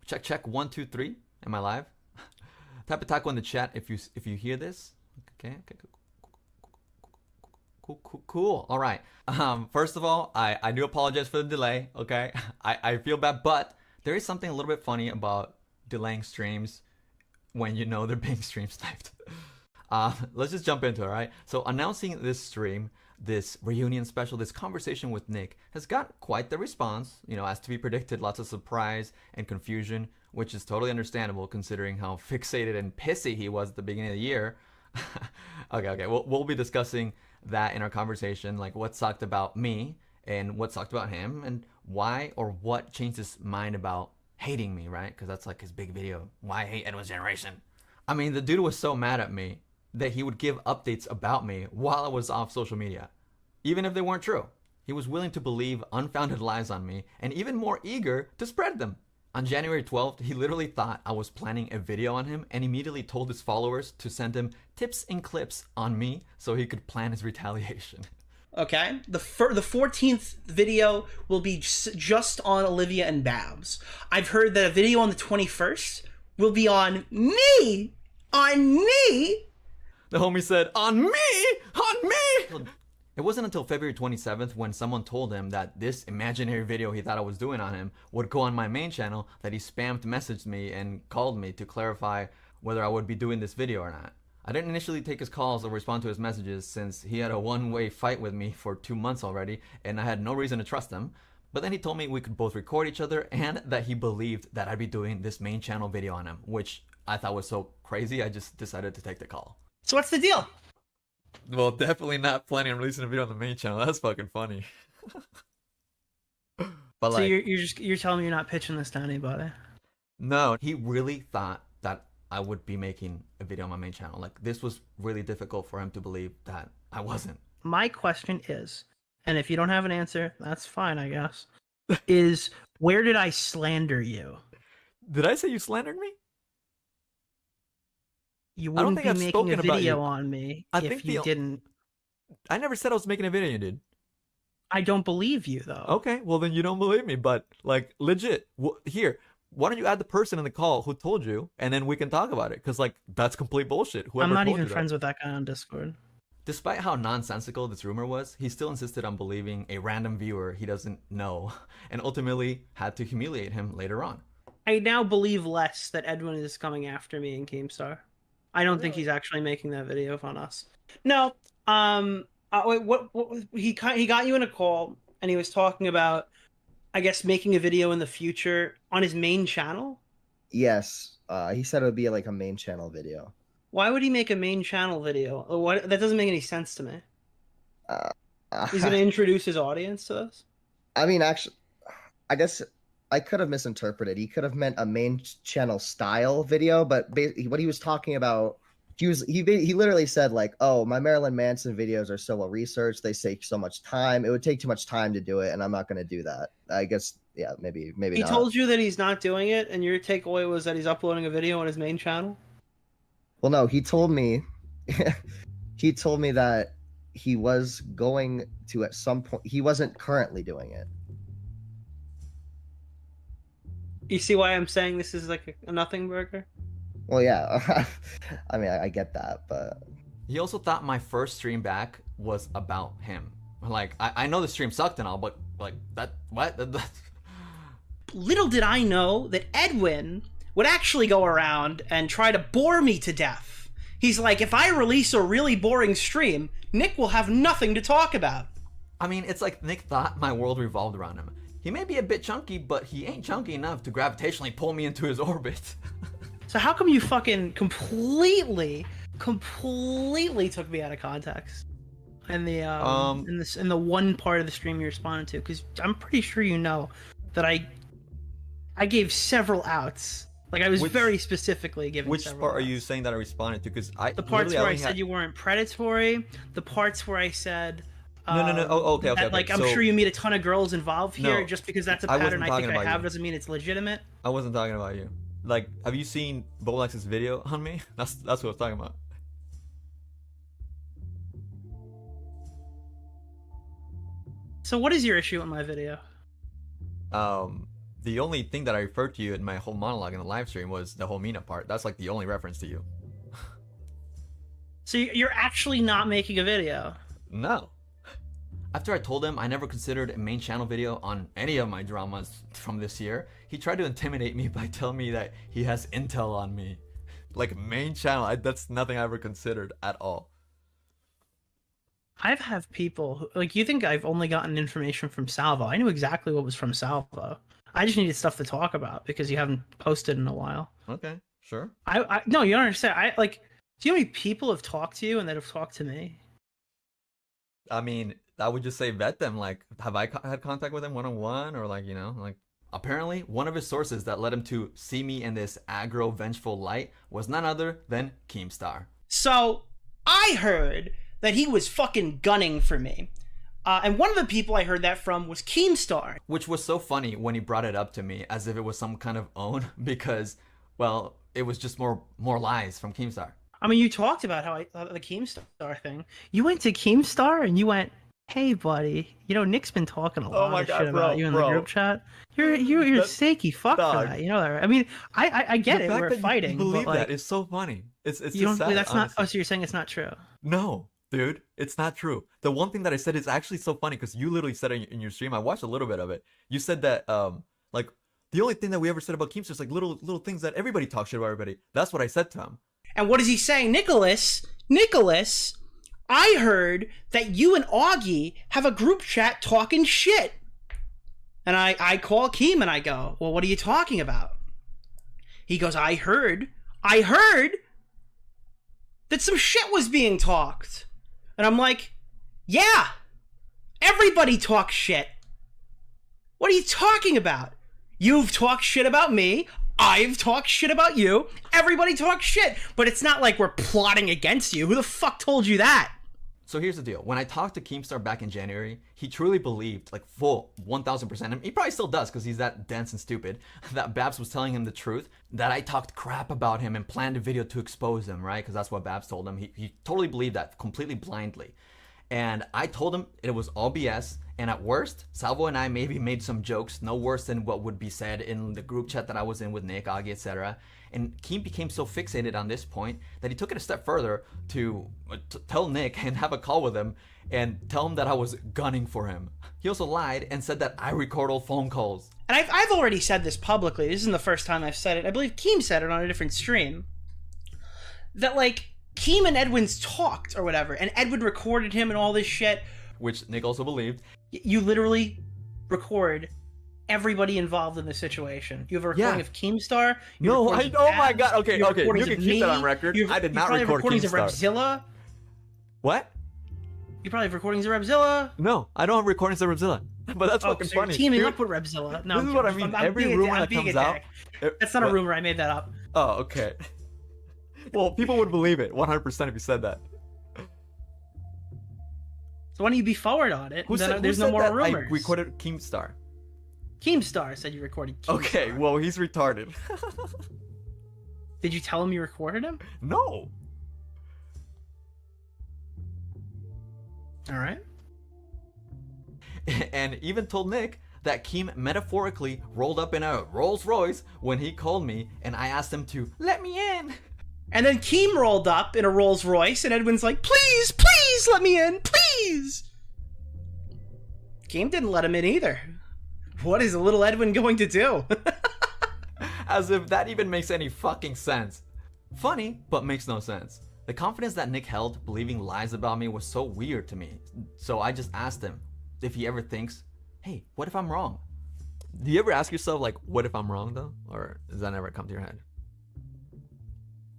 Check check 1 2 3. Am I live? Type a taco in the chat if you hear this. Okay. Cool. All right. First of all, I do apologize for the delay. Okay. I feel bad, but there is something a little bit funny about delaying streams when you know they're being stream sniped. Let's just jump into it, all right? So announcing this stream, this reunion special, this conversation with Nick has got quite the response. You know, as to be predicted, lots of surprise and confusion, which is totally understandable considering how fixated and pissy he was at the beginning of the year. Okay. We'll be discussing that in our conversation, like what sucked about me and what sucked about him and why or what changed his mind about hating me, right? Because that's like his big video. Why I hate Edwin's generation. I mean, the dude was so mad at me that he would give updates about me while I was off social media, even if they weren't true. He was willing to believe unfounded lies on me and even more eager to spread them. On January 12th, he literally thought I was planning a video on him and immediately told his followers to send him tips and clips on me so he could plan his retaliation. Okay, the 14th video will be just on Olivia and Babs. I've heard that a video on the 21st will be on me! On me! The homie said, on me! On me! It wasn't until February 27th when someone told him that this imaginary video he thought I was doing on him would go on my main channel that he spammed messaged me and called me to clarify whether I would be doing this video or not. I didn't initially take his calls or respond to his messages since he had a one-way fight with me for 2 months already and I had no reason to trust him. But then he told me we could both record each other and that he believed that I'd be doing this main channel video on him, which I thought was so crazy I just decided to take the call. So what's the deal? Well, definitely not planning on releasing a video on the main channel. That's fucking funny. But so you're telling me you're not pitching this to anybody? No, he really thought that I would be making a video on my main channel. Like, this was really difficult for him to believe that I wasn't. My question is, and if you don't have an answer, that's fine, I guess, is where did I slander you? Did I say you slandered me? You wouldn't be making a video on me if you didn't. I never said I was making a video, you did. I don't believe you, though. Okay, well then you don't believe me, but like legit. Here, why don't you add the person in the call who told you, and then we can talk about it? Because like that's complete bullshit. I'm not even friends with that guy on Discord. Despite how nonsensical this rumor was, he still insisted on believing a random viewer he doesn't know, and ultimately had to humiliate him later on. I now believe less that Edwin is coming after me in Keemstar. I don't think he's actually making that video on us. No, what he got you in a call and he was talking about, I guess, making a video in the future on his main channel? Yes, he said it would be like a main channel video. Why would he make a main channel video? What? That doesn't make any sense to me. He's going to introduce his audience to us? I mean, actually, I guess I could have misinterpreted. He could have meant a main channel style video, but what he was talking about, he literally said like, "Oh, my Marilyn Manson videos are so well researched. They take so much time. It would take too much time to do it, and I'm not going to do that." I guess, yeah, maybe he not. told you that he's not doing it, and your takeaway was that he's uploading a video on his main channel? Well, no, he told me, he told me that he was going to at some point. He wasn't currently doing it. You see why I'm saying this is like a nothing burger? Well, yeah. I mean, I get that, but... He also thought my first stream back was about him. Like, I know the stream sucked and all, but like, what? Little did I know that Edwin would actually go around and try to bore me to death. He's like, if I release a really boring stream, Nick will have nothing to talk about. I mean, it's like Nick thought my world revolved around him. He may be a bit chunky, but he ain't chunky enough to gravitationally pull me into his orbit. So how come you fucking completely took me out of context in the in the one part of the stream you responded to? Because I'm pretty sure you know that I gave several outs. Like I was very specifically giving. Which part are you saying that I responded to? Because the parts where I said you weren't predatory, the parts where I said. No. Oh, okay. Like, I'm sure you meet a ton of girls involved here. No, just because that's a pattern I think I have doesn't mean it's legitimate. I wasn't talking about you. Like, have you seen Bowblax's video on me? That's what I was talking about. So what is your issue with my video? The only thing that I referred to you in my whole monologue in the live stream was the whole Mina part. That's like the only reference to you. So you're actually not making a video? No. After I told him I never considered a main channel video on any of my dramas from this year, he tried to intimidate me by telling me that he has intel on me. Like, main channel, that's nothing I ever considered at all. I've had people who, like, you think I've only gotten information from Salvo. I knew exactly what was from Salvo. I just needed stuff to talk about because you haven't posted in a while. Okay, sure. No, you don't understand. Do you know how many people have talked to you and that have talked to me? I mean, I would just say vet them. Like, have I had contact with him one-on-one? Or like, apparently one of his sources that led him to see me in this aggro, vengeful light was none other than Keemstar. So, I heard that he was fucking gunning for me. And one of the people I heard that from was Keemstar. Which was so funny when he brought it up to me as if it was some kind of own because, well, it was just more lies from Keemstar. I mean, you talked about how the Keemstar thing. You went to Keemstar and you went, "Hey, buddy, Nick's been talking a lot of shit about you in the group chat. You're a shaky fuck for that. You know that, right? I mean, I get it. We're fighting. You believe but, like, that is so funny. It's you just don't. sad, That's honestly. not. Oh, so you're saying it's not true? No, dude, it's not true. The one thing that I said is actually so funny because you literally said it in your stream. I watched a little bit of it. You said that like the only thing that we ever said about Keemstar is like little things that everybody talks shit about everybody. That's what I said to him. And what does he say? Nicholas, I heard that you and Augie have a group chat talking shit. And I call Keem and I go, "Well, what are you talking about?" He goes, I heard that some shit was being talked. And I'm like, yeah, everybody talks shit. What are you talking about? You've talked shit about me. I've talked shit about you. Everybody talks shit. But it's not like we're plotting against you. Who the fuck told you that? So here's the deal. When I talked to Keemstar back in January, he truly believed, like full 1000%, and he probably still does because he's that dense and stupid, that Babs was telling him the truth, that I talked crap about him and planned a video to expose him, right? Because that's what Babs told him. He totally believed that, completely blindly. And I told him it was all BS, and at worst, Salvo and I maybe made some jokes, no worse than what would be said in the group chat that I was in with Nick, Augie, etc. And Keem became so fixated on this point that he took it a step further to tell Nick and have a call with him and tell him that I was gunning for him. He also lied and said that I record all phone calls. And I've already said this publicly. This isn't the first time I've said it. I believe Keem said it on a different stream. That, like, Keem and Edwin's talked or whatever, and Edwin recorded him and all this shit. Which Nick also believed. You literally record everybody involved in the situation. You have a recording of Keemstar. No, oh my god, okay, you can keep that on record. I did not record recordings Keemstar. of Repzilla. What? You probably have recordings of Repzilla. No, I don't have recordings of Repzilla. But that's fucking so funny. You're teaming up with Repzilla. No, this is what I mean. Every rumor that comes out. That's not a rumor. I made that up. Oh, okay. Well, people would believe it 100% if you said that. So why don't you be forward on it? There's no said more that rumors. I recorded Keemstar. Keemstar said you recorded Keemstar. Okay, well, he's retarded. Did you tell him you recorded him? No. All right. And even told Nick that Keem metaphorically rolled up in a Rolls Royce when he called me and I asked him to let me in. And then Keem rolled up in a Rolls Royce and Edwin's like, please let me in, please. Keem didn't let him in either. What is a little Edwin going to do? As if that even makes any fucking sense. Funny, but makes no sense. The confidence that Nick held believing lies about me was so weird to me. So I just asked him if he ever thinks, hey, what if I'm wrong? Do you ever ask yourself, like, what if I'm wrong, though? Or does that never come to your head?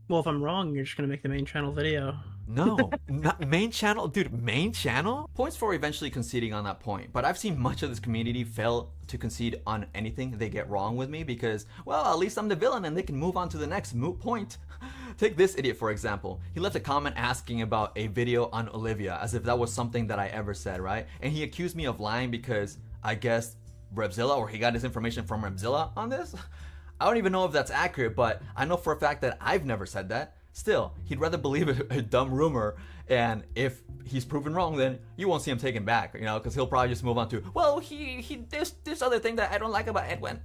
Well, if I'm wrong, you're just going to make the main channel video. No, not main channel. Dude, main channel? Points for eventually conceding on that point. But I've seen much of this community fail to concede on anything they get wrong with me because, well, at least I'm the villain and they can move on to the next moot point. Take this idiot, for example. He left a comment asking about a video on Olivia as if that was something that I ever said, right? And he accused me of lying because I guess Repzilla, or he got his information from Repzilla on this? I don't even know if that's accurate, but I know for a fact that I've never said that. Still, he'd rather believe a dumb rumor, and if he's proven wrong, then you won't see him taken back, because he'll probably just move on to, well, he this other thing that I don't like about Edwin.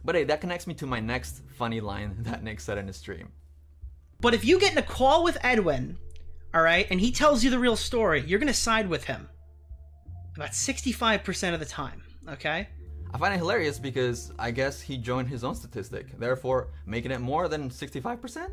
But hey, that connects me to my next funny line that Nick said in his stream. But if you get in a call with Edwin, all right, and he tells you the real story, you're going to side with him about 65% of the time, okay? I find it hilarious because I guess he joined his own statistic, therefore making it more than 65%?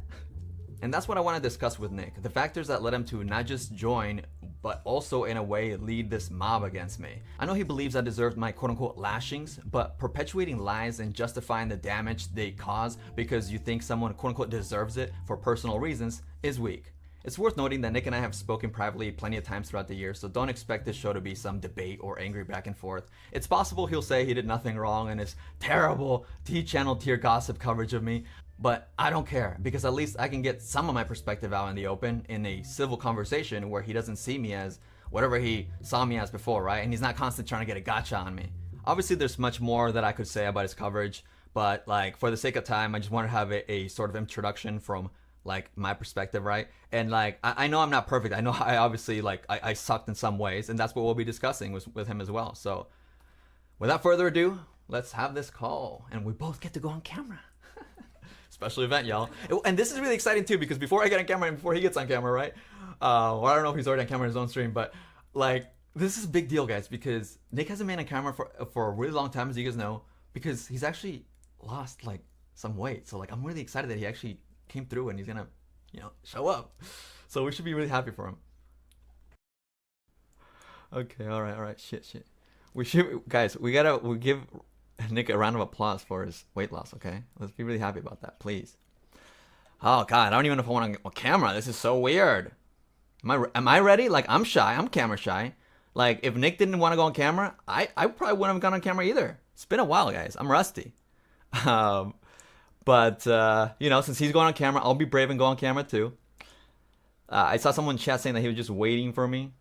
And that's what I want to discuss with Nick. The factors that led him to not just join, but also in a way lead this mob against me. I know he believes I deserved my quote-unquote lashings, but perpetuating lies and justifying the damage they cause because you think someone quote-unquote deserves it for personal reasons is weak. It's worth noting that Nick and I have spoken privately plenty of times throughout the year, so don't expect this show to be some debate or angry back and forth. It's possible he'll say he did nothing wrong in his terrible T-channel tier gossip coverage of me, but I don't care, because at least I can get some of my perspective out in the open in a civil conversation where he doesn't see me as whatever he saw me as before, right? And he's not constantly trying to get a gotcha on me. Obviously, there's much more that I could say about his coverage, but like for the sake of time, I just want to have a sort of introduction from like my perspective, right? And like I know I'm not perfect. I know I obviously like I sucked in some ways, and that's what we'll be discussing with him as well. So without further ado, let's have this call, and we both get to go on camera. Special event, y'all. And this is really exciting too, because before I get on camera and before he gets on camera, right? Well, I don't know if he's already on camera in his own stream, but like this is a big deal, guys, because Nick hasn't been on camera for a really long time, as you guys know, because he's actually lost like some weight. So like I'm really excited that he actually came through and he's gonna, you know, show up. So we should be really happy for him. Okay, all right, shit. We should, guys, we give Nick a round of applause for his weight loss, okay? Let's be really happy about that, please. Oh God, I don't even know if I want on camera. This is so weird. Am I ready? Like I'm shy. I'm camera shy. Like if Nick didn't want to go on camera, I probably wouldn't have gone on camera either. It's been a while, guys. I'm rusty. But you know, since he's going on camera, I'll be brave and go on camera too. I saw someone in chat saying that he was just waiting for me.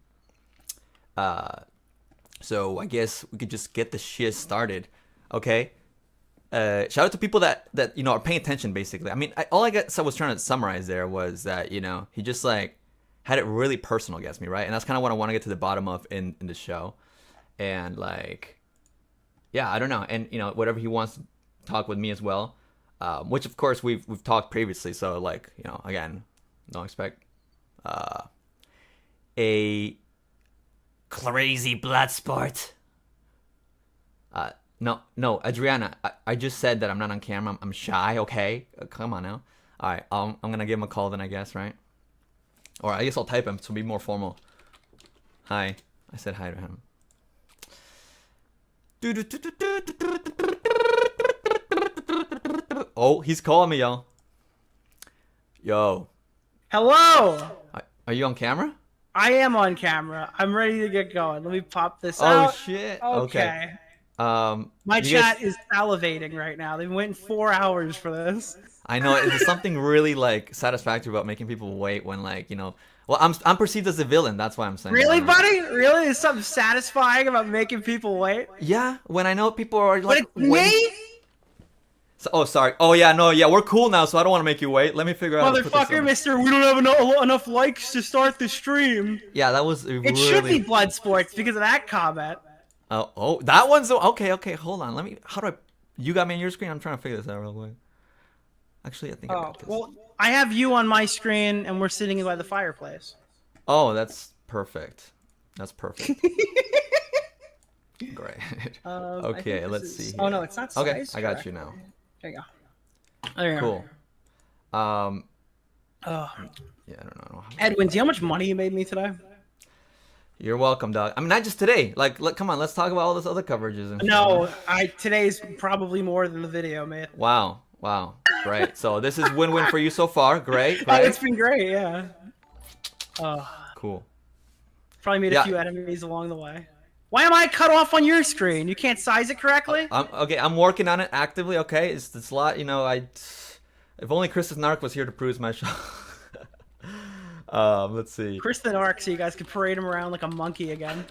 So I guess we could just get the shit started. Okay. Shout out to people that you know are paying attention. Basically, I mean, all I guess I was trying to summarize there was that, you know, he just like had it really personal against me, right? And that's kind of what I want to get to the bottom of in the show. And like, yeah, I don't know. And you know, whatever he wants to talk with me as well, which of course we've talked previously. So like, you know, again, don't expect a crazy blood sport. No, Adriana, I just said that I'm not on camera. I'm shy, okay? Come on now. All right, I'm gonna give him a call then, I guess, right? Or I guess I'll type him to be more formal. Hi. I said hi to him. Oh, he's calling me, y'all. Yo. Hello! Are you on camera? I am on camera. I'm ready to get going. Let me pop this out. Oh, shit. Okay. My chat is salivating right now. They've been waiting 4 hours for this. I know, there's something really like satisfactory about making people wait when, like, you know, well, I'm perceived as a villain. That's why I'm saying. Really, buddy? Really? There's something satisfying about making people wait? Yeah, when I know people are like, but it's me? So, oh, sorry. Oh, yeah, no, yeah, we're cool now, so I don't want to make you wait. Let me figure out. Motherfucker, mister, we don't have enough likes to start the stream. Yeah, that was really... It should be blood sports because of that comment. Oh, that one's... Okay, hold on. Let me... How do I... You got me on your screen? I'm trying to figure this out real quick. Actually, I think I got this. Well, I have you on my screen, and we're sitting by the fireplace. Oh, that's perfect. That's perfect. Great. Okay, let's see. Oh, no, it's not size. Okay, I got you now. There you go. There you go. Cool. Yeah, I don't know. Edwin, do you know how much money you made me today? You're welcome, dog. I mean, not just today. Like, come on, let's talk about all this other coverages. And no, today's probably more than the video, man. Wow, great. So this is win-win for you so far. Great. It's been great, yeah. Cool. Probably made a few enemies along the way. Why am I cut off on your screen? You can't size it correctly? Okay, I'm working on it actively, okay? It's a lot, you know, if only Chris Narc was here to peruse my show. Let's see. Chris the Narc, so you guys could parade him around like a monkey again.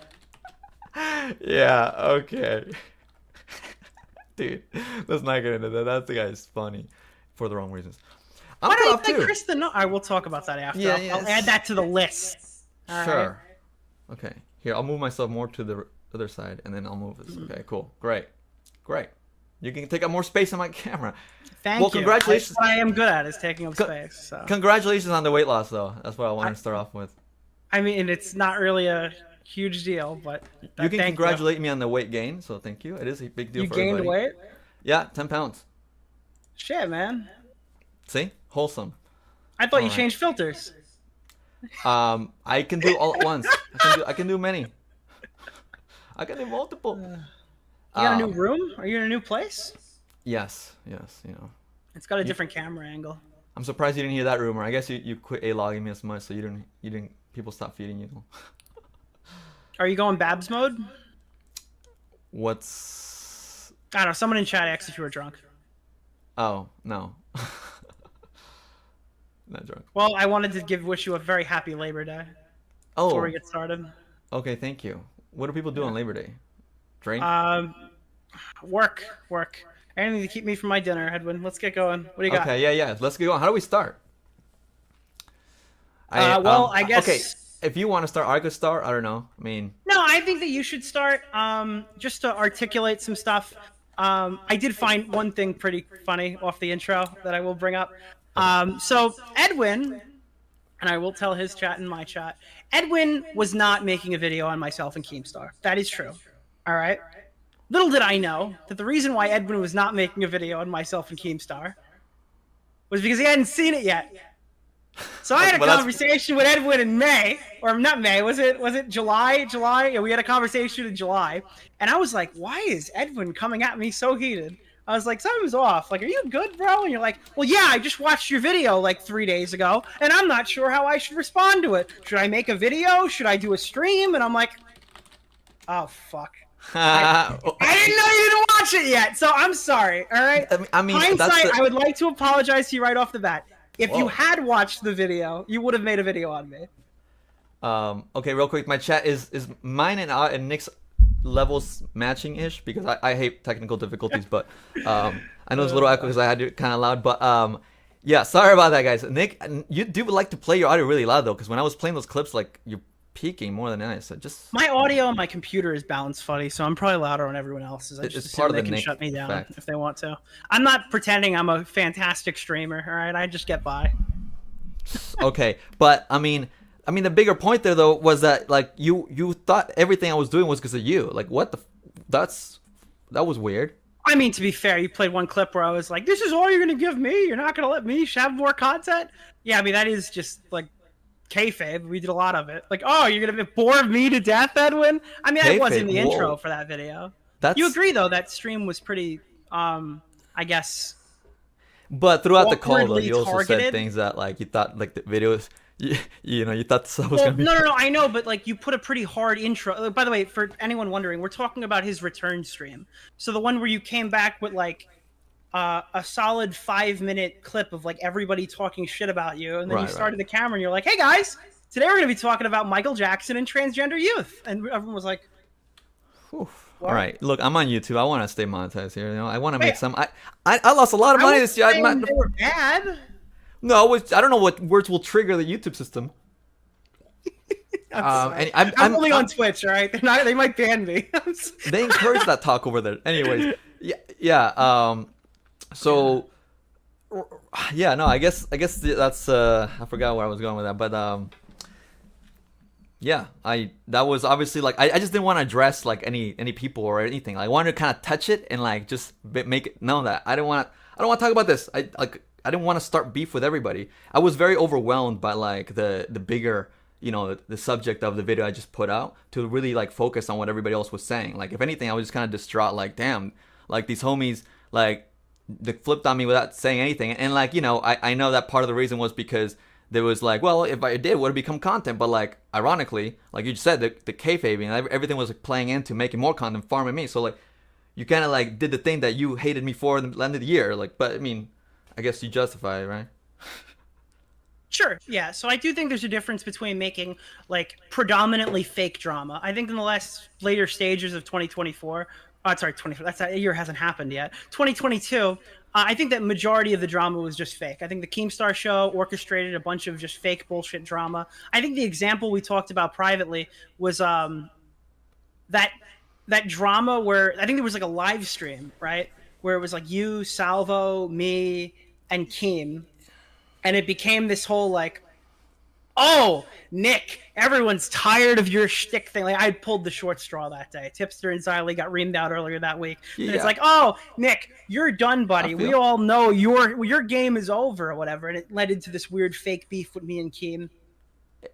Yeah, okay. Dude, let's not get into that. That guy's funny for the wrong reasons. Why do you think Chris the Narc? I will talk about that after. Yeah, I'll add that to the list. Sure. Right. Okay. Here, I'll move myself more to the other side, and then I'll move this. Okay, cool. Great. You can take up more space on my camera. Thank well, you. Congratulations. That's what I am good at is taking up space. So. Congratulations on the weight loss, though. That's what I wanted to start off with. I mean, it's not really a huge deal, but you can congratulate me on the weight gain. So thank you. It is a big deal for everybody. You gained weight? Yeah, 10 pounds. Shit, man. See, wholesome. I thought you changed filters. I can do all at once. I can do many. I can do multiple. You got a new room? Are you in a new place? Yes, you know. It's got a different camera angle. I'm surprised you didn't hear that rumor. I guess you quit a-logging me as much, so you didn't people stopped feeding you. Are you going Babs mode? What's I don't know, someone in chat asked if you were drunk. Oh, no. Not drunk. Well, I wanted to wish you a very happy Labor Day. Oh. Before we get started. Okay, thank you. What do people do on Labor Day? Drink? Work. Anything to keep me from my dinner, Edwin. Let's get going. What do you got? Okay, yeah. Let's get going. How do we start? I guess... Okay, if you want to start, I could start. I don't know. I mean... No, I think that you should start just to articulate some stuff. I did find one thing pretty funny off the intro that I will bring up. So Edwin, and I will tell his chat and my chat, Edwin was not making a video on myself and Keemstar. That is true. All right? Little did I know that the reason why Edwin was not making a video on myself and Keemstar was because he hadn't seen it yet. So I had a conversation with Edwin in May, or not May, was it July? Yeah, we had a conversation in July, and I was like, why is Edwin coming at me so heated? I was like, something's off. Like, are you good, bro? And you're like, well, yeah, I just watched your video like 3 days ago, and I'm not sure how I should respond to it. Should I make a video? Should I do a stream? And I'm like, oh, fuck. I didn't know you didn't watch it yet, so I'm sorry, all right? I mean, hindsight, I would like to apologize to you right off the bat. If you had watched the video, you would have made a video on me. Okay, real quick, my chat is mine and Nick's levels matching-ish, because I hate technical difficulties, but I know it's a little echo because I had it kind of loud, but yeah, sorry about that, guys. Nick, you do like to play your audio really loud, though, because when I was playing those clips, like, you're peaking more than I, so just... My audio on my computer is balanced funny, so I'm probably louder on everyone else's. I just it's part of they the can Nick shut me down fact. If they want to. I'm not pretending I'm a fantastic streamer, all right? I just get by. Okay, but I mean the bigger point there though was that like you thought everything I was doing was because of you. Like what the that was weird. I mean, to be fair, you played one clip where I was like, "This is all you're gonna give me? You're not gonna let me have more content?" Yeah, I mean that is just like kayfabe. We did a lot of it. Like, oh, you're gonna bore me to death, Edwin? I mean, I was in the intro for that video. You agree though that stream was pretty, I guess. But throughout the call though, you also targeted. said things that like you thought like the videos, you know, you thought the stuff was gonna be. No, I know, but like you put a pretty hard intro. By the way, for anyone wondering, we're talking about his return stream. So the one where you came back with like a solid 5-minute clip of like everybody talking shit about you, and then you started the camera and you're like, "Hey guys, today we're gonna be talking about Michael Jackson and transgender youth," and everyone was like, "Oof." All right, look, I'm on YouTube. I want to stay monetized here. You know, I want to make some. I lost a lot of money this year. They were bad. No, I don't know what words will trigger the YouTube system. I'm only on Twitch, all right? They might ban me. They encourage that talk over there. Anyways, yeah. So, yeah, no, I guess that's I forgot where I was going with that, but yeah, that was obviously like I just didn't want to address like any people or anything. Like, I wanted to kind of touch it and like just make it known that I don't want to talk about this. I didn't want to start beef with everybody. I was very overwhelmed by like the bigger, you know, the subject of the video I just put out to really like focus on what everybody else was saying. Like, if anything, I was just kind of distraught. Like, damn, like these homies like they flipped on me without saying anything. And like, you know, I know that part of the reason was because there was like, well, if I did, it would have become content. But like, ironically, like you just said, the kayfabing, everything was like playing into making more content, farming me. So like, you kind of like did the thing that you hated me for in the end of the year. Like, but I mean, I guess you justify it, right? Sure, yeah. So I do think there's a difference between making like predominantly fake drama. I think in the later stages of 2024, sorry, 24. That year hasn't happened yet. 2022. I think that majority of the drama was just fake. I think the Keemstar show orchestrated a bunch of just fake bullshit drama. I think the example we talked about privately was that drama where I think there was like a live stream, right? where it was like you, Salvo, me, and Keem, and it became this whole like, oh, Nick, everyone's tired of your shtick thing. Like I pulled the short straw that day. Tipster and Xylie got reamed out earlier that week. Yeah. And it's like, oh, Nick, you're done, buddy. We all know your game is over or whatever. And it led into this weird fake beef with me and Keem.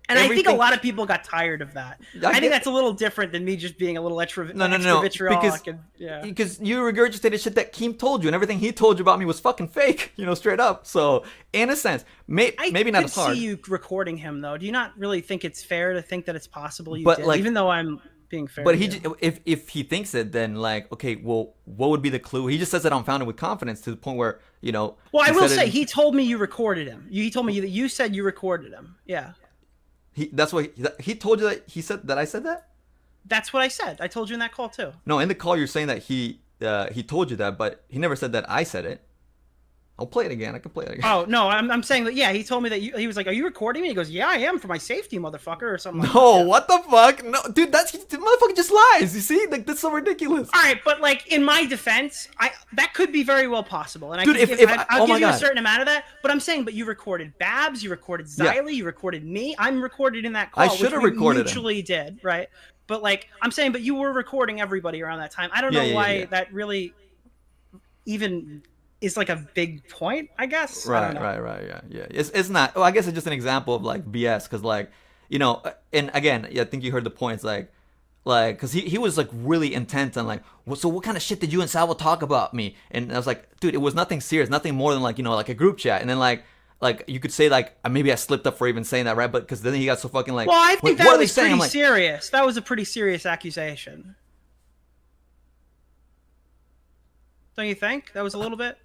And I think a lot of people got tired of that. I think that's a little different than me just being a little extra vitriolic. Because you regurgitated shit that Keem told you, and everything he told you about me was fucking fake, straight up. So, in a sense, maybe not as hard. I could see you recording him, though. Do you not really think it's fair to think that it's possible you did? Like, even though I'm being fair. But if he thinks it, then like, okay, well, what would be the clue? He just says it unfounded with confidence to the point where, Well, I will say, he told me you recorded him. He told me that you said you recorded him. Yeah. That's what he told you that he said that I said that? That's what I said. I told you in that call too. No, in the call you're saying that he told you that, but he never said that I said it. I'll play it again. I can play it again. Oh no, I'm saying that. Yeah, he told me that he was like, "Are you recording me?" He goes, "Yeah, I am for my safety, motherfucker," or something. No, what the fuck? No, dude, the motherfucker just lies. You see, like that's so ridiculous. All right, but like in my defense, that could be very well possible, and dude, I'll give you a certain amount of that. But I'm saying, but you recorded Babs, you recorded Xylie, you recorded me. I'm recorded in that call. I should have recorded. Mutually did, right? But like I'm saying, but you were recording everybody around that time. I don't know why that really even is like a big point, I guess. Right, yeah. It's not. Well, I guess it's just an example of like BS, because like, and again, I think you heard the points, like, because he was like really intent on like, well, so what kind of shit did you and Salvo talk about me? And I was like, dude, it was nothing serious, nothing more than like, like a group chat. And then like you could say like, maybe I slipped up for even saying that, right? But because then he got so fucking like, well, I think that was pretty serious. That was a pretty serious accusation. Don't you think? That was a little bit.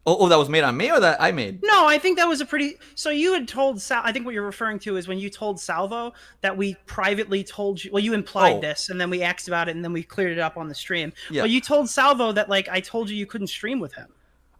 Oh, that was made on me, or that I made? No, I think that was a pretty. So you had told I think what you're referring to is when you told Salvo that we privately told you. Well, you implied this, and then we asked about it, and then we cleared it up on the stream. Yeah. But you told Salvo that like I told you couldn't stream with him.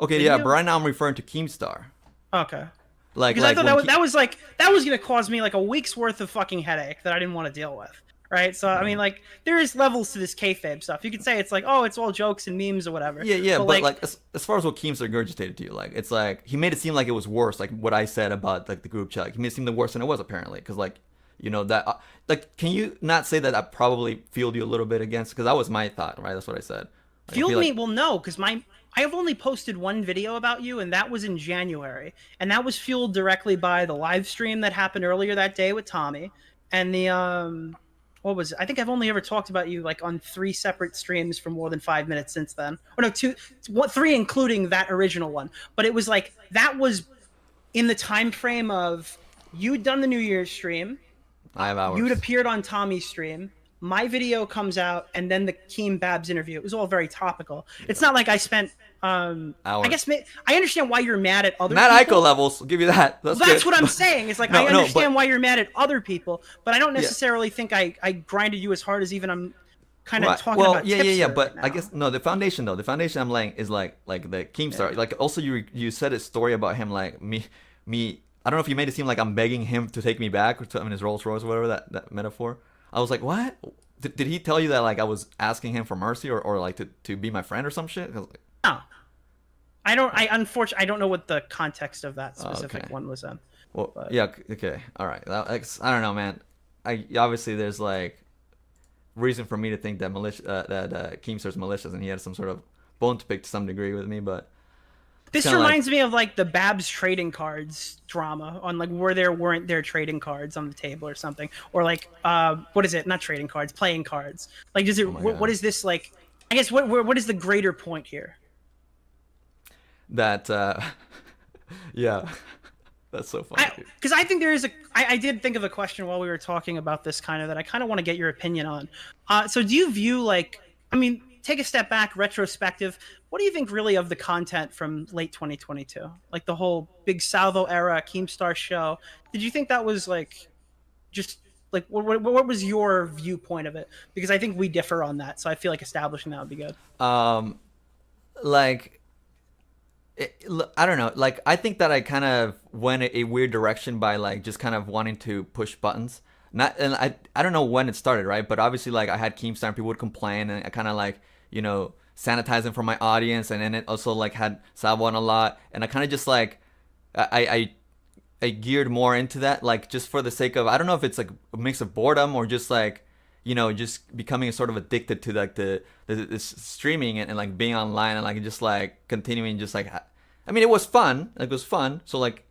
Okay, yeah, but right now I'm referring to Keemstar. Okay. Because I thought that was gonna cause me like a week's worth of fucking headache that I didn't want to deal with. Right, so I mean, like, there is levels to this kayfabe stuff. You could say it's like, oh, it's all jokes and memes or whatever. Yeah, but like as far as what Keem's regurgitated to you, like, it's like he made it seem like it was worse, like what I said about like the group chat. Like, he made it seem worse than it was apparently, because like, that like, can you not say that I probably fueled you a little bit against? Because that was my thought, right? That's what I said. Like, fueled me? Well, no, because I have only posted one video about you, and that was in January, and that was fueled directly by the live stream that happened earlier that day with Tommy, and the what was it? I think I've only ever talked about you like on 3 separate streams for more than 5 minutes since then. Or no, 3 including that original one. But it was like that was in the time frame of you'd done the New Year's stream. 5 hours. You'd appeared on Tommy's stream. My video comes out, and then the Keem Babs interview. It was all very topical. Yeah. It's not like I spent. Hours. I guess I understand why you're mad at other. Not people. Aiko levels. I'll give you that. That's what I'm saying. It's like I understand why you're mad at other people, but I don't necessarily think I grinded you as hard as even I'm kind of talking about. Yeah. But right I guess the foundation I'm laying is like the Keemstar. Yeah. Like also you said a story about him like me. I don't know if you made it seem like I'm begging him to take me back or to him in his Rolls Royce or whatever that metaphor. I was like, what? Did he tell you that like I was asking him for mercy or like to be my friend or some shit? No, I don't. Unfortunately, I don't know what the context of that specific one was in. Well, yeah, okay, all right. I don't know, man. Obviously there's like reason for me to think that Keemstar's malicious and he had some sort of bone to pick to some degree with me, but. This reminds me of like the Babs trading cards drama on like weren't there trading cards on the table or something, or like what is it? Not trading cards, playing cards. Like does it? What is this like? I guess what is the greater point here? That yeah, that's so funny. Because I think there is I did think of a question while we were talking about this kind of that I kind of want to get your opinion on. So do you view like take a step back, retrospective. What do you think really of the content from late 2022? Like the whole big Salvo era, Keemstar show. Did you think that was like, just like, what was your viewpoint of it? Because I think we differ on that. So I feel like establishing that would be good. I don't know. Like, I think that I kind of went a weird direction by like just kind of wanting to push buttons. I don't know when it started, right? But obviously like I had Keemstar and people would complain and I kind of like, sanitizing for my audience, and then it also like had Salvo on a lot, and I kind of just like I geared more into that, like just for the sake of, I don't know if it's like a mix of boredom or just like, you know, just becoming sort of addicted to like the streaming and like being online and like just like continuing just like, I mean, it was fun, like it was fun. So like,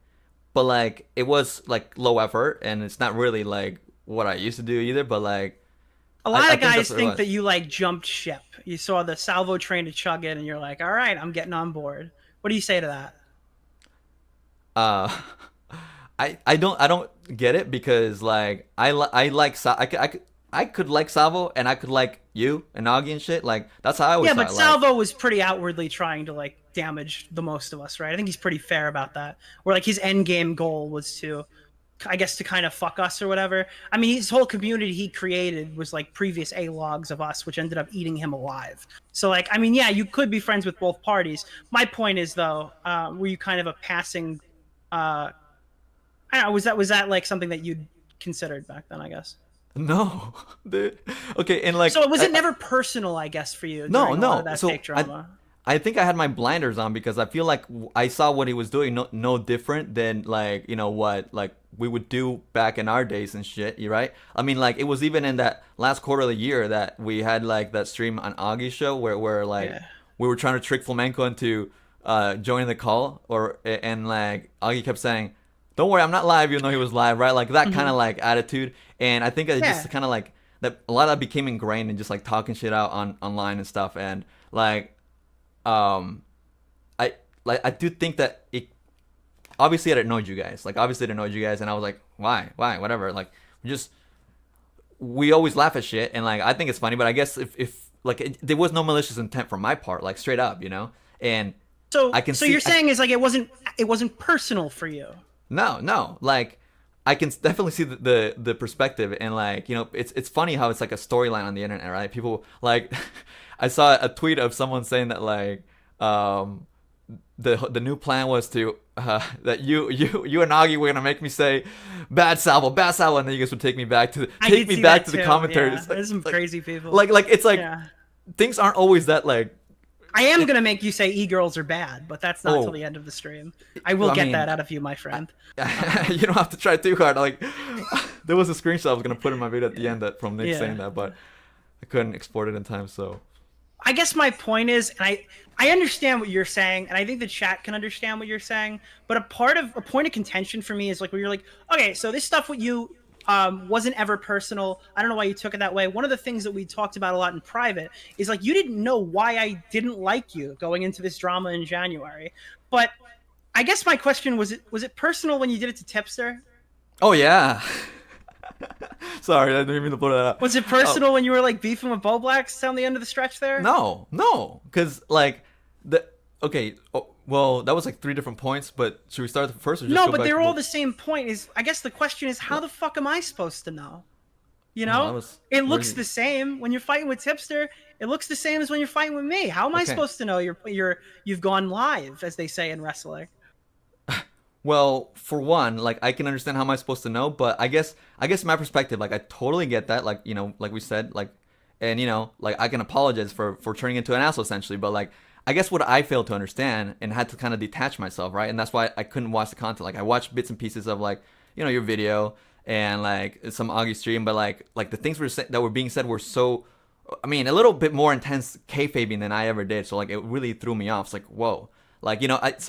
but like it was like low effort and it's not really like what I used to do either. But like a lot of guys think that you like jumped ship. You saw the Salvo train to chug it and you're like, all right, I'm getting on board. What do you say to that? I don't get it because like I could like Salvo and I could like you and Augie and shit. Like that's how I always. Yeah, but Salvo was pretty outwardly trying to like damage the most of us, right? I think he's pretty fair about that. Where like his end game goal was to, I guess, to kind of fuck us or whatever. I mean, his whole community he created was like previous A-logs of us, which ended up eating him alive. So like, I mean, yeah, you could be friends with both parties. My point is though, were you kind of a passing? I don't know, was that like something that you'd considered back then, I guess? No, dude. Okay, and like, so was it never personal, I guess, for you? No. That fake drama? I think I had my blinders on because I feel like I saw what he was doing no different than like, you know, what like we would do back in our days and shit, you right? I mean, like it was even in that last quarter of the year that we had like that stream on Augie's show where like we were trying to trick Flamenco into joining the call, and like Augie kept saying, don't worry, I'm not live, even though he was live, right? Like that kind of like attitude. And I think it just kind of like that a lot of that became ingrained in just like talking shit out online and stuff. And like, I do think that it obviously it annoyed you guys. Like obviously it annoyed you guys, and I was like, why, whatever. Like we always laugh at shit, and like I think it's funny, but I guess if like there was no malicious intent from my part, like straight up, you know. And so you're saying is like it wasn't personal for you. No. Like, I can definitely see the perspective, and like, you know, it's funny how it's like a storyline on the internet, right? People like, I saw a tweet of someone saying that like, the new plan was to that you and Augie were gonna make me say bad Salvo, and then you guys would take me back to the commentaries. Yeah, there's some crazy people. Like it's like things aren't always that like. I am going to make you say e-girls are bad, but that's not until the end of the stream. I will get that out of you, my friend. You don't have to try too hard. Like, there was a screenshot I was going to put in my video at the end from Nick saying that, but I couldn't export it in time, so. I guess my point is, and I understand what you're saying, and I think the chat can understand what you're saying, but a point of contention for me is like where you're like, okay, so this stuff with you wasn't ever personal. I don't know why you took it that way. One of the things that we talked about a lot in private is like you didn't know why I didn't like you going into this drama in January. But I guess my question was it personal when you did it to Tipster? Oh yeah. Sorry, I didn't mean to put that up. Was it personal when you were like beefing with Bowblax down the end of the stretch there? No, because like well, that was like 3 different points, but should we start first or just No, but they're all the same point. I guess the question is, how the fuck am I supposed to know? You know? It looks the same. When you're fighting with Tipster, it looks the same as when you're fighting with me. How am I supposed to know you've gone live, as they say in wrestling? Well, for one, like I can understand how am I supposed to know, but I guess my perspective, like I totally get that, like, you know, like we said, like, and you know, like I can apologize for turning into an asshole essentially, but like I guess what I failed to understand and had to kind of detach myself, right? And that's why I couldn't watch the content. Like I watched bits and pieces of like, you know, your video and like some Augie stream, but like the things that were being said were so, I mean, a little bit more intense kayfabing than I ever did. So like it really threw me off. It's like, whoa, like, you know, it's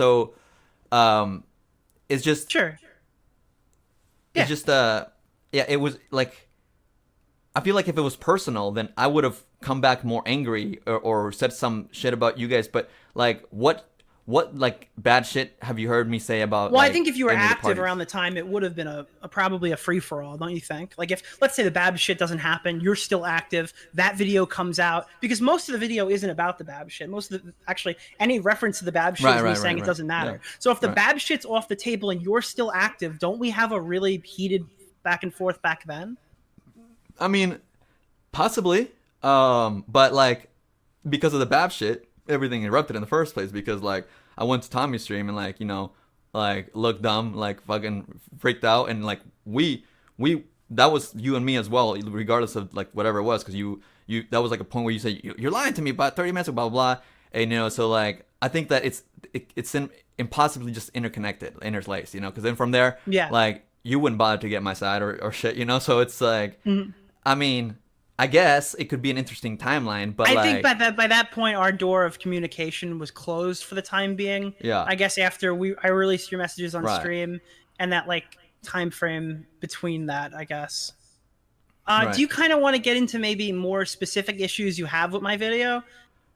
just sure. It's just it was like, I feel like if it was personal, then I would have come back more angry or said some shit about you guys. But like, what like bad shit have you heard me say about? Well, like, I think if you were active around the time, it would have been probably a free for all, don't you think? Like if let's say the bad shit doesn't happen, you're still active. That video comes out because most of the video isn't about the bad shit. Most of actually any reference to the bad shit is me saying it doesn't matter. Yeah. So if the bad shit's off the table and you're still active, don't we have a really heated back and forth back then? I mean, possibly. But like, because of the Bab shit, everything erupted in the first place because like I went to Tommy's stream and like, you know, like looked dumb, like fucking freaked out, and like we that was you and me as well, regardless of like whatever it was, because you that was like a point where you said you're lying to me about 30 minutes, blah blah blah, and so like I think that it's impossibly just interlaced, because then from there, like you wouldn't bother to get my side or shit, so it's like, I mean, I guess it could be an interesting timeline, but I think by that point our door of communication was closed for the time being. Yeah. I guess after I released your messages on stream and that like time frame between that, I guess. Do you kind of want to get into maybe more specific issues you have with my video?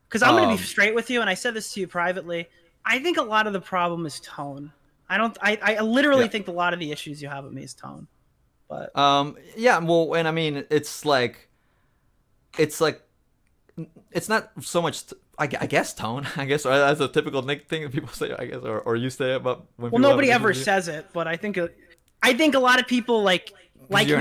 Because I'm going to be straight with you, and I said this to you privately. I think a lot of the problem is tone. I literally think a lot of the issues you have with me is tone. But yeah, well, and I mean, it's not so much. I guess tone. I guess that's a typical thing that people say. I guess, or you say it, but when nobody ever says it. But I think a lot of people like me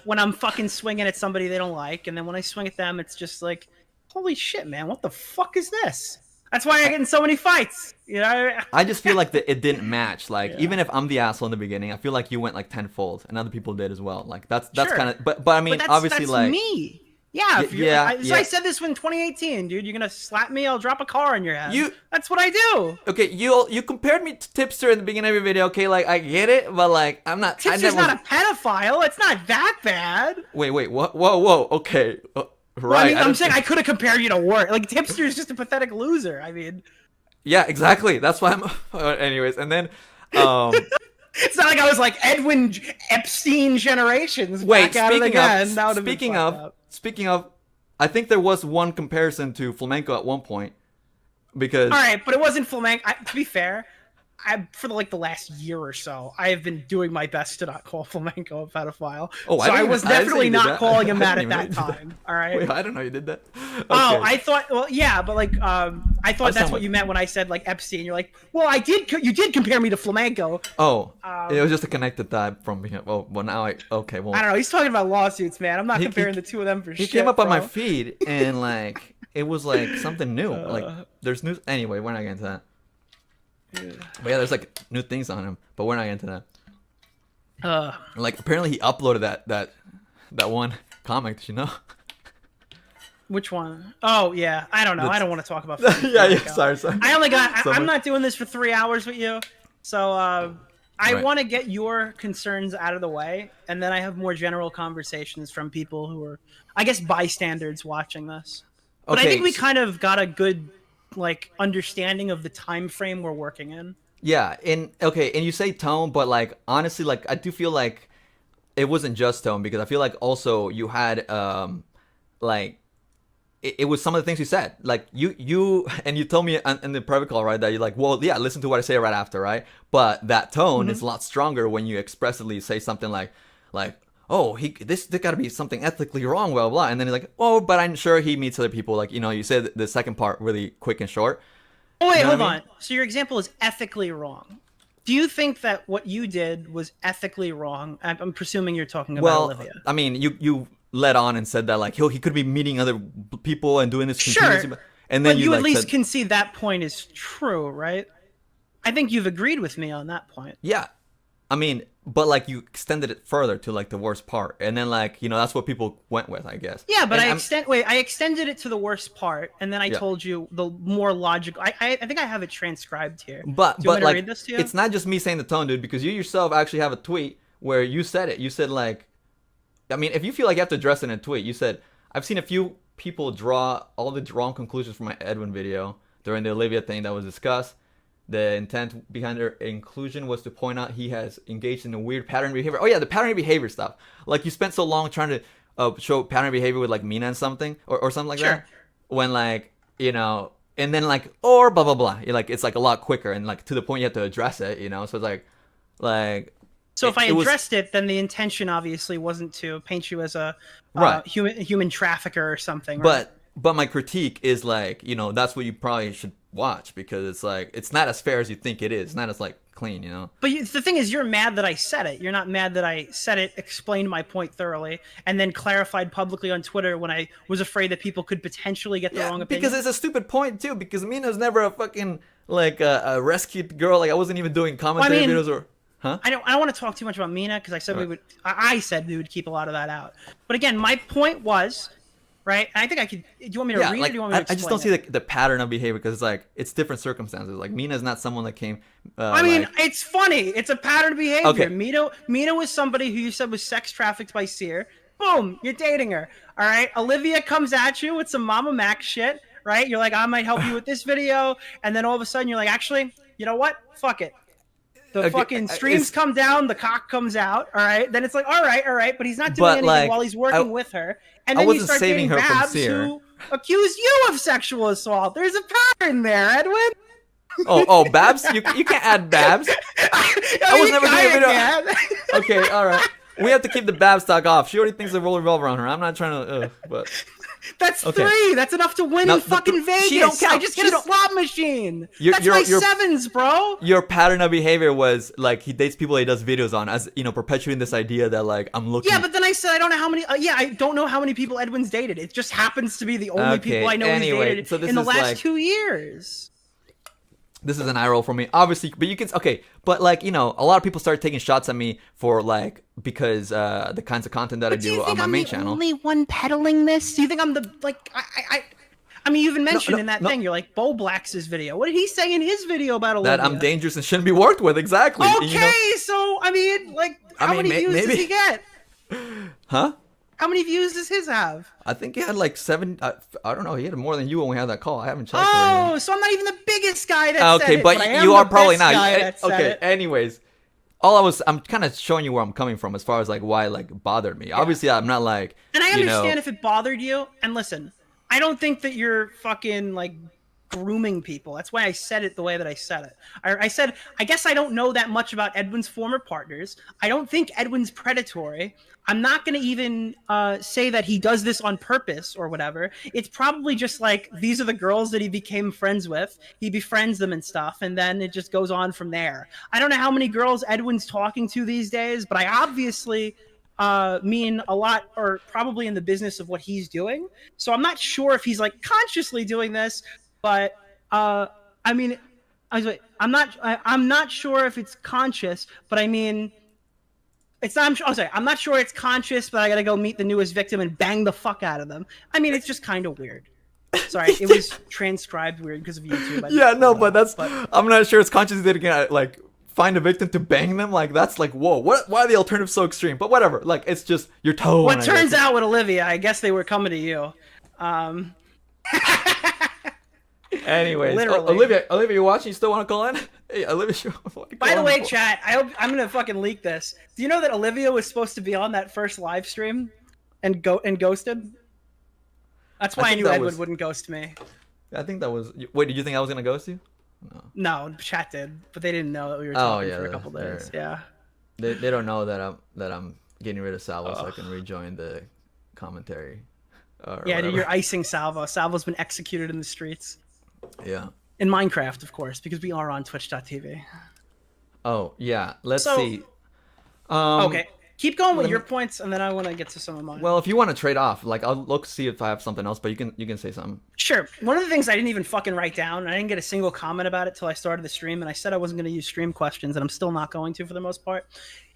when I'm fucking swinging at somebody they don't like, and then when I swing at them, it's just like, holy shit, man, what the fuck is this? That's why I get in so many fights. I just feel like it didn't match. Like even if I'm the asshole in the beginning, I feel like you went like tenfold, and other people did as well. Like that's kind of. But I mean, obviously, that's like me. Yeah, I said this in 2018, dude. You're gonna slap me? I'll drop a car in your head. That's what I do. Okay, you compared me to Tipster in the beginning of your video. Okay, like I get it, but like I'm not. Tipster's not a pedophile. It's not that bad. Wait, what? Whoa. Okay, right. Well, I mean, I'm saying I could have compared you to work. Like Tipster's just a pathetic loser. I mean. Yeah, exactly. That's why I'm. Anyways, and then. It's not like I was like Edwin Epstein generations. Wait, back speaking of, I think there was one comparison to Flamenco at one point, because. All right, but it wasn't Flamenco. To be fair, for the last year or so, I have been doing my best to not call Flamenco a pedophile. Oh, so I was definitely not calling him that at that time. All right. Wait, I don't know you did that. Okay. Oh, I thought. Well, yeah, but like, I thought that's what you meant when I said like Epstein. You're like, well, you did compare me to Flamenco. Oh, it was just a connected thought from him. Well, now okay. Well, I don't know. He's talking about lawsuits, man. I'm not comparing the two of them for shit. He came up on my feed and like it was like something new. Like there's new. Anyway, we're not getting into that. But yeah, there's like new things on him, but we're not into that. Like apparently he uploaded that one comic. Did you know? Which one? Oh yeah, I don't know. I don't want to talk about. yeah. Sorry. I only got. I'm not doing this for 3 hours with you, so I want to get your concerns out of the way, and then I have more general conversations from people who are, I guess, bystanders watching this. But I think we kind of got a good like understanding of the time frame we're working in. Yeah, and you say tone, but like honestly, like I do feel like it wasn't just tone, because I feel like also you had like it was some of the things you said, like you told me in the private call, right, that you're like, well, yeah, listen to what I say right after, right? But that tone is a lot stronger when you expressly say something like oh, this got to be something ethically wrong, blah, blah, blah. And then he's like, oh, but I'm sure he meets other people. Like, you said the second part really quick and short. Oh, wait, hold on. So your example is ethically wrong. Do you think that what you did was ethically wrong? I'm presuming you're talking about Olivia. I mean, you led on and said that, like, he could be meeting other people and doing this continuously. Sure. And then but you at least concede that point is true, right? I think you've agreed with me on that point. Yeah. I mean, but like you extended it further to like the worst part, and then like that's what people went with, I guess. Yeah, but I extended it to the worst part, and then I told you the more logical. I think I have it transcribed here. But Do you want me to like read this to you? It's not just me saying the tone, dude, because you yourself actually have a tweet where you said it. You said like, I mean, if you feel like you have to address it in a tweet, you said, I've seen a few people draw all the wrong conclusions from my Edwin video during the Olivia thing that was discussed. The intent behind her inclusion was to point out he has engaged in a weird pattern behavior. Oh yeah, the pattern behavior stuff. Like you spent so long trying to show pattern behavior with like Mina and something or something like that. When like and then like or blah blah blah. You're like it's like a lot quicker and like to the point you have to address it. So it's like. So if I addressed it, then the intention obviously wasn't to paint you as a human trafficker or something. Right? But my critique is like that's what you probably should watch, because it's like it's not as fair as you think it is. It's not as like clean, But the thing is, you're mad that I said it. You're not mad that I said it, explained my point thoroughly, and then clarified publicly on Twitter when I was afraid that people could potentially get the wrong opinion. Because it's a stupid point too. Because Mina's never a fucking like a rescued girl. Like I wasn't even doing commentary videos or. Huh? I don't want to talk too much about Mina because I said we would. I said we would keep a lot of that out. But again, my point was, right? And I think I could. Do you want me to read it? Or do you want me to I just don't see explain the pattern of behavior because it's like it's different circumstances. Like Mina's not someone that came. I mean, it's funny. It's a pattern of behavior. Okay. Mina was somebody who you said was sex trafficked by Seer. Boom, you're dating her. All right. Olivia comes at you with some Mama Mac shit, right? You're like, I might help you with this video, and then all of a sudden you're like, actually, you know what? Fuck it. The fucking streams come down, the cock comes out, all right? Then it's like, all right, but he's not doing anything while he's working with her. And then you start dating Babs who accuse you of sexual assault. There's a pattern there, Edwin. Oh, Babs? You can't add Babs. I was never doing a video. Okay, all right. We have to keep the Babs talk off. She already thinks the roll revolve around her. I'm not trying to, but... That's okay. 3. That's enough to win in fucking Vegas. She don't count. I just hit a slot machine. That's my 7s, bro. Your pattern of behavior was like he dates people he does videos on, as you know, perpetuating this idea that like I'm looking. Yeah, but then I said I don't know how many. I don't know how many people Edwin's dated. It just happens to be the only people I know he's dated in the last 2 years. This is an eye roll for me, obviously. But you can but like you know, a lot of people started taking shots at me for like because the kinds of content that I do on my main channel. Do you think I'm the only one peddling this? Do you think I'm the like I mean, you even mentioned in that thing, you're like Bowblax's video. What did he say in his video about Olivia? That I'm dangerous and shouldn't be worked with. Exactly. Okay, you know? So I mean, like, how many views does he get? Huh? How many views does his have? I think he had like 7. I don't know. He had more than you when we had that call. I haven't checked. Oh, so I'm not even the biggest guy that said it. But you are probably not. Okay. Anyways, I'm kind of showing you where I'm coming from as far as like why it like bothered me. Yeah. Obviously, I'm not like. And I understand if it bothered you. And listen, I don't think that you're fucking like grooming people. That's why I said it the way that I said it. I said, I guess I don't know that much about Edwin's former partners. I don't think Edwin's predatory. I'm not going to even say that he does this on purpose or whatever. It's probably just like, these are the girls that he became friends with. He befriends them and stuff, and then it just goes on from there. I don't know how many girls Edwin's talking to these days, but I obviously mean a lot, or probably in the business of what he's doing. So I'm not sure if he's like consciously doing this, but I mean, I'm not sure if it's conscious, but I mean, it's not. I'm not sure it's conscious, but I gotta go meet the newest victim and bang the fuck out of them. I mean, it's just kind of weird. Sorry, it was transcribed weird because of YouTube. Yeah, no, but I'm not sure it's conscious that again, like find a victim to bang them. Like that's like whoa, what? Why are the alternatives so extreme? But whatever. Like it's just your toe. What turns out with Olivia, I guess they were coming to you. Anyways, Olivia, you watching? You still want to call in? Hey, Olivia. By the way, chat, I'm gonna fucking leak this. Do you know that Olivia was supposed to be on that first live stream, and ghosted? That's why I knew Edwin wouldn't ghost me. I think that was. Wait, did you think I was gonna ghost you? No, chat did, but they didn't know that we were talking for a couple days. Yeah. They don't know that I'm getting rid of Salvo so I can rejoin the commentary. Yeah, dude, you're icing Salvo. Salvo's been executed in the streets. Yeah. In Minecraft, of course, because we are on Twitch.tv. Oh, yeah. Let's see. Okay. Keep going with your points, and then I want to get to some of mine. Well, if you want to trade off, like, I'll look see if I have something else, but you can say something. Sure. One of the things I didn't even fucking write down, and I didn't get a single comment about it till I started the stream, and I said I wasn't going to use stream questions, and I'm still not going to for the most part,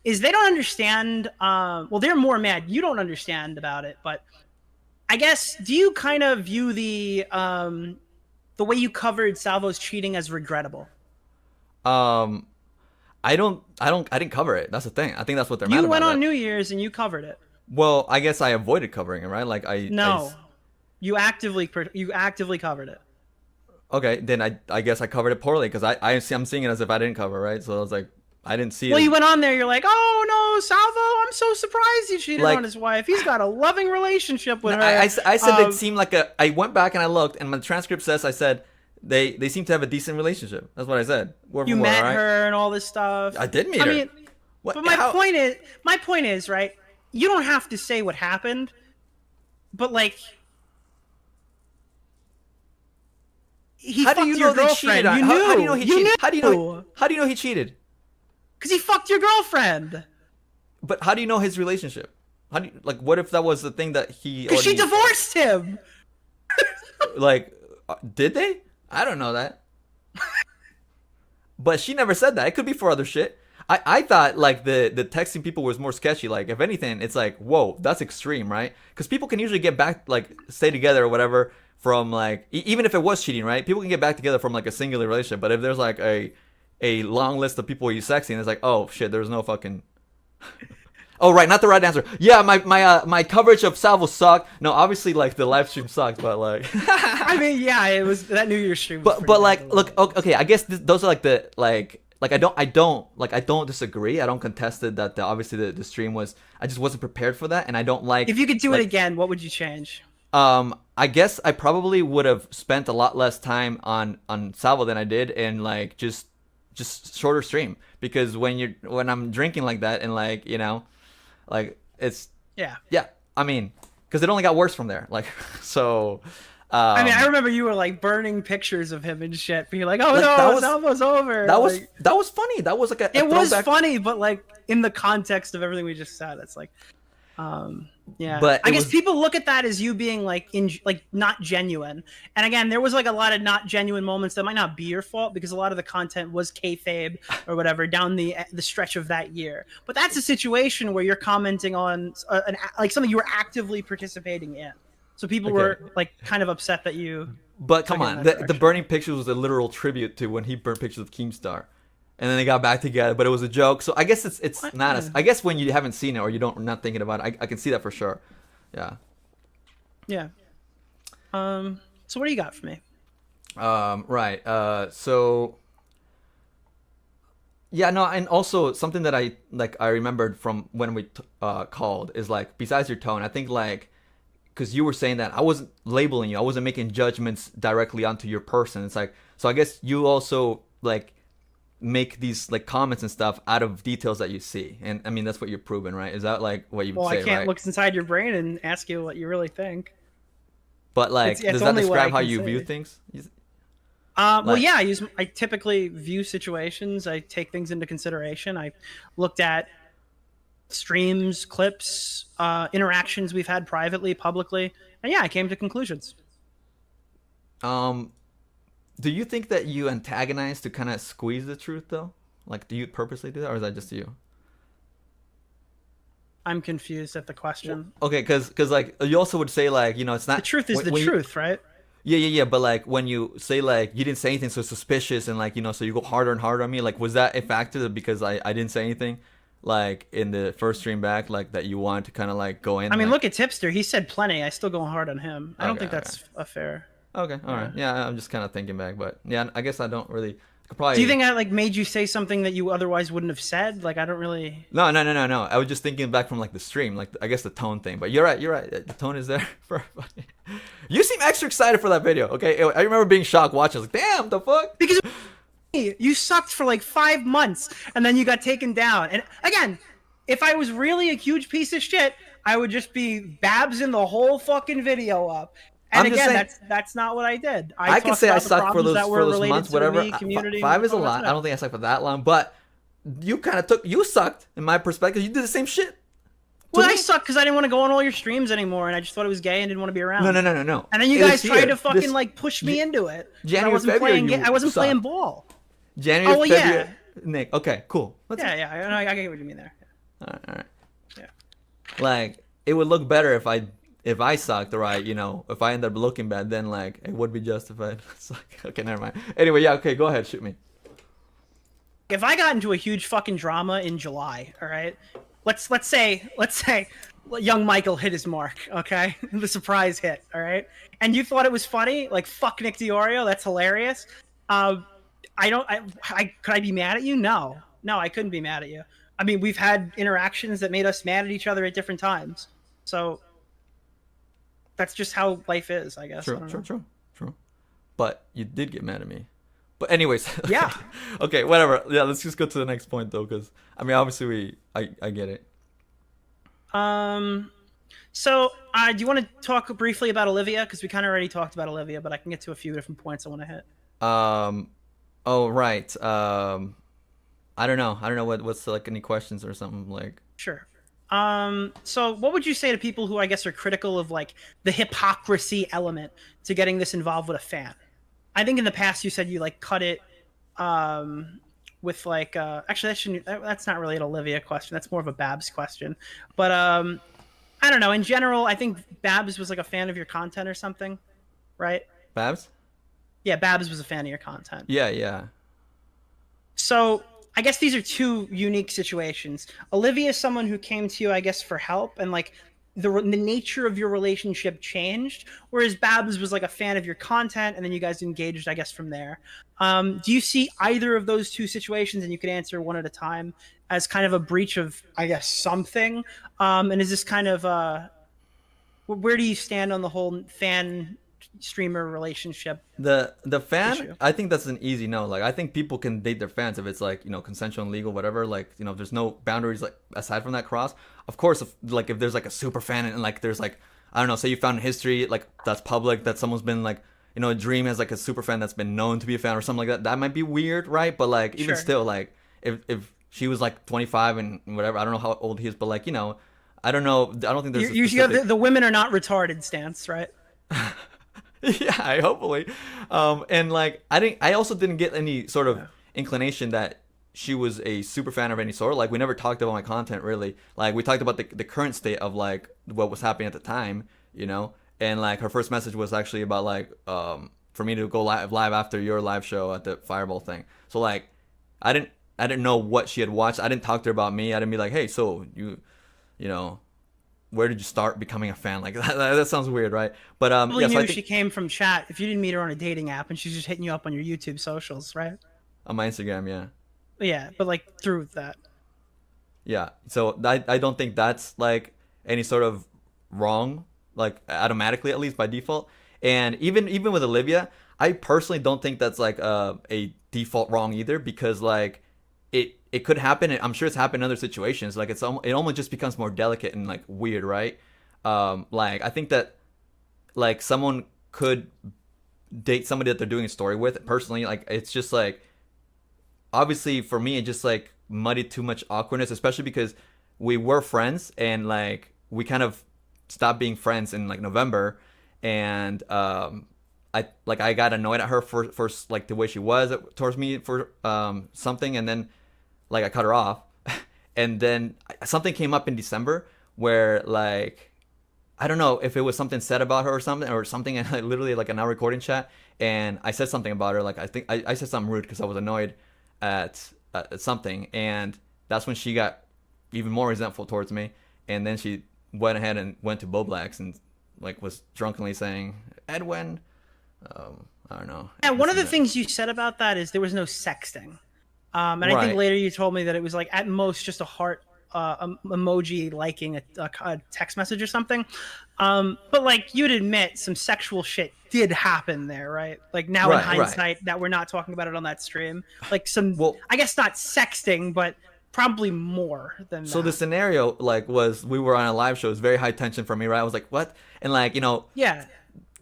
is they don't understand. Well, they're more mad. You don't understand about it, but I guess, do you kind of view the way you covered Salvo's cheating as regrettable? I didn't cover it. That's the thing. I think that's what they're mad about. You went on New Year's and you covered it. Well, I guess I avoided covering it, right? Like you actively covered it. Okay, then I guess I covered it poorly because I'm seeing it as if I didn't cover, right? So I was like, I didn't see it. Well, you went on there. You're like, oh no, Salvo, I'm so surprised he cheated on his wife. He's got a loving relationship with her. I said it seemed like I went back and I looked, and my transcript says I said they seem to have a decent relationship. That's what I said. You met her and all this stuff. I did meet her. Mean, but my point is, right? You don't have to say what happened, but like, he fucked your girlfriend. You knew. How do you know he cheated? How do you know he cheated? Because he fucked your girlfriend. But how do you know his relationship? How do you, like, what if that was the thing that he? Because she divorced him. Like, did they? I don't know that. But she never said that. It could be for other shit. I thought like the texting people was more sketchy. Like if anything, it's like, whoa, that's extreme, right? Because people can usually get back, like stay together or whatever from like even if it was cheating, right? People can get back together from like a singular relationship. But if there's like a long list of people he's sexting, it's like, oh shit, there's no fucking. Oh right, not the right answer. Yeah, my coverage of Salvo sucked. No, obviously like the live stream sucked, but like. I mean, yeah, it was that New Year's stream. Was but like, look, okay, I guess those are like the like I don't disagree. I don't contest it that obviously the stream was. I just wasn't prepared for that, and I don't like. If you could do it again, what would you change? I guess I probably would have spent a lot less time on Salvo than I did, and like just shorter stream, because when I'm drinking like that and like like it's yeah I mean because it only got worse from there, like so. I mean, I remember you were like burning pictures of him and shit, being like, "Oh like, no, Salvo's over." That like, was funny. That was like a it was funny, but like in the context of everything we just said, it's like, yeah. But I guess people look at that as you being like not genuine. And again, there was like a lot of not genuine moments that might not be your fault because a lot of the content was kayfabe or whatever down the stretch of that year. But that's a situation where you're commenting on like something you were actively participating in. So people were like kind of upset that you. But come on, the burning pictures was a literal tribute to when he burned pictures of Keemstar, and then they got back together. But it was a joke, so I guess it's not as. I guess when you haven't seen it or not thinking about it, I can see that for sure. Yeah. Yeah. So what do you got for me? Right. So. Yeah, no, and also something that I remembered from when we called is like, besides your tone, I think like. Because you were saying that I wasn't labeling you, I wasn't making judgments directly onto your person. It's like, so I guess you also like make these like comments and stuff out of details that you see, and I mean that's what you're proving, right? Is that like what you would say? Well, I can't right? look inside your brain and ask you what you really think. But like, it's does that describe how you view things? Well, yeah, I typically view situations. I take things into consideration. I looked at streams, clips, interactions we've had privately, publicly, and yeah, I came to conclusions. Do you think that you antagonize to kind of squeeze the truth though? Like, do you purposely do that, or is that just you? I'm confused at the question. Well, okay, because like you also would say like it's not the truth is the truth, right? Yeah. But like when you say like you didn't say anything, so it's suspicious, and like so you go harder and harder on me. Like, was that a factor because I didn't say anything? Like in the first stream back, like that you wanted to kind of like go in. I mean, like... look at Tipster. He said plenty. I still go hard on him. I don't think that's a fair. Okay, all right. Yeah, I'm just kind of thinking back, but yeah, I guess I don't really. Probably... Do you think I like made you say something that you otherwise wouldn't have said? Like I don't really. No. I was just thinking back from like the stream, like I guess the tone thing. But you're right. The tone is there for everybody. You seem extra excited for that video. Okay, I remember being shocked watching. I was like, damn, the fuck. Because you sucked for like 5 months and then you got taken down. And again, if I was really a huge piece of shit, I would just be babsing the whole fucking video up. And again, that's not what I did. I can say I sucked for those months, whatever. Me, community, 5 is a lot. I don't think I sucked for that long, but you sucked in my perspective. You did the same shit. Well, I sucked because I didn't want to go on all your streams anymore, and I just thought it was gay and didn't want to be around. No. And then you guys tried to fucking like push me into it. January, I wasn't playing ball. January, February. Nick. Okay, cool. I get what you mean there. All right. Yeah. Like it would look better if I sucked, right? If I end up looking bad, then like it would be justified. It's like, okay, never mind. Anyway, yeah, okay, go ahead, shoot me. If I got into a huge fucking drama in July, all right, let's say young Michael hit his mark, okay, the surprise hit, all right, and you thought it was funny, like fuck Nick DeOrio, that's hilarious. Could I be mad at you? No, I couldn't be mad at you. I mean, we've had interactions that made us mad at each other at different times, so. That's just how life is, I guess. True. But you did get mad at me. But anyways. Yeah. Okay, whatever. Yeah, let's just go to the next point, though, because, I mean, obviously, I get it. So, do you want to talk briefly about Olivia? Because we kind of already talked about Olivia, but I can get to a few different points I want to hit. Oh, right. I don't know what's, like, any questions or something, like... Sure. So what would you say to people who I guess are critical of like the hypocrisy element to getting this involved with a fan? I think in the past you said you like cut it with like actually that's not really an Olivia question. That's more of a Babs question. But I don't know. In general, I think Babs was like a fan of your content or something, right? Babs? Yeah, Babs was a fan of your content. Yeah. So I guess these are two unique situations. Olivia is someone who came to you, I guess, for help, and like the nature of your relationship changed, whereas Babs was like a fan of your content, and then you guys engaged, I guess, from there. Do you see either of those two situations, and you could answer one at a time, as kind of a breach of, I guess, something? And is this kind of where do you stand on the whole fan streamer relationship? The fan issue? I think that's an easy no. Like I think people can date their fans if it's like, you know, consensual and legal, whatever. Like, you know, there's no boundaries like aside from that cross. Of course, if there's like a super fan and like there's like, I don't know, say you found in history like that's public that someone's been like, you know, a dream as like a super fan that's been known to be a fan or something like that might be weird, right? But like even Sure. still, like if she was like 25 and whatever, I don't know how old he is, but like, you know, I don't know, I don't think there's You have the women are not retarded stance, right? Yeah, hopefully. And like I also didn't get any sort of inclination that she was a super fan of any sort. Like we never talked about my content really. Like we talked about the current state of like what was happening at the time, you know. And like her first message was actually about like for me to go live after your live show at the Fireball thing. So like I didn't know what she had watched. I didn't talk to her about me. I didn't be like, hey, so you know, where did you start becoming a fan? Like that sounds weird, right? But Probably yeah, knew so I think she came from chat. If you didn't meet her on a dating app and she's just hitting you up on your YouTube socials, right? on my Instagram, yeah. Yeah, but like through that. Yeah. So I don't think that's like any sort of wrong, like automatically at least by default. And even with Olivia, I personally don't think that's like a default wrong either, because like it could happen. I'm sure it's happened in other situations. Like it almost just becomes more delicate and like weird, right? Like I think that like someone could date somebody that they're doing a story with. Personally, like it's just like obviously for me it just like muddied too much awkwardness, especially because we were friends and like we kind of stopped being friends in like November, and I got annoyed at her for like the way she was towards me for something, and then like I cut her off, and then something came up in December where like I don't know if it was something said about her or something, and like literally like an hour recording chat, and I said something about her, like I think I said something rude because I was annoyed at something, and that's when she got even more resentful towards me, and then she went ahead and went to Bowblax and like was drunkenly saying, Edwin, I don't know. Yeah, one of the things you said about that is there was no sexting. And I think later you told me that it was like at most just a heart emoji liking a text message or something. But like you'd admit some sexual shit did happen there, right? Like now in hindsight that we're not talking about it on that stream. Like I guess not sexting, but probably more than that. So the scenario like was we were on a live show. It was very high tension for me, right? I was like, what? And like, you know, yeah,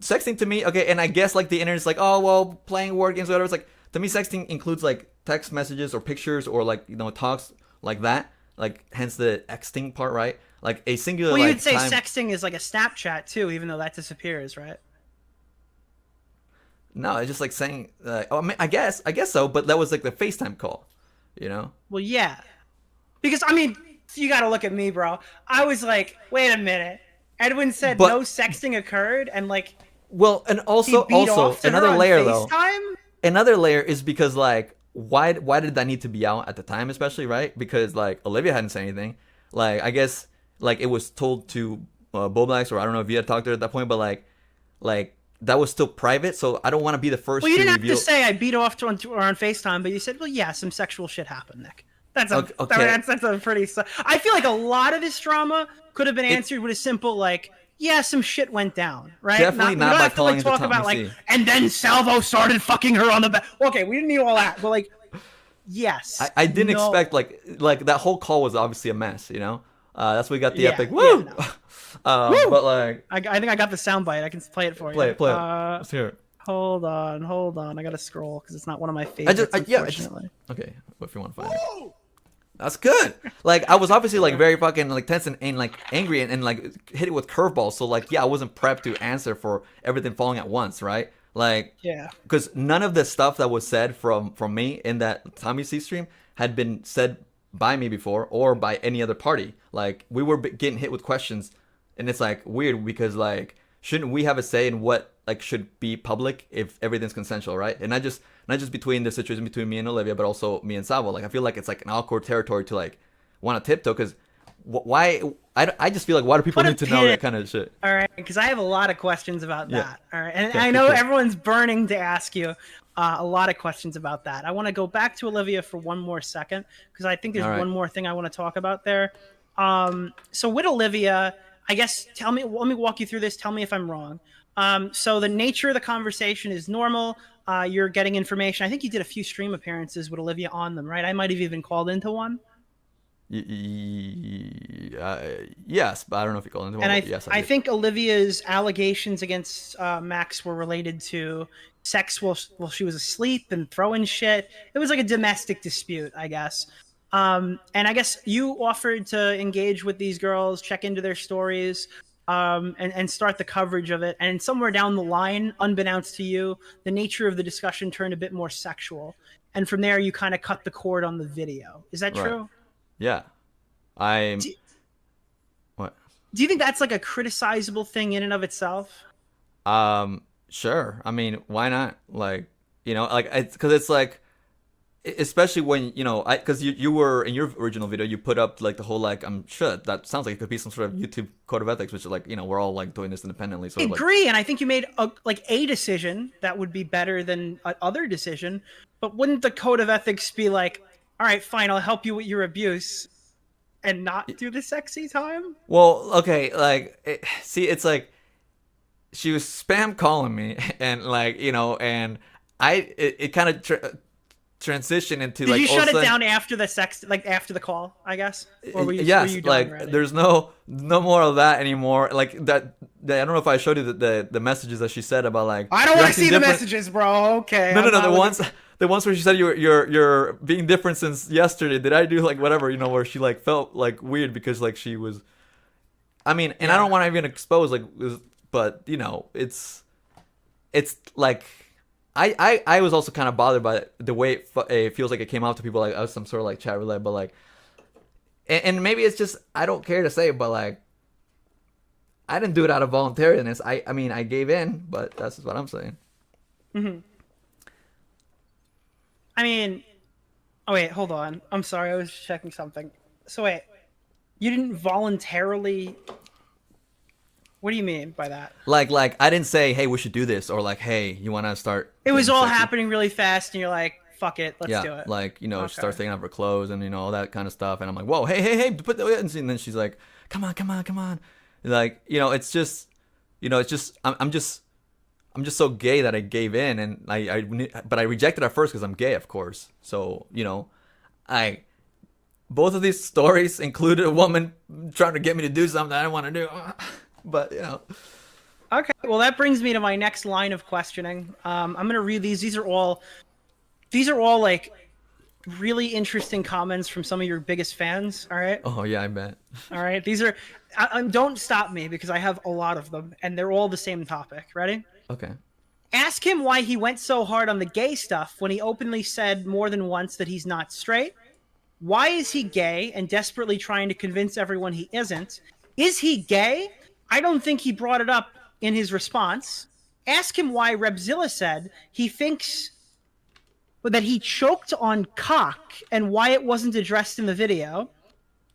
sexting to me, okay, and I guess like the internet's like, oh well, playing word games or whatever. It's like to me sexting includes like text messages or pictures or like, you know, talks like that. Like hence the Xting part, right? Like a singular. Well, like, you'd say time... sexting is like a Snapchat too, even though that disappears, right? No, it's just like saying, oh, I mean, I guess so, but that was like the FaceTime call, you know? Well, yeah, because I mean, you got to look at me, bro. I was like, wait a minute. Edwin said no sexting occurred, and like, well, and also another layer though. Another layer is because like, why did that need to be out at the time, especially, right? Because like Olivia hadn't said anything. Like I guess like it was told to Bowblax, or I don't know if you had talked to her at that point, but like that was still private, so I don't want to be the first. Well, you didn't reveal... have to say I beat off to her on FaceTime, but you said, well, yeah, some sexual shit happened, Nick. That's a pretty. I feel like a lot of this drama could have been answered with a simple like, yeah, some shit went down, right? Definitely not by calling it the Tommy C. And then Salvo started fucking her on the back. Okay, we didn't need all that, but like, yes. I didn't expect like that whole call was obviously a mess, you know. That's where we got the epic woo. Yeah, no. Woo! But like, I think I got the soundbite. I can play it for you. Play it. Let's hear it. Hold on. I gotta scroll because it's not one of my favorites. Unfortunately. Okay, if you want to find it. That's good. Like I was obviously like very fucking like tense and like angry and like hit it with curveballs. So like yeah, I wasn't prepped to answer for everything falling at once, right? Like, Yeah. because none of the stuff that was said from me in that Tommy C stream had been said by me before or by any other party. Like, we were getting hit with questions, and it's like weird because like, shouldn't we have a say in what like should be public if everything's consensual, right? And not just between the situation between me and Olivia, but also me and Savo. Like, I feel like it's like an awkward territory to like want to tiptoe because why? I just feel like why do people need to know that kind of shit? All right, because I have a lot of questions about that. All right, and Yeah, I know cool. everyone's burning to ask you a lot of questions about that. I want to go back to Olivia for one more second because I think there's All right. one more thing I want to talk about there. So with Olivia, I guess let me walk you through this. Tell me if I'm wrong. So the nature of the conversation is normal. You're getting information. I think you did a few stream appearances with Olivia on them, right? I might have even called into one. Yes, but I don't know if you call it. And Yes, I did. think Olivia's allegations against Max were related to sex while she was asleep and throwing shit. It was like a domestic dispute, I guess. And I guess you offered to engage with these girls, check into their stories, and start the coverage of it. And somewhere down the line, unbeknownst to you, the nature of the discussion turned a bit more sexual. And from there, you kind of cut the cord on the video. Is that Right. true? Yeah. What? Do you think that's like a criticizable thing in and of itself? Sure. I mean, why not? Like, like because it's like, especially when because you were in your original video, you put up like the whole like I'm sure that sounds like it could be some sort of YouTube code of ethics, which is like we're all like doing this independently. So I agree, and I think you made a decision that would be better than other decision. But wouldn't the code of ethics be like, all right, fine, I'll help you with your abuse, and not do the sexy time? Well, okay, like see, it's like she was spam calling me, and like and it kind of transitioned into Did like you all of shut a it sudden- down after the sex, like after the call, I guess? Or were you, yes, were you done like already? there's no more of that anymore. Like that I don't know if I showed you the messages that she said about like I don't you're want to acting see the different- messages, bro. Okay. No, I'm the not ones where she said you're being different since yesterday. Did I do like whatever where she like felt like weird because like she was. I mean, and I don't want to even expose but it's like. I was also kind of bothered by the way it feels like it came out to people like us, some sort of like chat roulette, but like, and maybe it's just I don't care to say, but like, I didn't do it out of voluntariness. I mean I gave in, but that's what I'm saying. Mm-hmm. I mean, oh wait, hold on. I'm sorry, I was checking something. So wait, you didn't voluntarily. What do you mean by that? Like I didn't say, hey, we should do this, or like, hey, you want to start. It was getting all sexy? happening really fast, and you're like, "Fuck it, let's do it." Like she Okay. starts taking off her clothes and all that kind of stuff, and I'm like, whoa, hey, put the and then she's like, come on, like it's just, it's just I'm just so gay that I gave in, and but I rejected at first because I'm gay, of course. So both of these stories included a woman trying to get me to do something I didn't want to do, but Okay, well that brings me to my next line of questioning. I'm gonna read these. These are all like really interesting comments from some of your biggest fans. All right. Oh yeah, I bet. All right. These are. Don't stop me because I have a lot of them, and they're all the same topic. Ready? Okay. Ask him why he went so hard on the gay stuff when he openly said more than once that he's not straight. Why is he gay and desperately trying to convince everyone he isn't? Is he gay? I don't think he brought it up in his response. Ask him why Repzilla said he thinks that he choked on cock and why it wasn't addressed in the video.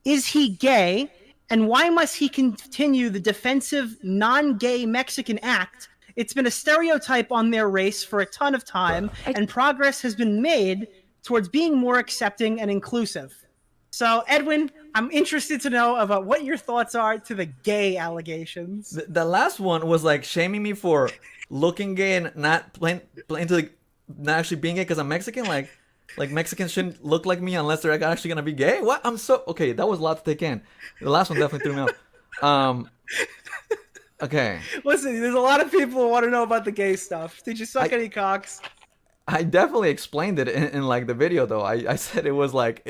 Is he gay? And why must he continue the defensive non-gay Mexican act? It's been a stereotype on their race for a ton of time, and progress has been made towards being more accepting and inclusive. So, Edwin, I'm interested to know about what your thoughts are to the gay allegations. The last one was like shaming me for looking gay and not playing to like, not actually being gay because I'm Mexican. Like Mexicans shouldn't look like me unless they're actually gonna be gay. What? I'm so okay. That was a lot to take in. The last one definitely threw me off. Okay. Listen, there's a lot of people who want to know about the gay stuff. Did you suck any cocks? I definitely explained it in like the video though. I said it was like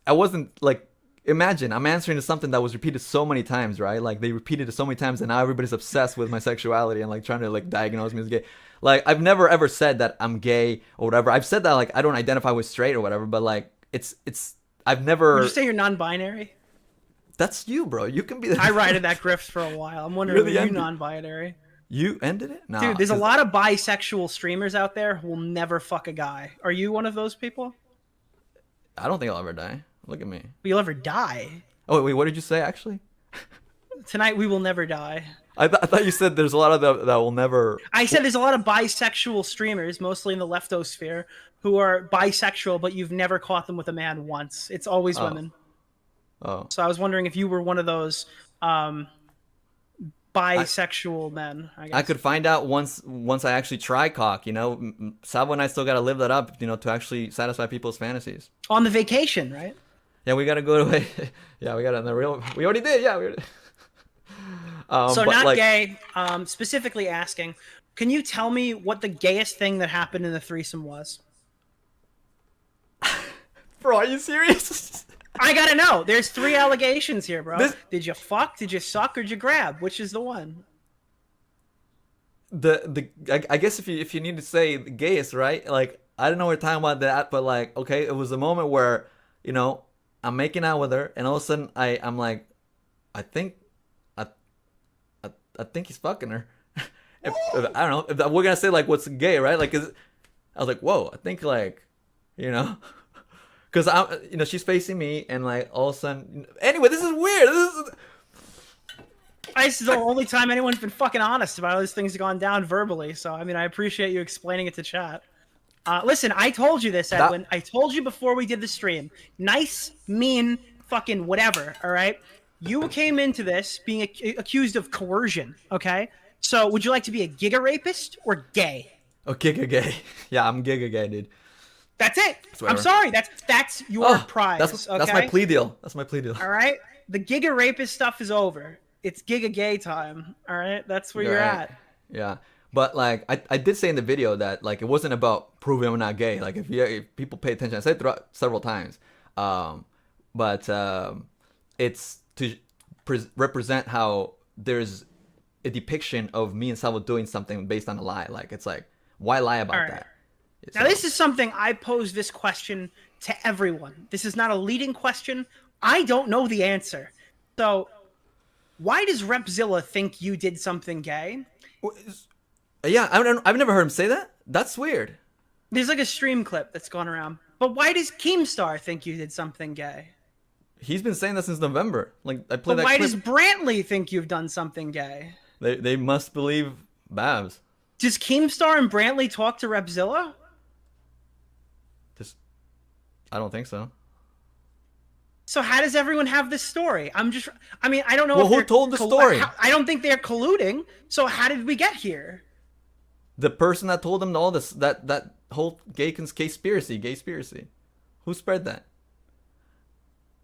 I wasn't like imagine I'm answering to something that was repeated so many times, right? Like they repeated it so many times, and now everybody's obsessed with my sexuality and like trying to like diagnose me as gay. Like I've never ever said that I'm gay or whatever. I've said that like I don't identify with straight or whatever, but like it's I've never. Would you say you're non-binary? That's you, bro. You can be. The... I ride in that grift for a while. I'm wondering, are you non-binary? You ended it? Nah, dude, there's a lot of bisexual streamers out there who will never fuck a guy. Are you one of those people? I don't think I'll ever die. Look at me. Will you ever die? Oh, wait, what did you say, actually? Tonight we will never die. I thought you said there's a lot of that will never... I said there's a lot of bisexual streamers, mostly in the leftosphere, who are bisexual, but you've never caught them with a man once. It's always women. Oh. So I was wondering if you were one of those bisexual men, I guess. I could find out once I actually try cock, you know. Salvo and I still got to live that up, you know, to actually satisfy people's fantasies. On the vacation, right? Yeah, we got to go to... yeah, we got to... We already did, yeah. So not like, gay, specifically asking, can you tell me what the gayest thing that happened in the threesome was? Bro, are you serious? I gotta know. There's 3 allegations here, bro. Did you fuck? Did you suck? Or did you grab? Which is the one? I guess if you need to say the gayest, right? Like, I don't know we're talking about that, but like, okay, it was a moment where, you know, I'm making out with her, and all of a sudden I'm like, I think he's fucking her. if I don't know if we're gonna say like what's gay, right? Like, I was like, whoa, I think like, you know, because you know, she's facing me, and like all of a sudden, anyway, this is weird. This is the only time anyone's been fucking honest about how this thing's gone down verbally. So I mean, I appreciate you explaining it to chat. Listen, I told you this, Edwin. I told you before we did the stream. Nice, mean, fucking whatever. All right. You came into this being accused of coercion, okay? So would you like to be a giga rapist or gay? Oh, giga gay. Yeah, I'm giga gay, dude. That's it. I'm sorry. That's your prize. That's my plea deal. That's my plea deal. All right? The giga rapist stuff is over. It's giga gay time, all right? That's where you're at. Yeah. But like I did say in the video that like it wasn't about proving I'm not gay. Like if people pay attention, I said it several times. But it's to represent how there's a depiction of me and Salvo doing something based on a lie. Like, it's like, why lie about that? Now, this is something I pose this question to everyone. This is not a leading question. I don't know the answer. So, why does Repzilla think you did something gay? Yeah, I've never heard him say that. That's weird. There's like a stream clip that's gone around. But why does Keemstar think you did something gay? He's been saying that since November. Like, I played that why clip. Does Brantley think you've done something gay? They must believe Babs. Does Keemstar and Brantley talk to Repzilla? I don't think so. So how does everyone have this story? I mean, I don't know. Well, who told the story? I don't think they're colluding. So how did we get here? The person that told them all this, that whole gay conspiracy. Who spread that?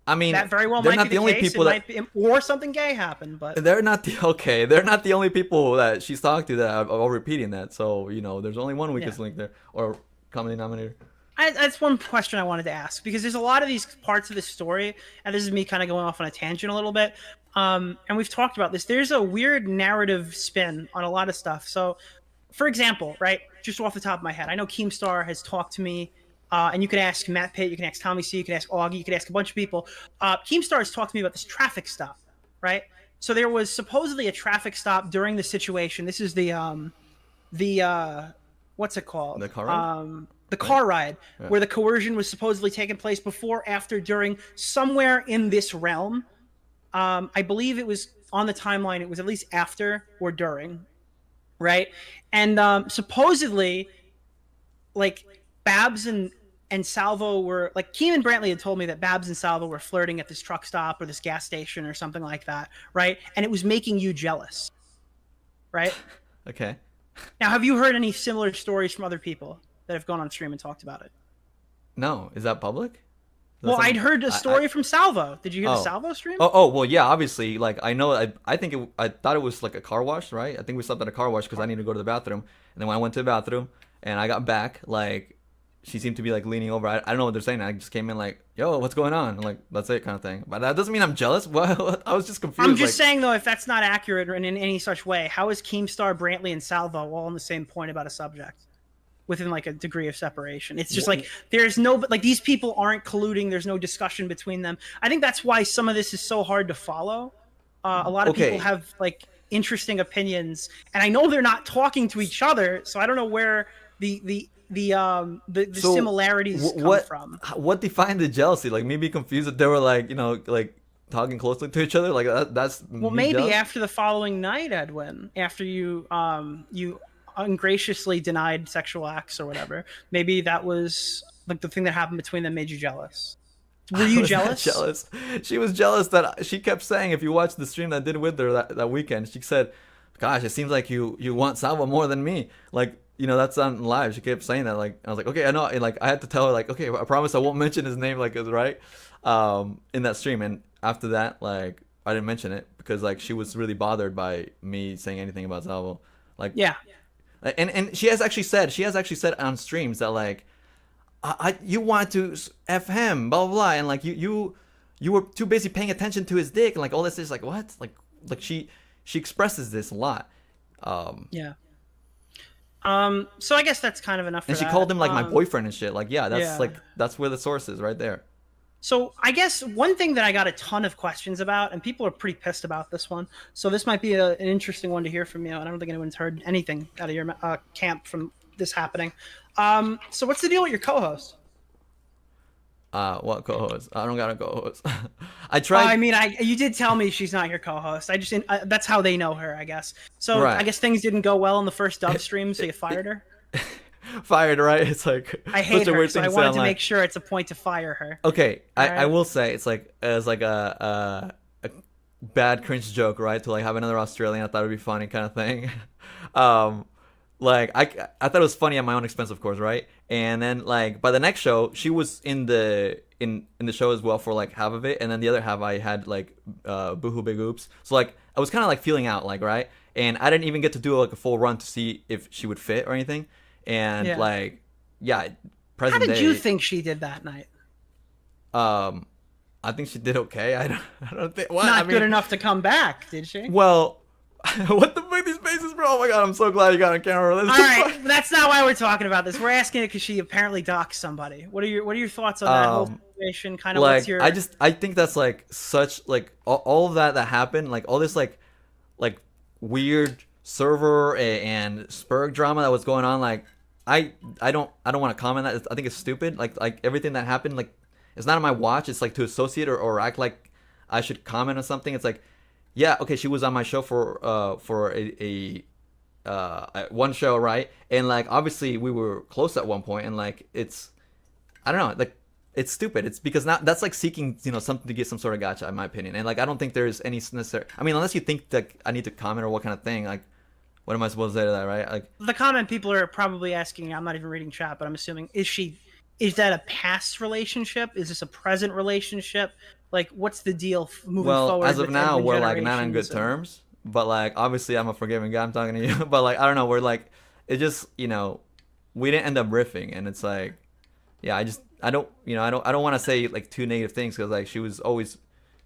I mean, that very well they're might not be the only case. people or something gay happened, but they're not the only people that she's talked to that are all repeating that. So, you know, there's only one weakest link there, or common denominator. That's one question I wanted to ask, because there's a lot of these parts of the story, and this is me kind of going off on a tangent a little bit. And we've talked about this. There's a weird narrative spin on a lot of stuff. So, for example, right, just off the top of my head, I know Keemstar has talked to me. And you can ask Matt Pitt, you can ask Tommy C, you can ask Augie, you can ask a bunch of people. Keemstar has talked to me about this traffic stop, right? So there was supposedly a traffic stop during the situation. This is the what's it called? The car ride? The car ride, where the coercion was supposedly taking place before, after, during, somewhere in this realm. I believe it was on the timeline. It was at least after or during, right? And supposedly, like, Babs and Salvo were, like, Keem and Brantley had told me that Babs and Salvo were flirting at this truck stop or this gas station or something like that, right? And it was making you jealous, right? Okay. Now, have you heard any similar stories from other people that have gone on stream and talked about it? No. Is that public? Well, I'd heard a story from Salvo. Did you hear the Salvo stream? Well, yeah, obviously. Like, I know, I thought it was like a car wash, right? I think we slept at a car wash because I needed to go to the bathroom. And then when I went to the bathroom and I got back, like, she seemed to be like leaning over. I don't know what they're saying. I just came in like, yo, what's going on? I'm like, that's it, kind of thing. But that doesn't mean I'm jealous. Well, I was just confused. I'm just saying though, if that's not accurate in any such way, how is Keemstar, Brantley, and Salvo all on the same point about a subject within like a degree of separation? It's just like there's no, like these people aren't colluding. There's no discussion between them. I think that's why some of this is so hard to follow. A lot of people have like interesting opinions, and I know they're not talking to each other, so I don't know where the similarities come from. What defined the jealousy? Like, me be confused that they were like, like talking closely to each other. Like that's maybe jealous? After the following night, Edwin, after you ungraciously denied sexual acts or whatever, maybe that was like the thing that happened between them made you jealous. Were you jealous? Jealous. She was jealous that she kept saying, if you watch the stream that I did with her that weekend, she said, "Gosh, it seems like you want Salvo more than me." Like, that's on live. She kept saying that. Like, I was like, okay, I know. And like, I had to tell her, like, okay, I promise I won't mention his name, like, right, in that stream. And after that, like, I didn't mention it because like she was really bothered by me saying anything about Salvo. Like, yeah. And she has actually said on streams that like, you want to F him, blah blah blah, and like you were too busy paying attention to his dick, and like all this is like what, like she expresses this a lot. Yeah. So I guess that's kind of enough. And she called him like my boyfriend and shit. Like, yeah, that's like that's where the source is right there. So I guess one thing that I got a ton of questions about, and people are pretty pissed about this one. So this might be an interesting one to hear from you. And I don't think anyone's heard anything out of your camp from this happening. So what's the deal with your co-host? What co-host? I don't got a co-host. I tried. You did tell me she's not your co-host. That's how they know her, I guess. So right. I guess things didn't go well in the first dub stream, so you fired her. Fired, right? It's like I hate her, so I wanted to make sure it's a point to fire her. Okay, I will say it's like a bad cringe joke, right? To like have another Australian, I thought it'd be funny, kind of thing. Like I thought it was funny at my own expense, of course, right? And then like by the next show, she was in the show as well for like half of it, and then the other half I had like Boohoo Big Oops. So like I was kind of like feeling out, like, right? And I didn't even get to do like a full run to see if she would fit or anything. And present How did day, you think she did that night? I think she did okay. I don't think good enough to come back, did she? Well, what the fuck these faces, bro? Oh my god, I'm so glad you got on camera. All right, that's not why we're talking about this. We're asking it because she apparently doxed somebody. What are your thoughts on that whole situation? Kind of like, what's your? I think that's like such like all of that happened, like all this like weird server and Spurg drama that was going on. Like I don't want to comment that. I think it's stupid. Like everything that happened, like it's not on my watch. It's like to associate or act like I should comment on something. It's like, yeah, okay, she was on my show for a one show, right? And like obviously we were close at one point, and like it's, I don't know, like it's stupid. It's because now that's like seeking something to get some sort of gotcha, in my opinion. And like I don't think there's any necessary. I mean, unless you think that I need to comment or what kind of thing, like what am I supposed to say to that, right? Like the comment people are probably asking. I'm not even reading chat, but I'm assuming is that a past relationship? Is this a present relationship? Like, what's the deal moving forward? Well, as of now, we're like not on good terms. But like, obviously, I'm a forgiving guy. I'm talking to you. But like, I don't know. We're like, it just we didn't end up riffing, and it's like, yeah, I don't want to say like too negative things because like she was always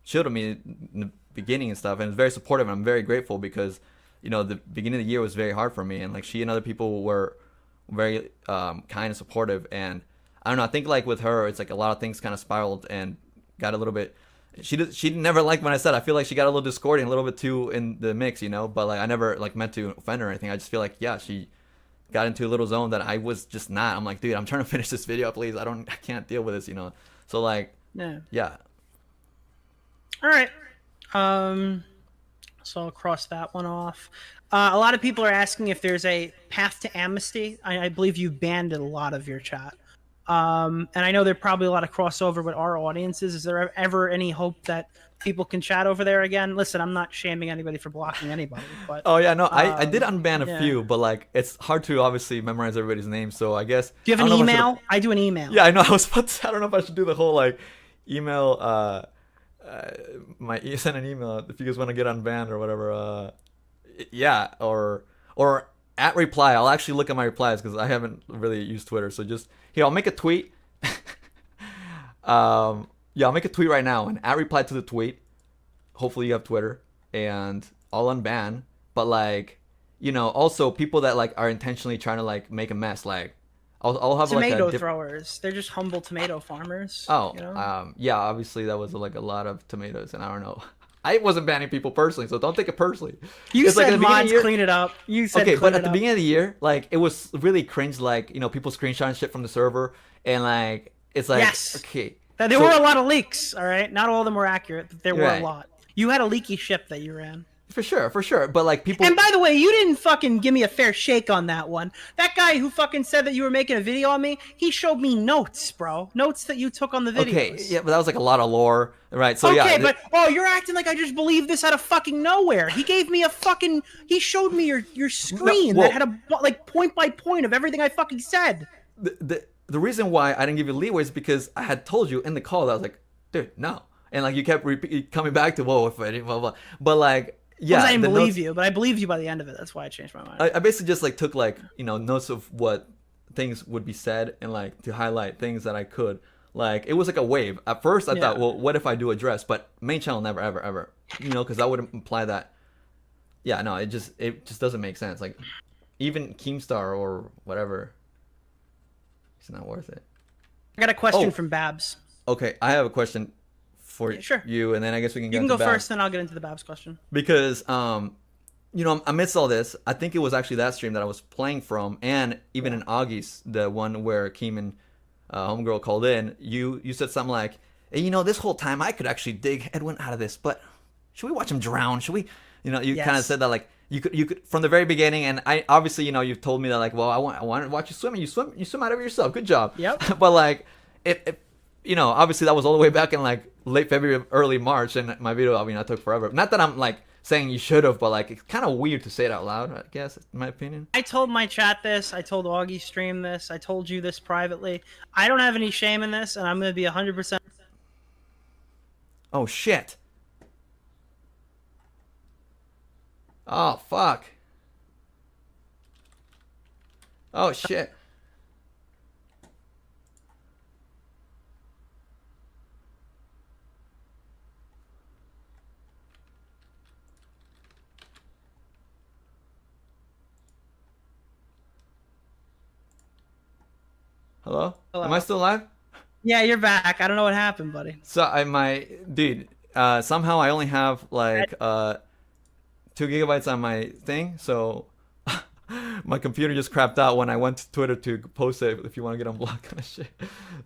chill to me in the beginning and stuff, and it's very supportive. And I'm very grateful because the beginning of the year was very hard for me, and like she and other people were very kind and supportive. And I don't know. I think like with her, it's like a lot of things kind of spiraled and got a little bit. She never liked when I said. I feel like she got a little discordant, a little bit too in the mix, But like I never like meant to offend her or anything. I just feel like she got into a little zone that I was just not. I'm like, dude, I'm trying to finish this video, please. I can't deal with this, So like, yeah. All right. So I'll cross that one off. A lot of people are asking if there's a path to amnesty. I believe you banned a lot of your chat. And I know there's probably a lot of crossover with our audiences. Is there ever any hope that people can chat over there again? Listen, I'm not shaming anybody for blocking anybody, but oh yeah, no, I did unban a few, but like it's hard to obviously memorize everybody's name. So I guess do you have an email? I do an email. Yeah, I know. I was about to. I don't know if I should do the whole like email. Send an email if you guys want to get unbanned or whatever. Yeah, or at reply. I'll actually look at my replies because I haven't really used Twitter. So just here, I'll make a tweet. Yeah, I'll make a tweet right now and at reply to the tweet. Hopefully you have Twitter, and I'll unban. But like, you know, also people that like are intentionally trying to like make a mess. Like, I'll have tomato like throwers. They're just humble tomato farmers. Oh, you know? Yeah. Obviously, that was like a lot of tomatoes, and I don't know. I wasn't banning people personally, so don't take it personally. You It's said like mods clean it up. You said okay, but at it the up. beginning of the year, like it was really cringe. Like, you know, people screenshotting shit from the server, and like it's like Yes. okay. There were a lot of leaks, all right? Not all of them were accurate, but there were Right. a lot. You had a leaky ship that you ran. For sure. But like people. And by the way, you didn't fucking give me a fair shake on that one. That guy who fucking said that you were making a video on me, he showed me notes, bro. Notes that you took on the videos. Okay, yeah, but that was like a lot of lore, right? So okay, yeah. but you're acting like I just believed this out of fucking nowhere. He gave me he showed me your screen that had a like point by point of everything I fucking said. The reason why I didn't give you leeway is because I had told you in the call that I was like, dude, no, and like you kept coming back to whoa, if I didn't, blah blah. But like, yeah, I didn't believe you, but I believed you by the end of it. That's why I changed my mind. I basically just like took like, you know, notes of what things would be said and like to highlight things that I could. Like it was like a wave. At first, I thought, well, what if I do address? But main channel never, ever, you know, because that would imply that. Yeah, no, it just doesn't make sense. Like even Keemstar or whatever. It's not worth it. I got a question from Babs. Okay, I have a question for sure. you, and then I guess we can get You can go Babs. first, then I'll get into the Babs question. Because, you know, amidst all this, I think it was actually that stream that I was playing from, and even in Augie's, the one where Keem and Homegirl called in, you said something like, hey, you know, this whole time I could actually dig Edwin out of this, but should we watch him drown? Should we, you know, you kind of said that like, you could from the very beginning, and I obviously, you know, you've told me that like, well, I want to watch you swim, and you swim out of yourself, good job. Yep. But like, it you know, obviously that was all the way back in like late February, early March, and my video, I mean, I took forever. Not that I'm like saying you should have, but like it's kind of weird to say it out loud, I guess, in my opinion. I told my chat this. I told Augie stream this. I told you this privately. I don't have any shame in this, and I'm gonna be 100%. Oh shit. Oh fuck. Oh shit. Hello? Am I still alive? Yeah, you're back. I don't know what happened, buddy. So dude, somehow I only have like 2 gigabytes on my thing, so my computer just crapped out when I went to Twitter to post it if you want to get unblocked kind of shit.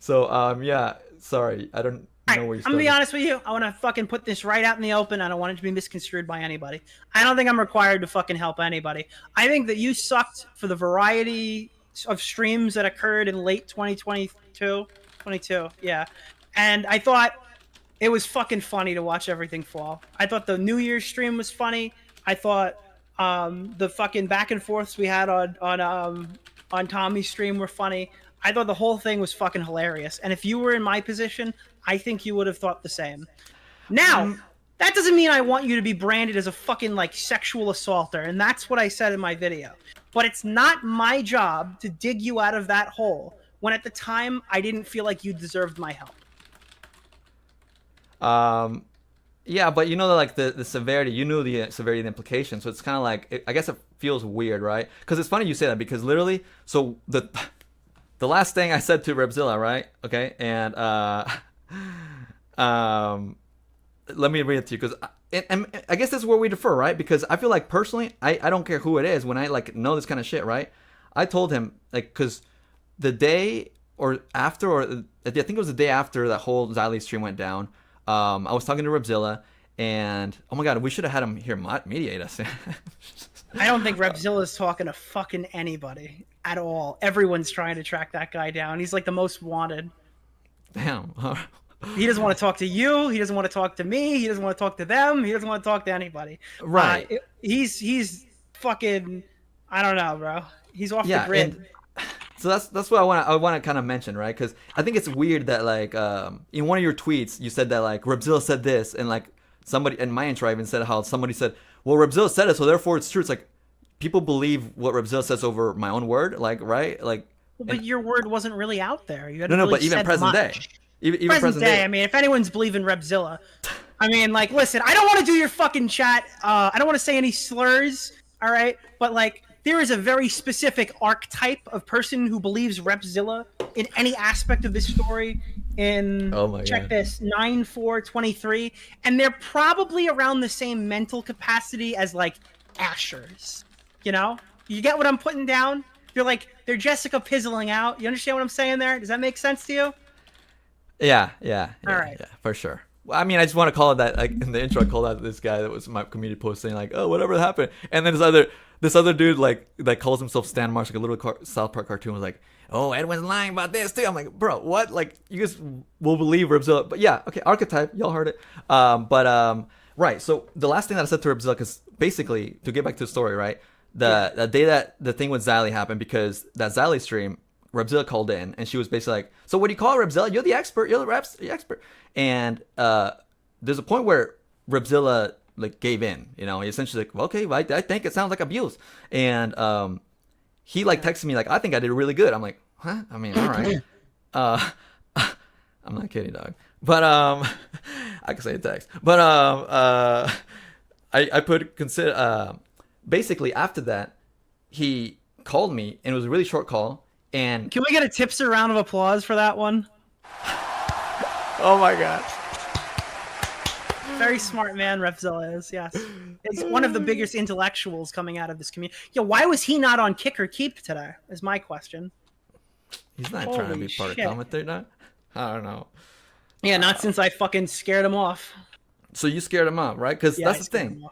So yeah, sorry, I don't know where you started. I'm gonna be honest with you. I want to fucking put this right out in the open. I don't want it to be misconstrued by anybody. I don't think I'm required to fucking help anybody. I think that you sucked for the variety of streams that occurred in late 2022. Yeah. And I thought it was fucking funny to watch everything fall. I thought the New Year's stream was funny. I thought the fucking back and forths we had on Tommy's stream were funny. I thought the whole thing was fucking hilarious. And if you were in my position, I think you would have thought the same. Now, that doesn't mean I want you to be branded as a fucking like sexual assaulter, and that's what I said in my video. But it's not my job to dig you out of that hole when at the time I didn't feel like you deserved my help. Yeah, but you know, like the severity, you knew the severity of the implication, so it's kind of like, I guess it feels weird, right? Because it's funny you say that, because literally, so the last thing I said to Repzilla, right? Okay, and let me read it to you, because and I guess this is where we differ, right? Because I feel like personally, I don't care who it is when I like know this kind of shit, right? I told him, like, because the day or after, or I think it was the day after that whole Xylie stream went down, I was talking to Repzilla, and oh my god, we should have had him here mediate us. I don't think Repzilla's talking to fucking anybody at all. Everyone's trying to track that guy down. He's like the most wanted. Damn. He doesn't want to talk to you. He doesn't want to talk to me. He doesn't want to talk to them. He doesn't want to talk to anybody. Right. He's fucking, I don't know, bro. He's off the grid. So that's what I want to kind of mention, right? Because I think it's weird that like in one of your tweets you said that like Repzilla said this, and like somebody in my intro I even said how somebody said, well, Repzilla said it, so therefore it's true. It's like, people believe what Repzilla says over my own word, like, right? Like, But your word wasn't really out there. You hadn't no, really but even said present day, much. even present day. I mean, if anyone's believing Repzilla, I mean, like, listen, I don't want to do your fucking chat. I don't want to say any slurs. All right, but like, there is a very specific archetype of person who believes Repzilla in any aspect of this story. Check this 9/4/23, and they're probably around the same mental capacity as like Asher's. You know, you get what I'm putting down? They're Jessica Pizzling out. You understand what I'm saying there? Does that make sense to you? Yeah, All right. yeah, for sure. Well, I mean, I just want to call it that. Like in the intro, I called out this guy that was my community post saying like, "Oh, whatever happened," and then this other dude like that calls himself Stan Marsh, like a little South Park cartoon, was like, "Oh, Edwin's lying about this too." I'm like, bro, what? Like, you guys will believe Repzilla, but yeah, okay, archetype, y'all heard it. Right. So the last thing that I said to Repzilla, because basically to get back to the story, right? The day that the thing with Xylie happened, because that Xylie stream, Repzilla called in and she was basically like, "So what do you call it, Repzilla? You're the expert. You're the expert." And there's a point where Repzilla like gave in. You know, he essentially like, well, "Okay, well, I think it sounds like abuse." And he like texted me like, "I think I did really good." I'm like, "Huh? I mean, all right." I'm not kidding, dog. But I can say in text. But I put consider. Basically, after that, he called me, and it was a really short call. And can we get a Tipster round of applause for that one? Oh my god! Very smart man, Repzilla is. Yes, he's one of the biggest intellectuals coming out of this community. Yeah, why was he not on Kick or Keep today? Is my question. He's not trying to be part of commentary, not. I don't know. Yeah, not since I fucking scared him off. So you scared him off, right? Because that's the thing.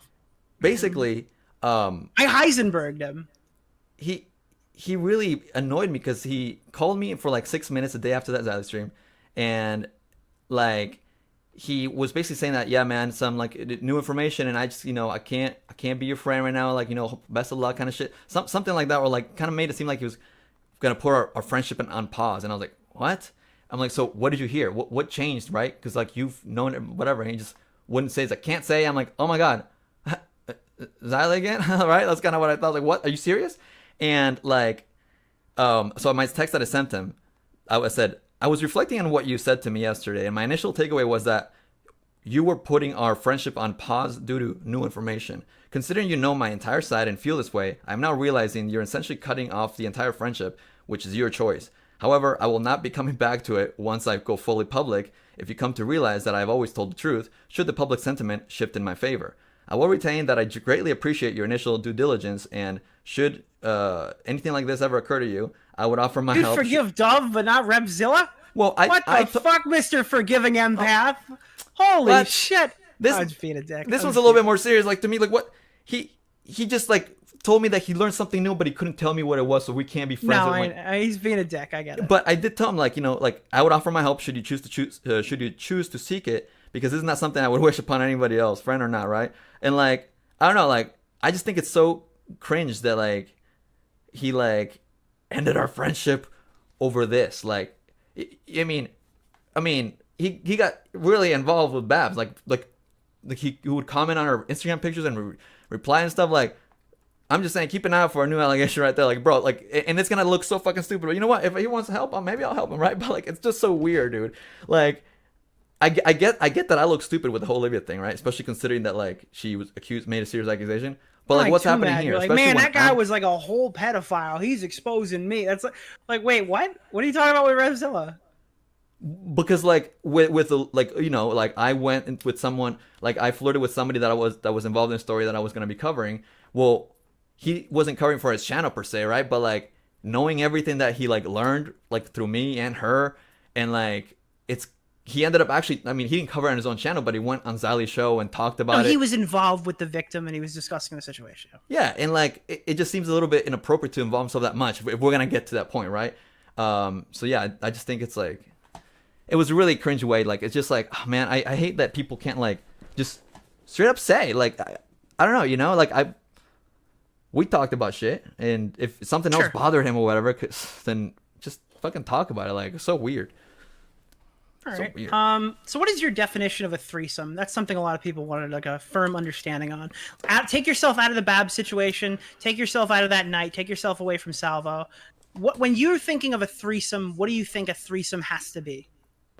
Basically, I Heisenberged him. He really annoyed me because he called me for like 6 minutes a day after that Xylie stream, and like he was basically saying that, yeah, man, some like new information, and I just, I can't be your friend right now, like, best of luck kind of shit, something like that, or like kind of made it seem like he was gonna put our friendship on pause, and I was like, what? I'm like, so what did you hear? What changed, right? Because like you've known it, whatever, and he just wouldn't say. He's like, can't say. I'm like, oh my god, Xylie again? Right? That's kind of what I thought. Like, what? Are you serious? And like, so my text that I sent him, I said, I was reflecting on what you said to me yesterday, and my initial takeaway was that you were putting our friendship on pause due to new information. Considering you know my entire side and feel this way, I'm now realizing you're essentially cutting off the entire friendship, which is your choice. However, I will not be coming back to it once I go fully public if you come to realize that I've always told the truth, should the public sentiment shift in my favor. I will retain that I greatly appreciate your initial due diligence, and should anything like this ever occur to you, I would offer my help. You forgive Dove, but not Repzilla? Well, what the fuck, Mr. Forgiving Empath? Holy shit! This I was being a dick. This was a little bit more serious. Like, to me, like, what he just like told me that he learned something new, but he couldn't tell me what it was, so we can't be friends. No, he's being a dick. I get it. But I did tell him, like, like, I would offer my help should you choose to seek it, because this is not something I would wish upon anybody else, friend or not, right? And like, I don't know, like, I just think it's so cringe that like he like ended our friendship over this. Like, I mean, he got really involved with Babs, like he would comment on her Instagram pictures and reply and stuff. Like, I'm just saying, keep an eye out for a new allegation right there. Like, bro, like, and it's gonna look so fucking stupid. But you know what? If he wants to help him, maybe I'll help him, right? But like, it's just so weird, dude. Like, I get that I look stupid with the whole Olivia thing, right? Especially considering that like she was made a serious accusation. But like, what's happening here? Like, man, that guy was like a whole pedophile. He's exposing me. That's like, wait, what? What are you talking about with Repzilla? Because like with like, like I went with someone, like I flirted with somebody that was involved in a story that I was going to be covering. Well, he wasn't covering for his channel per se, right? But like knowing everything that he like learned like through me and her, and like he ended up actually, I mean, he didn't cover it on his own channel, but he went on Xylie's show and talked about it. He was involved with the victim and he was discussing the situation. Yeah, and like it just seems a little bit inappropriate to involve himself that much if we're gonna get to that point, right? So yeah, I just think it's like, it was a really cringe way. Like, it's just like, oh, man, I hate that people can't like just straight up say like, I don't know, like we talked about shit, and if something else bothered him or whatever, then just fucking talk about it. Like, it's so weird. All So right. weird. So what is your definition of a threesome? That's something a lot of people wanted like a firm understanding on. Take yourself out of the Bab situation. Take yourself out of that night. Take yourself away from Salvo. When you're thinking of a threesome, what do you think a threesome has to be?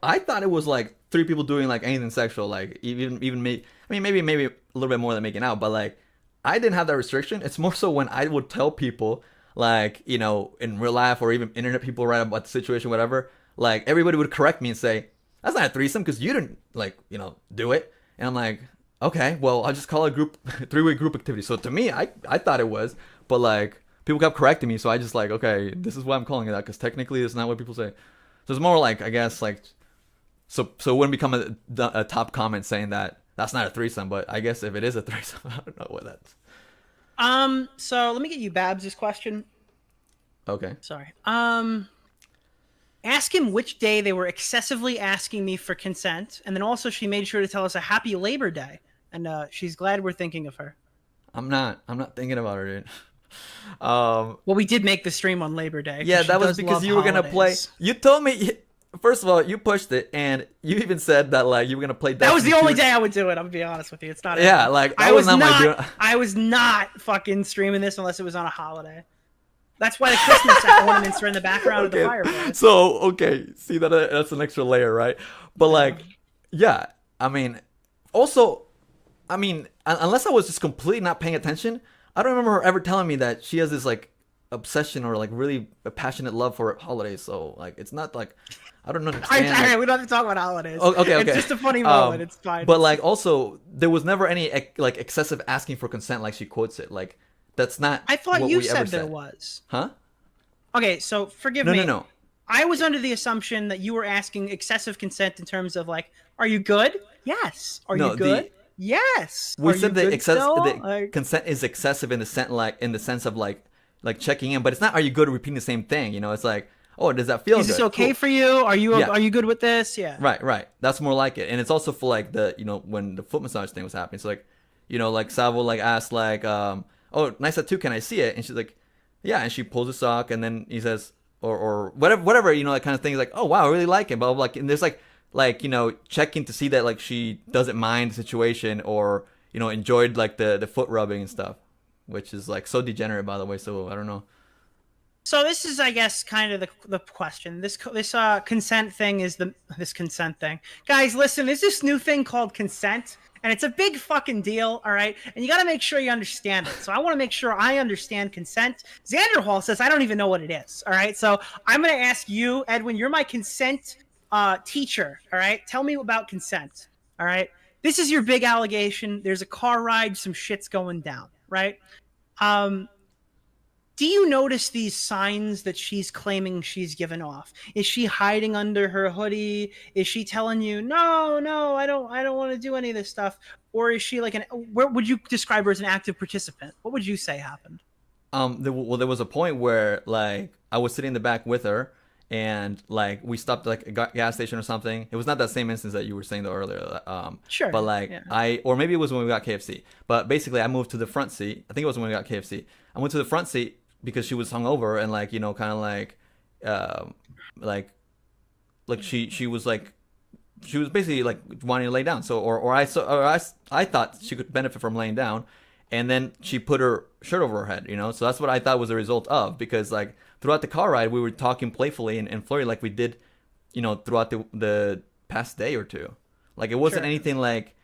I thought it was like 3 people doing like anything sexual, like even me. I mean, maybe a little bit more than making out, but like I didn't have that restriction. It's more so when I would tell people, like, you know, in real life or even internet people write about the situation, whatever. Like everybody would correct me and say, "That's not a threesome because you didn't, like, you know, do it." And I'm like, okay, well, I'll just call it a group 3-way group activity. So to me, I thought it was, but like people kept correcting me, so I just like, okay, this is why I'm calling it that because technically it's not what people say. So it's more like, I guess, like, so it wouldn't become a top comment saying that that's not a threesome, but I guess if it is a threesome, I don't know what that's. So let me get you Babs' question. Okay. Sorry. Ask him which day they were excessively asking me for consent, and then also she made sure to tell us a happy Labor Day, and she's glad we're thinking of her. I'm not thinking about her, dude. Well, we did make the stream on Labor Day. Yeah, that was because you were gonna play. You told me. First of all, you pushed it, and you even said that like you were gonna play. That was the only day I would do it. I'm gonna be honest with you. It's not. Yeah, like I was not. I was not fucking streaming this unless it was on a holiday. That's why the Christmas ornaments are in the background of the fireplace. So okay, see that's an extra layer, right? But like, yeah, I mean, also, I mean, unless I was just completely not paying attention, I don't remember her ever telling me that she has this like obsession or like really a passionate love for holidays. So like, it's not like I don't understand. All right, we don't have to talk about holidays. Okay. It's just a funny moment. It's fine. But like, also, there was never any like excessive asking for consent, like she quotes it. Like that's not. I thought what you we said ever there was. Huh? Okay, so forgive me. No. I was under the assumption that you were asking excessive consent in terms of like, are you good? Yes. Are you good? Yes. We said the consent is excessive in the sense of like checking in, but it's not. Are you good? Repeating the same thing. You know, it's like, oh, does that feel good? Is this okay for you? Are you good with this? Yeah. Right. That's more like it, and it's also for like the when the foot massage thing was happening. So like, like Salvo like asked like, oh, nice tattoo. Can I see it? And she's like, yeah, and she pulls a sock, and then he says, or whatever, that kind of thing. He's like, oh wow, I really like it, blah blah blah. And there's like checking to see that like she doesn't mind the situation or enjoyed like the foot rubbing and stuff, which is like so degenerate, by the way. So I don't know. So this is, I guess, kind of the question. This consent thing is this consent thing, guys. Listen, there's this new thing called consent. And it's a big fucking deal, all right? And you got to make sure you understand it. So I want to make sure I understand consent. Xander Hall says, I don't even know what it is, all right? So I'm going to ask you, Edwin, you're my consent teacher, all right? Tell me about consent, all right? This is your big allegation. There's a car ride. Some shit's going down, right? Do you notice these signs that she's claiming she's given off? Is she hiding under her hoodie? Is she telling you, no, I don't want to do any of this stuff? Or is she like where would you describe her as an active participant? What would you say happened? There was a point where like I was sitting in the back with her, and like we stopped like a gas station or something. It was not that same instance that you were saying though earlier. Sure. But like or maybe it was when we got KFC. But basically, I moved to the front seat. I think it was when we got KFC. I went to the front seat because she was hungover and like kind of like she was basically like wanting to lay down. So I thought she could benefit from laying down, and then she put her shirt over her head. So that's what I thought was a result of, because like throughout the car ride we were talking playfully and flirty like we did, throughout the past day or two. Like it wasn't anything like.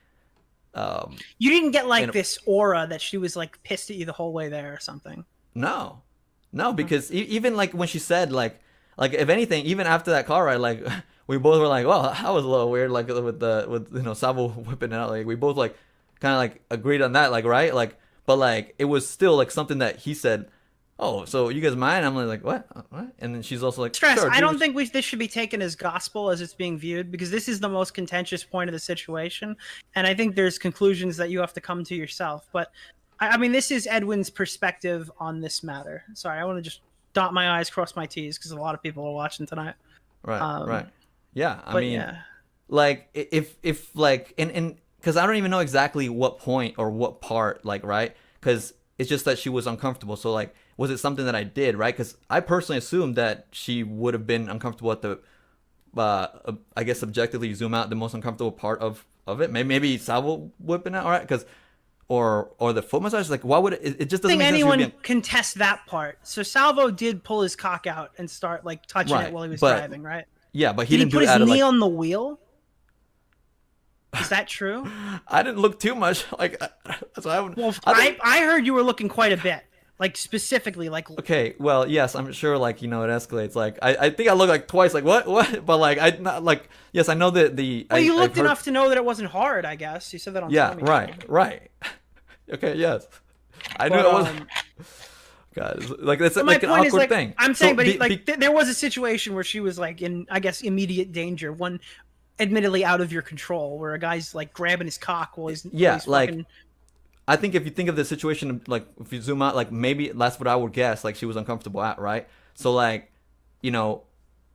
You didn't get like this aura that she was like pissed at you the whole way there or something. No, because even like when she said like if anything, even after that car ride, like we both were like, well, that was a little weird, like with Sabo whipping it out, like we both like kind of like agreed on that, like right, like but like it was still like something that he said, oh, so you guys mind? I'm like what? And then she's also like, Stress. Sure, I don't think this should be taken as gospel as it's being viewed, because this is the most contentious point of the situation, and I think there's conclusions that you have to come to yourself, but. I mean, this is Edwin's perspective on this matter. Sorry, I want to just dot my I's, cross my T's, because a lot of people are watching tonight. Right. Yeah, I mean, like, if like, and because I don't even know exactly what point or what part, like, right? Because it's just that she was uncomfortable. So, like, was it something that I did, right? Because I personally assumed that she would have been uncomfortable at the I guess subjectively zoom out the most uncomfortable part of it. Maybe Salvo whipping out, all right? Because or the foot massage, like why would it just doesn't I think make sense. anyone contest that part. So Salvo did pull his cock out and start like touching it while he was driving, right? Yeah, but he did didn't he put do it his out knee of, like, on the wheel? Is that true? I didn't look too much. Like, so Well, I heard you were looking quite a bit. Like specifically, like okay, well, yes, I'm sure, like, you know, it escalates. Like, I think I looked like twice, like what? But like, I not like, yes, I know that the. Well, you looked enough to know that it wasn't hard. I guess you said that on. Yeah, right. Okay, yes, I knew it wasn't. God, it's like an awkward thing. I'm saying, but there was a situation where she was like in, I guess, immediate danger. One, admittedly out of your control, where a guy's like grabbing his cock while he's like. Fucking... I think if you think of the situation, like if you zoom out, like maybe that's what I would guess. Like she was uncomfortable at, right? So like, you know,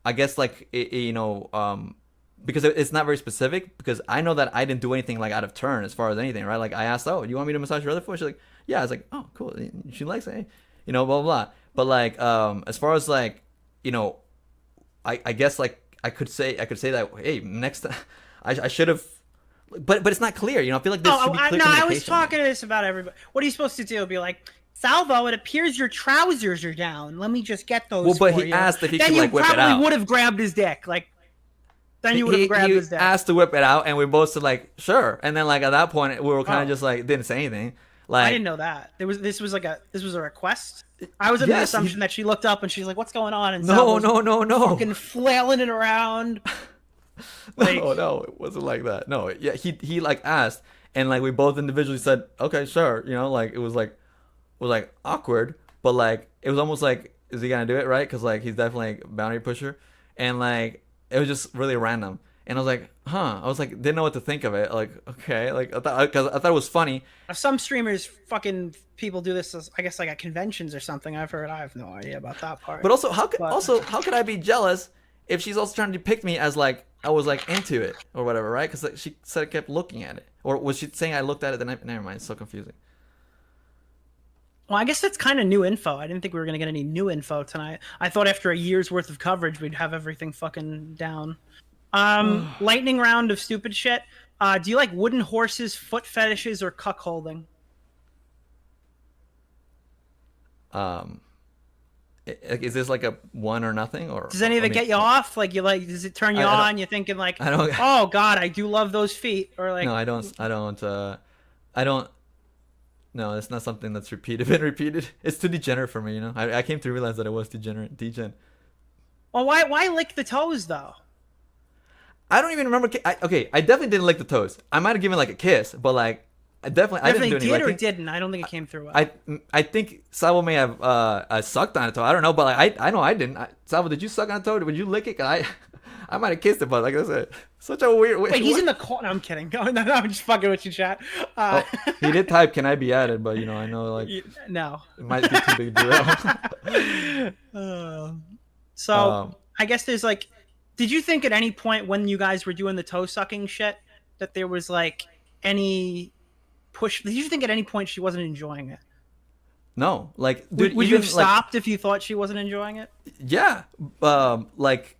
I guess like because it's not very specific. Because I know that I didn't do anything like out of turn as far as anything, right? Like I asked, oh, do you want me to massage your other foot? She's like, yeah. I was like, oh, cool. She likes it, you know, blah blah blah. But like, as far as like, you know, I guess like I could say that, hey, next time I should have. But it's not clear, you know. I feel like this should be clear. I was talking to this about everybody. What are you supposed to do? Be like, Salvo, it appears your trousers are down. Let me just get those. Well, but he asked if he could like whip it out. Then you probably would have grabbed his dick, like. Then you would have grabbed his dick. He asked to whip it out, and we both said like, sure. And then like at that point, we were kind of just like didn't say anything. Like I didn't know that. This was a request. I was under the assumption that she looked up and she's like, "What's going on?" And no, fucking flailing it around. Like, no, it wasn't like that. No, yeah, he like asked, and like we both individually said, okay, sure, you know, like it was like awkward, but like it was almost like, is he gonna do it, right? Because like he's definitely a boundary pusher, and like it was just really random, and I was like, I was like, didn't know what to think of it, like okay, like I thought it was funny. Some streamers, fucking people do this, I guess like at conventions or something. I've heard. I have no idea about that part. But also, how could I be jealous if she's also trying to depict me as like I was like into it or whatever, right? Because like, she said I kept looking at it, or was she saying I looked at it? Then never mind. It's so confusing. Well, I guess that's kind of new info. I didn't think we were gonna get any new info tonight. I thought after a year's worth of coverage, we'd have everything fucking down. Lightning round of stupid shit. Do you like wooden horses, foot fetishes, or cuck holding? Is this like a one or nothing, or does any of it get you off? Like does it turn you on? You're thinking like, oh god, I do love those feet, or like, no, I don't. No, it's not something that's been repeated. It's too degenerate for me, you know. I came to realize that it was degen. Well, why lick the toes though? I don't even remember. I definitely didn't lick the toes. I might have given like a kiss, but like. I didn't do any licking. Or didn't. I don't think it came through well. I think Salvo may have sucked on a toe. I don't know, but like I know I didn't. Salvo, did you suck on a toe? Would you lick it? I might have kissed it, but like I said, such a weird. Wait, he's in the corner. No, I'm kidding. No, I'm just fucking with you, chat. He did type, "Can I be added?" But you know, I know like no, it might be too big a deal. So I guess there's like, did you think at any point when you guys were doing the toe sucking shit that there was like any push? Did you think at any point she wasn't enjoying it? No, like dude, would you have stopped if you thought she wasn't enjoying it? Yeah, like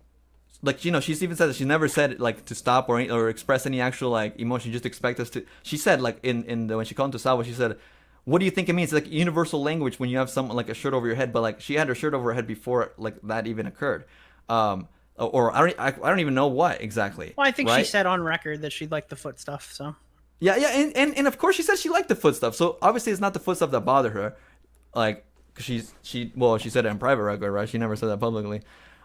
you know, she's even said that she never said like to stop or express any actual like emotion. Just expect us to. She said like in when she called to Salvo, she said, "What do you think it means?" It's like universal language when you have someone like a shirt over your head, but like she had her shirt over her head before like that even occurred. Or I don't even know what exactly. Well, I think she said on record that she liked the foot stuff. So. Yeah, and of course she said she liked the foot stuff. So obviously it's not the foot stuff that bothered her, like she said it in private record, right? She never said that publicly.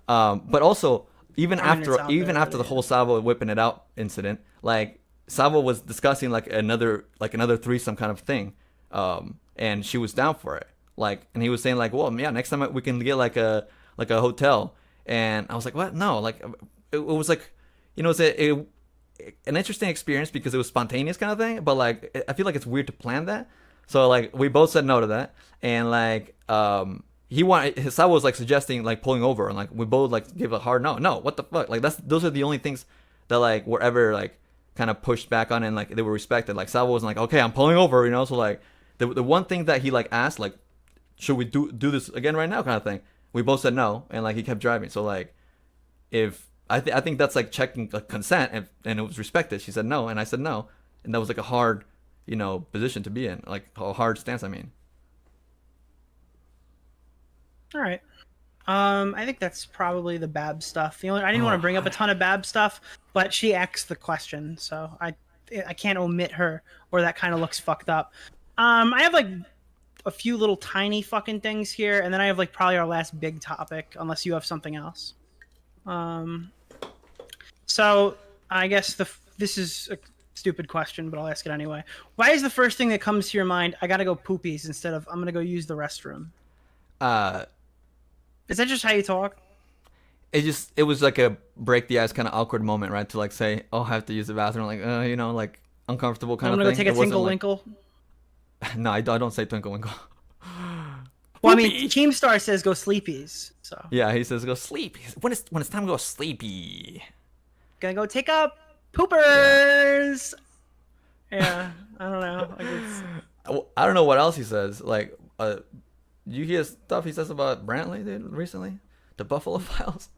But also even after the whole Salvo whipping it out incident, like Salvo was discussing like another threesome kind of thing, and she was down for it. Like, and he was saying like, well, yeah, next time we can get like a hotel, and I was like, what? No, like it was like, you know, it's an interesting experience because it was spontaneous kind of thing, but like I feel like it's weird to plan that. So like we both said no to that, and like his side was like suggesting like pulling over, and like we both like gave a hard no, what the fuck, like those are the only things that like were ever like kind of pushed back on, and like they were respected. Like Salvo wasn't like, okay, I'm pulling over, you know. So like the one thing that he like asked, like, should we do this again right now kind of thing, we both said no, and like he kept driving. So like if I think that's like checking consent, and it was respected. She said no, and I said no, and that was like a hard, position to be in, like a hard stance. I mean. All right. I think that's probably the Bab stuff. I didn't want to bring up a ton of Bab stuff, but she asked the question, so I can't omit her, or that kind of looks fucked up. I have like a few little tiny fucking things here, and then I have like probably our last big topic, unless you have something else. So I guess this is a stupid question, but I'll ask it anyway. Why is the first thing that comes to your mind, I gotta go poopies, instead of I'm gonna go use the restroom? Is that just how you talk? It was like a break the ice kind of awkward moment, right? To like say, oh, I have to use the bathroom, like, like uncomfortable kind of thing. I'm gonna go take a Tinkle Winkle. No, I don't say Twinkle Winkle. Well, I mean, Keemstar says go sleepies. So yeah, he says go sleep. When it's time to go sleepy. Gonna go take up poopers. Yeah, I don't know. I don't know what else he says. Like, you hear stuff he says about Brantley, dude, recently? The Buffalo Files?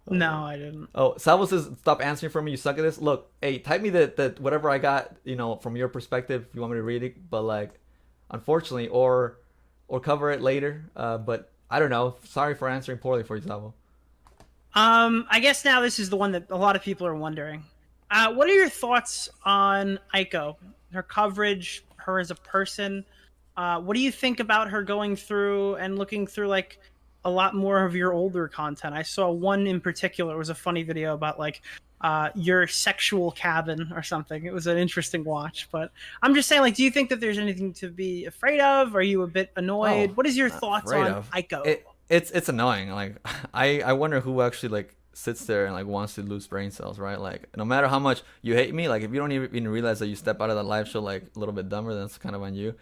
No, I didn't. Oh, Salvo says, stop answering for me, you suck at this. Look, hey, type me the whatever I got, from your perspective, if you want me to read it. But, like, unfortunately, or cover it later. But, I don't know. Sorry for answering poorly for you, Salvo. I guess now this is the one that a lot of people are wondering. What are your thoughts on Aiko? Her coverage, her as a person? What do you think about her going through and looking through like a lot more of your older content? I saw one in particular. It was a funny video about like your sexual cabin or something. It was an interesting watch. But I'm just saying, like, do you think that there's anything to be afraid of? Are you a bit annoyed? What is your thoughts on Aiko? It's annoying. Like, I wonder who actually like sits there and like wants to lose brain cells, right? Like, no matter how much you hate me, like if you don't even realize that you step out of that live show like a little bit dumber, then it's kind of on you.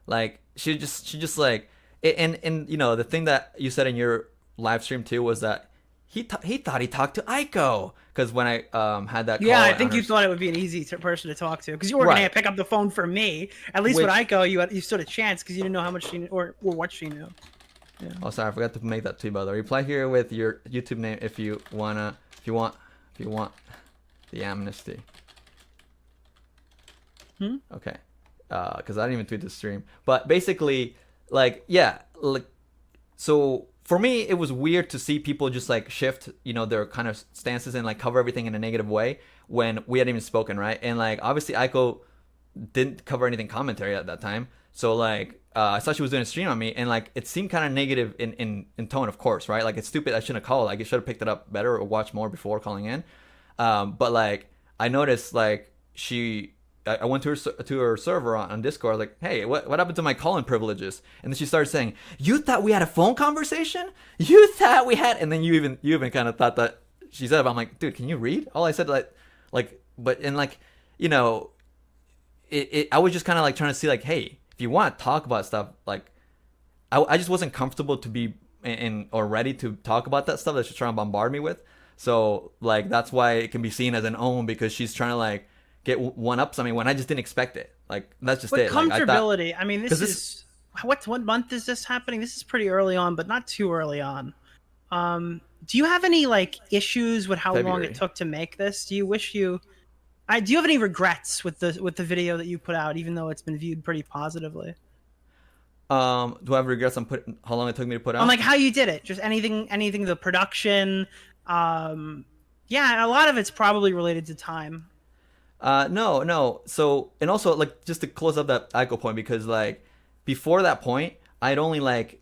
Like she just like, and the thing that you said in your live stream too was that he thought he talked to Aiko, because when I had that call, I think you thought it would be an easy person to talk to, because you were gonna pick up the phone for me. At least with Aiko, you stood a chance because you didn't know how much she knew or what she knew. Yeah. Oh, sorry, I forgot to make that to you, by the way. Reply here with your YouTube name if you want the amnesty. Okay. Because I didn't even tweet the stream. But basically, like, yeah, like, so for me, it was weird to see people just like shift, their kind of stances and like cover everything in a negative way when we hadn't even spoken, right? And like, obviously, Aiko didn't cover anything commentary at that time. So like, I saw she was doing a stream on me, and like, it seemed kind of negative in tone, of course, right? Like, it's stupid. I shouldn't have called. Like, I should have picked it up better or watched more before calling in. But like, I noticed like I went to her server on Discord, like, hey, what happened to my calling privileges? And then she started saying, you thought we had a phone conversation? You thought we had, and then you even kind of thought that she said, I'm like, dude, can you read? All I said, but I was just kind of like trying to see like, hey, if you want to talk about stuff, like, I just wasn't comfortable to be or ready to talk about that stuff that she's trying to bombard me with. So like, that's why it can be seen as an own, because she's trying to like get one up something when I just didn't expect it. Like, that's just it. Comfortability. Like, I mean, this is what month is this happening? This is pretty early on, but not too early on. Do you have any like issues with how long it took to make this? Do you have any regrets with the video that you put out, even though it's been viewed pretty positively? Do I have regrets on how long it took me to put out? On like how you did it, just anything, the production. Yeah, a lot of it's probably related to time. No. So, and also like, just to close up that Aiko point, because like before that point, I'd only like,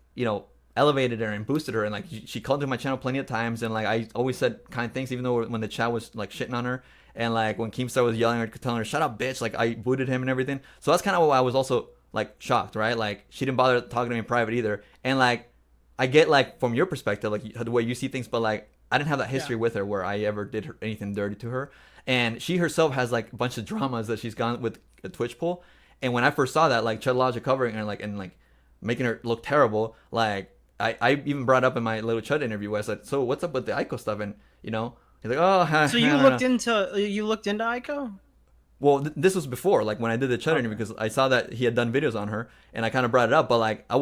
elevated her and boosted her, and like she called to my channel plenty of times, and like I always said kind things, even though when the chat was like shitting on her, and like when Keemstar was yelling at her, telling her shut up bitch, like I booted him and everything. So that's kind of why I was also like shocked, right? Like, she didn't bother talking to me in private either. And like, I get like from your perspective, like the way you see things, but like I didn't have that history with her where I ever did anything dirty to her. And she herself has like a bunch of dramas that she's gone with a Twitch poll. And when I first saw that, like Chud Logic covering her and like making her look terrible, like I even brought up in my little Chud interview where I said, so what's up with the Aiko stuff? And he's like, oh. So you looked into Aiko? Well, this was before, like when I did the Chud interview, because I saw that he had done videos on her, and I kind of brought it up, but like I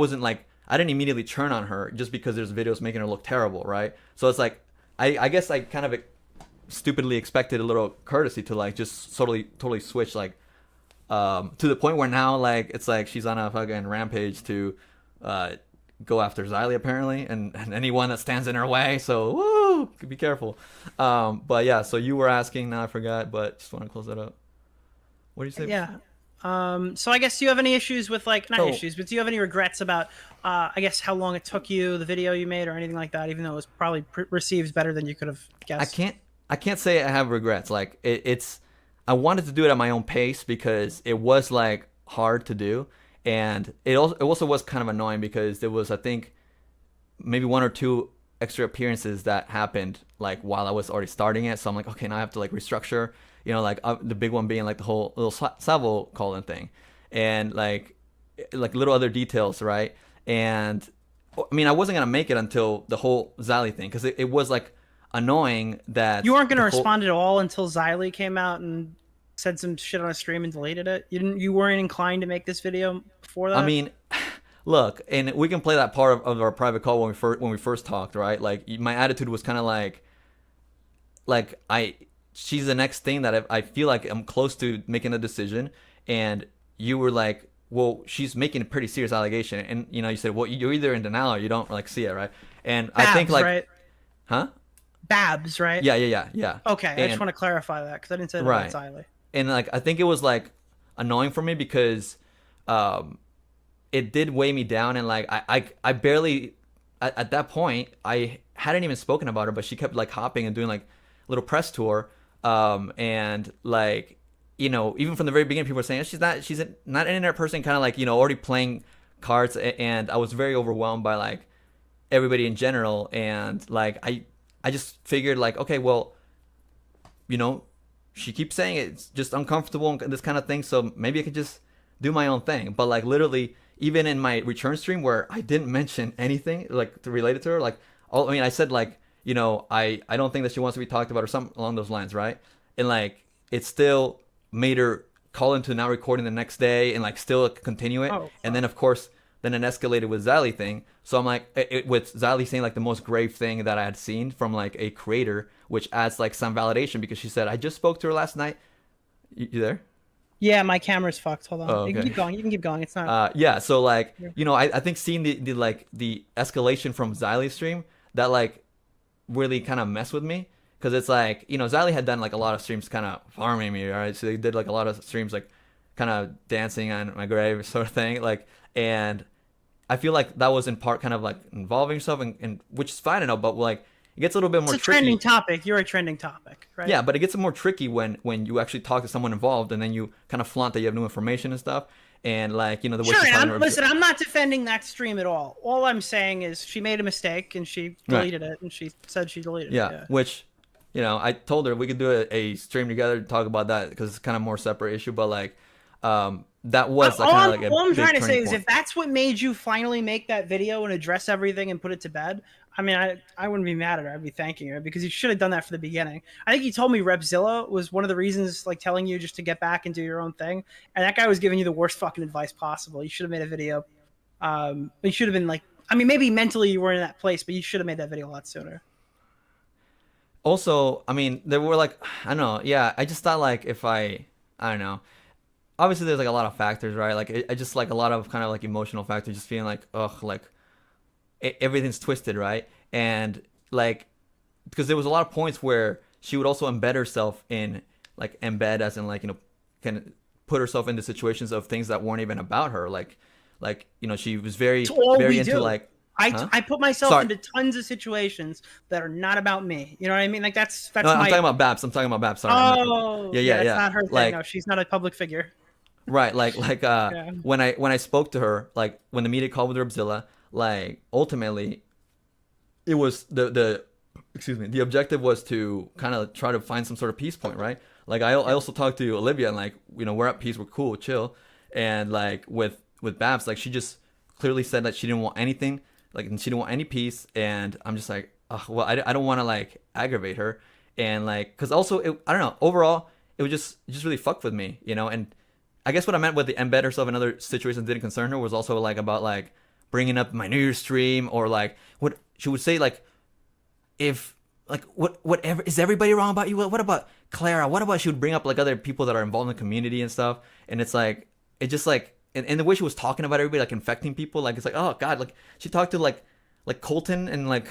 didn't immediately turn on her just because there's videos making her look terrible, right? So it's like I guess I kind of stupidly expected a little courtesy to like just totally switch like to the point where now like it's like she's on a fucking rampage to go after Xylie apparently and anyone that stands in her way. So woo, be careful. But yeah, so you were asking, now I forgot, but just want to close that up. What do you say? Yeah. So I guess, do you have any issues with like, not issues, but do you have any regrets about, I guess, how long it took you, the video you made, or anything like that, even though it was probably received better than you could have guessed? I can't say I have regrets. Like it's I wanted to do it at my own pace because it was like hard to do, and it also was kind of annoying because there was, I think, maybe 1 or 2 extra appearances that happened like while I was already starting it. So I'm like, okay, now I have to like restructure. You know, like the big one being like the whole little Salvo calling thing, and like little other details, right? And I mean, I wasn't gonna make it until the whole Xylie thing because it was like annoying that you weren't gonna respond at all until Xylie came out and said some shit on a stream and deleted it. You weren't inclined to make this video before that. I mean, look, and we can play that part of our private call when we first talked, right? Like my attitude was kind of like she's the next thing that I feel like I'm close to making a decision, and you were like, well, she's making a pretty serious allegation, and you know, you said, well, you're either in denial or you don't like see it, right? And Babs, I think like, right? Huh? Babs, right? Yeah. Okay, I just want to clarify that because I didn't say that about Xylie. And like, I think it was like annoying for me because it did weigh me down, and like I barely at that point I hadn't even spoken about her, but she kept like hopping and doing like a little press tour. And like, you know, even from the very beginning, people were saying she's not an internet person, kind of like, you know, already playing cards. And I was very overwhelmed by like everybody in general. And like, I just figured like, okay, well, you know, she keeps saying it's just uncomfortable and this kind of thing. So maybe I could just do my own thing. But like literally, even in my return stream where I didn't mention anything like related to her, like, I said like, you know, I don't think that she wants to be talked about or something along those lines, right? And like, it still made her call into now recording the next day and like still continue it. And then of course, then it escalated with Xylie thing. So I'm like, with Xylie saying like the most grave thing that I had seen from like a creator, which adds like some validation because she said, I just spoke to her last night. You there? Yeah, my camera's fucked. Hold on. Oh, okay. You can keep going. You can keep going. It's not. Yeah. So like, you know, I think seeing the escalation from Xylie's stream that like really kind of mess with me because it's like, you know, Xylie had done like a lot of streams kind of farming me, right? So they did like a lot of streams like kind of dancing on my grave sort of thing, like, and I feel like that was in part kind of like involving yourself, and which is fine enough, but like it gets a little bit more it's a tricky. Trending topic. You're a trending topic, right? Yeah, but it gets more tricky when you actually talk to someone involved and then you kind of flaunt that you have new information and stuff. And like, you know, the way listen, I'm not defending that stream at all. All I'm saying is she made a mistake and she deleted it, and she said she deleted it. Yeah, which, you know, I told her we could do a stream together to talk about that because it's kind of more separate issue. But like, that was like, kind of like a all I'm trying to say point. Is if that's what made you finally make that video and address everything and put it to bed, I mean, I wouldn't be mad at her. I'd be thanking her because you should have done that from the beginning. I think you told me Repzilla was one of the reasons, like telling you just to get back and do your own thing. And that guy was giving you the worst fucking advice possible. You should have made a video. You should have been like, I mean, maybe mentally you weren't in that place, but you should have made that video a lot sooner. Also, I mean, there were like, I don't know. Yeah, I just thought like if I don't know. Obviously, there's like a lot of factors, right? Like I just like a lot of kind of like emotional factors, just feeling like, ugh, like everything's twisted, right? And like, because there was a lot of points where she would also embed herself in like as in like, you know, kind of put herself into situations of things that weren't even about her. Like, you know, she was very into like, I put myself into tons of situations that are not about me. You know what I mean? Like that's no, I'm talking about Babs. Sorry. Oh, yeah. That's not her thing. Like, no, she's not a public figure. Right. Like when I spoke to her, like when the media call with Repzilla, like ultimately it was the objective was to kind of try to find some sort of peace point, right? Like I also talked to Olivia and like, you know, we're at peace, we're cool, chill. And like with Babs, like she just clearly said that she didn't want anything, like, and she didn't want any peace. And I'm just like, oh, well, I don't want to like aggravate her. And like, cause also I don't know, overall it was just really fucked with me, you know? And I guess what I meant with the embed herself in other situations didn't concern her was also like about like bringing up my New Year's stream, or like what she would say, like if whatever, is everybody wrong about you? What about Clara? What about she would bring up like other people that are involved in the community and stuff, and it's like it just like and the way she was talking about everybody like infecting people, like it's like, oh god, like she talked to like Colton and like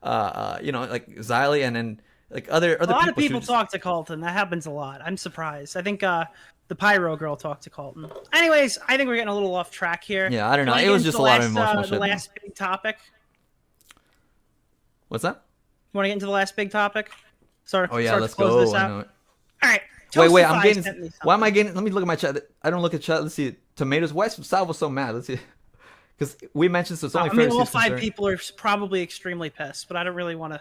like Xylie and then like other a lot of people just... talk to Colton. That happens a lot. I'm surprised. I think the Pyro girl talked to Colton. Anyways, I think we're getting a little off track here. Yeah, I don't know. It was just a lot of emotional shit. The last big topic. What's that? You want to get into the last big topic? Let's go. This out? All right. Wait, I'm getting. Why am I getting? Let me look at my chat. I don't look at chat. Let's see. Tomatoes. Why is Salvo so mad? Let's see. Because we mentioned so it's only fair. All 5 people are probably extremely pissed, but I don't really want to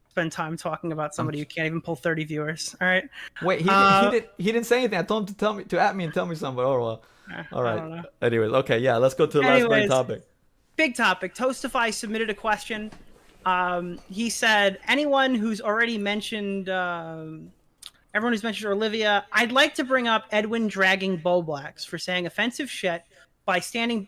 spend time talking about somebody who can't even pull 30 viewers. All right. Wait, he didn't say anything. I told him to at me and tell me something. Oh well. All right. Anyways, okay, yeah, let's go to the last big topic. Big topic. Toastify submitted a question. He said, anyone who's already mentioned, everyone who's mentioned Olivia, I'd like to bring up Edwin dragging Bowblax for saying offensive shit by standing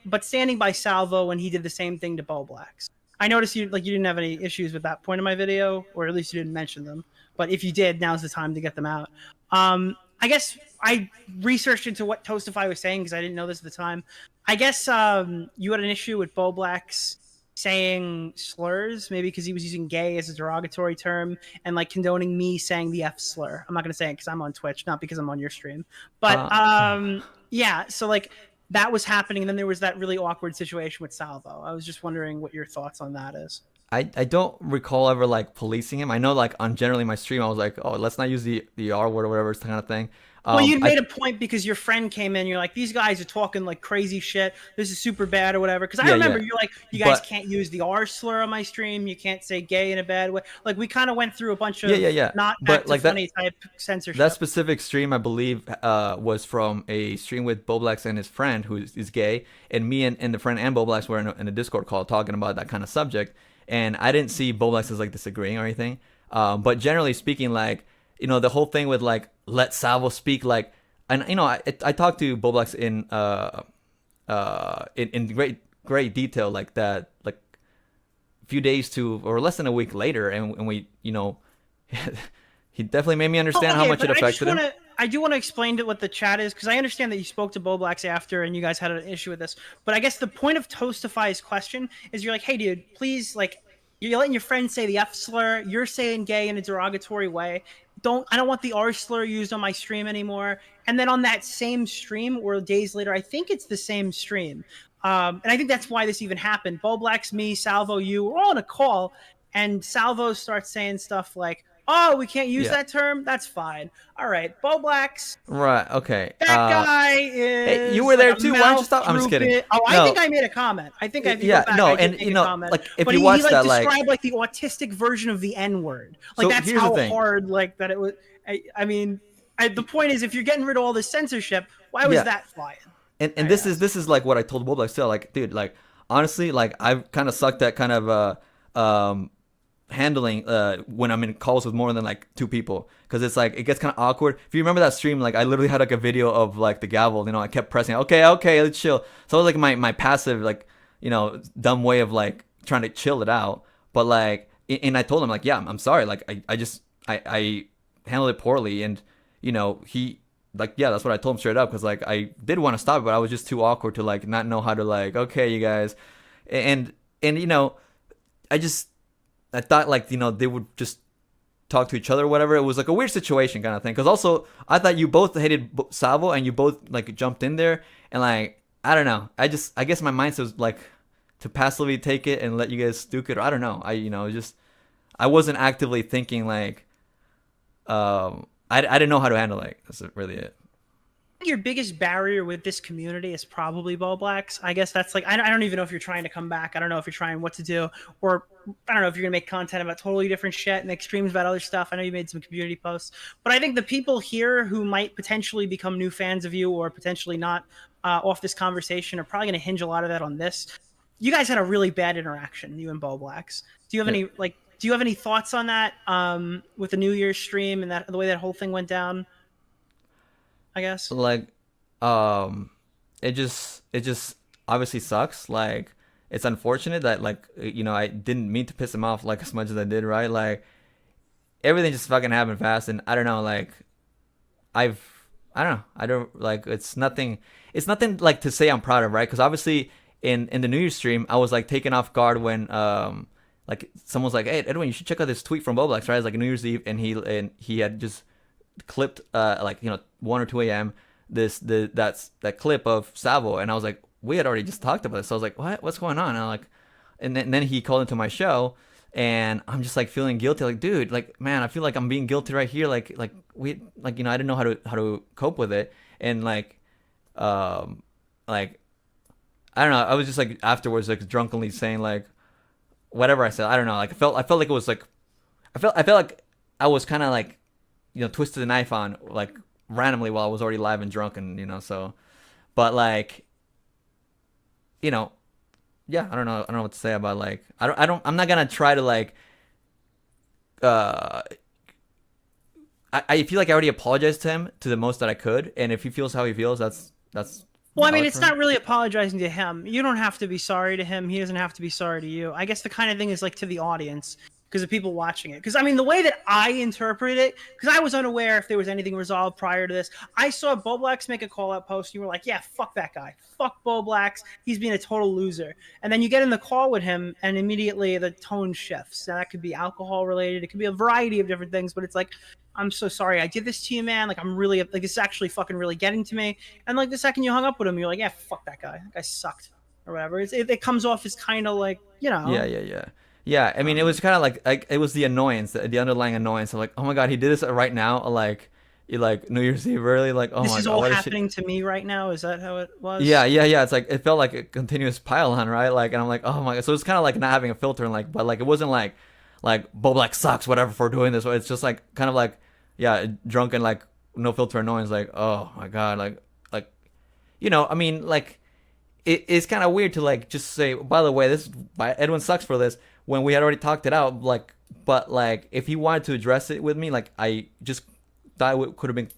by Salvo when he did the same thing to Bowblax. I noticed you didn't have any issues with that point in my video, or at least you didn't mention them. But if you did, now's the time to get them out. I guess I researched into what Toastify was saying because I didn't know this at the time. I guess you had an issue with Bowblax saying slurs, maybe because he was using gay as a derogatory term and like condoning me saying the F slur. I'm not going to say it because I'm on Twitch, not because I'm on your stream. But yeah, so like that was happening. And then there was that really awkward situation with Salvo. I was just wondering what your thoughts on that is. I don't recall ever like policing him. I know like on generally my stream I was like, oh, let's not use the R word or whatever kind of thing. Well, you made a point because your friend came in. You're like, these guys are talking like crazy shit. This is super bad or whatever. Because I remember you're like, you guys can't use the R slur on my stream. You can't say gay in a bad way. Like we kind of went through a bunch of not back to funny type censorship. That specific stream, I believe, was from a stream with Bowblax and his friend who is gay, and me and the friend and Bowblax were in a Discord call talking about that kind of subject. And I didn't see Bowblax as like disagreeing or anything. But generally speaking, like, you know, the whole thing with like let Salvo speak, like, and you know, I talked to Bowblax in great detail like that, like a few days to or less than a week later, and we, you know, he definitely made me understand how much it affected him. I do want to explain to what the chat is, because I understand that you spoke to Bowblax after and you guys had an issue with this. But I guess the point of Toastify's question is you're like, hey, dude, please, like, you're letting your friend say the F slur. You're saying gay in a derogatory way. I don't want the R slur used on my stream anymore. And then on that same stream or days later, I think it's the same stream. And I think that's why this even happened. Bowblax, me, Salvo, you, we're all on a call. And Salvo starts saying stuff like, oh, we can't use that term? That's fine. All right, Bowblax. Right, okay. That guy is... Hey, you were there too. Why don't you stop? I'm just kidding. Oh, I think I made a comment. I think I did. Yeah, no, and you know, like, if you watch that, like... He described, like, the autistic version of the N-word. Like, that's how hard, like, that it was... I mean, the point is, if you're getting rid of all this censorship, why was that flying? And this is like what I told Bowblax too. Like, dude, like, honestly, like, I've kind of sucked at kind of... handling when I'm in calls with more than like 2 people, because it's like it gets kind of awkward. If you remember that stream, like I literally had like a video of like the gavel, you know, I kept pressing okay, let's chill. So it was like my passive, like, you know, dumb way of like trying to chill it out. But like, and I told him like, yeah, I'm sorry, like I handled it poorly, and you know, he like, yeah, that's what I told him straight up, because like I did want to stop it, but I was just too awkward to like not know how to like, okay, you guys, and you know, I thought, like, you know, they would just talk to each other or whatever. It was like a weird situation kind of thing. Because also, I thought you both hated Salvo and you both, like, jumped in there. And, like, I don't know. I guess my mindset was, like, to passively take it and let you guys duke it. Or I don't know. I wasn't actively thinking, like, I didn't know how to handle it. That's really it. Your biggest barrier with this community is probably Bowblax. I guess that's like, I don't even know if you're trying to come back. I don't know if you're trying what to do, or I don't know if you're gonna make content about totally different shit and make streams about other stuff. I know you made some community posts, but I think the people here who might potentially become new fans of you or potentially not off this conversation are probably gonna hinge a lot of that on this. You guys had a really bad interaction, you and Bowblax. Do you have any thoughts on that with the New Year's stream and the way that whole thing went down? I guess like it just obviously sucks. Like, it's unfortunate that, like, you know, I didn't mean to piss him off like as much as I did, right? Like, everything just fucking happened fast, and I don't know, like I don't know, I don't like it's nothing like to say I'm proud of, right? Because obviously in the New Year's stream, I was like taken off guard when like someone's like, hey Edwin, you should check out this tweet from Bowblax, right? It's like New Year's Eve, and he had just clipped like 1 or 2 a.m. that clip of Savo, and I was like, we had already just talked about this. So I was like, what's going on? And I'm like, and then he called into my show, and I'm just like feeling guilty, like, dude, like, man, I feel like I'm being guilty right here, like we, like, I didn't know how to cope with it, and like I don't know, I was just like afterwards like drunkenly saying like whatever I said, I don't know, like I felt like it was like I felt like I was kind of like twisted the knife on like randomly while I was already live and drunk, and so, but like yeah, I don't know what to say about like I'm not gonna try to like I feel like I already apologized to him to the most that I could, and if he feels how he feels, that's well, I mean, it's not really apologizing to him. You don't have to be sorry to him. He doesn't have to be sorry to you. I guess the kind of thing is like to the audience, because of people watching it. Because I mean, the way that I interpret it, because I was unaware if there was anything resolved prior to this. I saw Bowblax make a call-out post, and you were like, yeah, fuck that guy. Fuck Bowblax. He's being a total loser. And then you get in the call with him, and immediately the tone shifts. Now, that could be alcohol-related. It could be a variety of different things, but it's like, I'm so sorry I did this to you, man. Like, I'm really, like, it's actually fucking really getting to me. And, like, the second you hung up with him, you're like, yeah, fuck that guy. That guy sucked. Or whatever. It comes off as kind of like, Yeah, I mean, it was kind of like it was the annoyance, the underlying annoyance of like, oh my god, he did this right now, like New Year's Eve early, like, oh my god, this is all happening to me right now. Is that how it was? Yeah. It's like it felt like a continuous pile on, right? Like, and I'm like, oh my god. So it's kind of like not having a filter, and like, but like it wasn't like Bowblax sucks, whatever, for doing this. It's just like kind of like drunken, like no filter annoyance, like, oh my god, like I mean, like it's kind of weird to like just say, by the way, Edwin sucks for this, when we had already talked it out, like, but like if he wanted to address it with me, like I just thought it could have been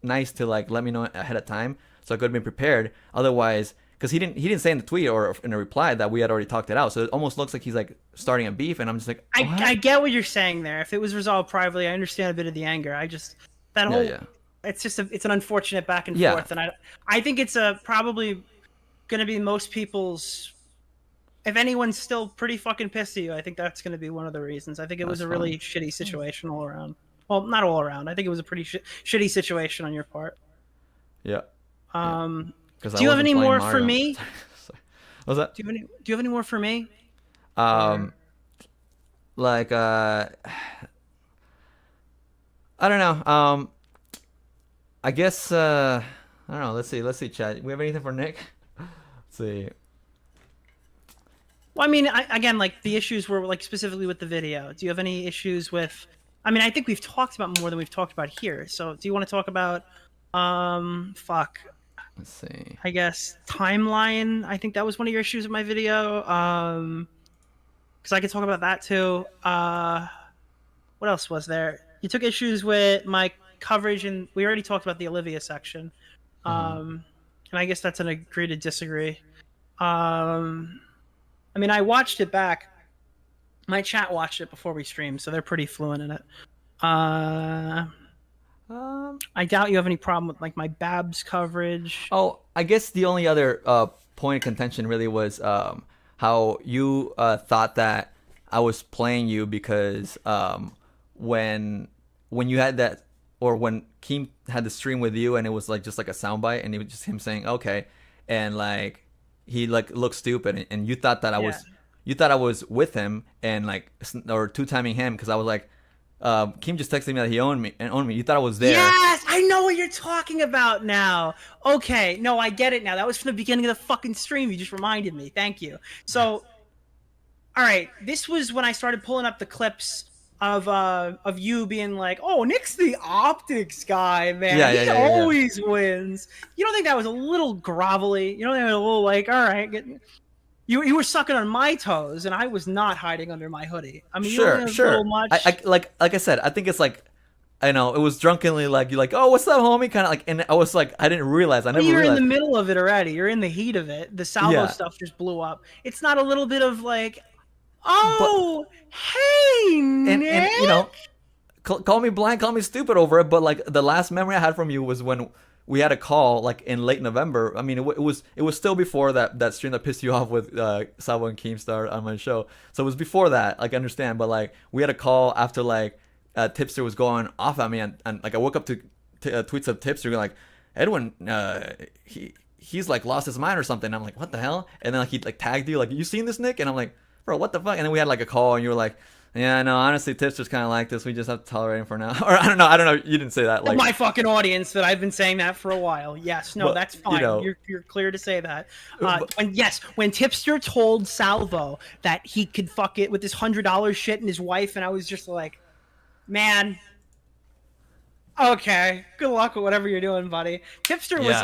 nice to like let me know ahead of time so I could have been prepared. Otherwise, because he didn't say in the tweet or in a reply that we had already talked it out, so it almost looks like he's like starting a beef, and I'm just like, I get what you're saying there. If it was resolved privately, I understand a bit of the anger. I just it's just it's an unfortunate back and forth, and I think it's probably going to be most people's. If anyone's still pretty fucking pissed at you, I think that's going to be one of the reasons. I think it was a really shitty situation all around. Well, not all around. I think it was a pretty shitty situation on your part. Yeah. Do you have any more for me? What was that? Do you have any more for me? Like I don't know. I guess I don't know. Let's see, chat. We have anything for Nick? Let's see. Well, I mean, again, like the issues were like specifically with the video. Do you have any issues with? I mean, I think we've talked about more than we've talked about here. So, do you want to talk about? Fuck. Let's see. I guess timeline. I think that was one of your issues with my video. Because I could talk about that too. What else was there? You took issues with my coverage, and we already talked about the Olivia section. And I guess that's an agree to disagree. I mean, I watched it back. My chat watched it before we streamed, so they're pretty fluent in it. I doubt you have any problem with like my Babs coverage. Oh, I guess the only other point of contention really was how you thought that I was playing you because when you had that, or when Keem had the stream with you and it was like just like a soundbite and it was just him saying okay, and like he like looked stupid, and you thought that I was with him and like, or two-timing him, because I was like, Keem just texted me that he owned me. You thought I was there. Yes, I know what you're talking about now. Okay, no, I get it now. That was from the beginning of the fucking stream. You just reminded me. Thank you. So, all right, this was when I started pulling up the clips of you being like, "Oh, Nick's the optics guy, man. He always wins." You don't think that was a little grovelly? You don't think it was a little like, "All right, you were sucking on my toes, and I was not hiding under my hoodie." I mean, sure. A little much. I like I said, I think it's like, I know it was drunkenly like you're like, "Oh, what's up, homie?" Kind of like, and I was like, I didn't realize. You're in the middle of it already. You're in the heat of it. The salvo stuff just blew up. It's not a little bit of like, "Oh, hey, Nick." And call me blank, call me stupid over it, but like the last memory I had from you was when we had a call like in late November. I mean, it was still before that stream that pissed you off with Salvo and Keemstar on my show. So it was before that. Like, I understand, but like we had a call after like Tipster was going off at me, and like I woke up to tweets of Tipster like, Edwin, he's like lost his mind or something. I'm like, what the hell? And then like he like tagged you like, you seen this, Nick? And I'm like, bro, what the fuck? And then we had like a call, and you were like, yeah, no, honestly, Tipster's kind of like this. We just have to tolerate him for now. Or I don't know. You didn't say that. Like my fucking audience that I've been saying that for a while. Yes, no, but, that's fine. You know, you're clear to say that. When Tipster told Salvo that he could fuck it with this $100 shit and his wife, and I was just like, man, okay, good luck with whatever you're doing, buddy. Tipster was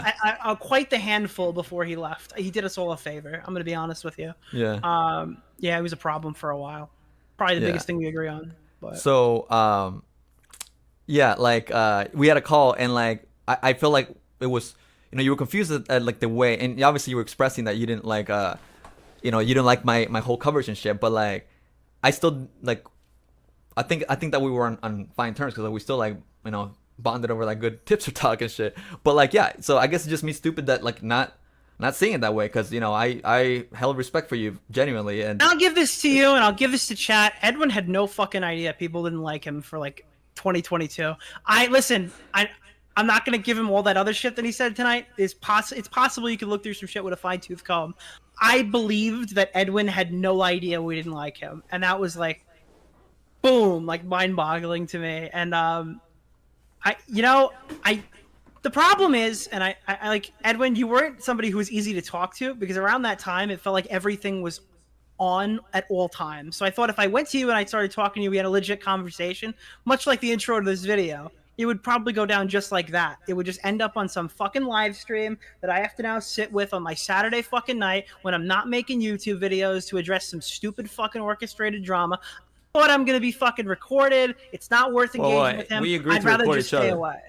quite the handful before he left. He did us all a favor. I'm gonna be honest with you. Yeah. Yeah, it was a problem for a while. Probably the biggest thing we agree on. But. So, yeah, like we had a call, and like I feel like it was, you know, you were confused at like the way, and obviously you were expressing that you didn't like, you know, you didn't like my whole coverage and shit, but like I still like, I think that we were on fine terms because like, we still like, you know, bonded over like good Tipster talk and shit. But like, yeah, so I guess it's just me stupid that like not seeing it that way, because you know I held respect for you genuinely. And I'll give this to you, and I'll give this to chat. Edwin had no fucking idea people didn't like him for like 2022. I'm not gonna give him all that other shit that he said tonight. It's possible you could look through some shit with a fine-tooth comb. I believed that Edwin had no idea we didn't like him, and that was like, boom, like mind-boggling to me. And the problem is, and I like, Edwin, you weren't somebody who was easy to talk to, because around that time it felt like everything was on at all times. So I thought if I went to you and I started talking to you, we had a legit conversation, much like the intro to this video, it would probably go down just like that. It would just end up on some fucking live stream that I have to now sit with on my Saturday fucking night when I'm not making YouTube videos to address some stupid fucking orchestrated drama. But I'm gonna be fucking recorded. It's not worth engaging with him. We agreed I'd rather just stay other. away.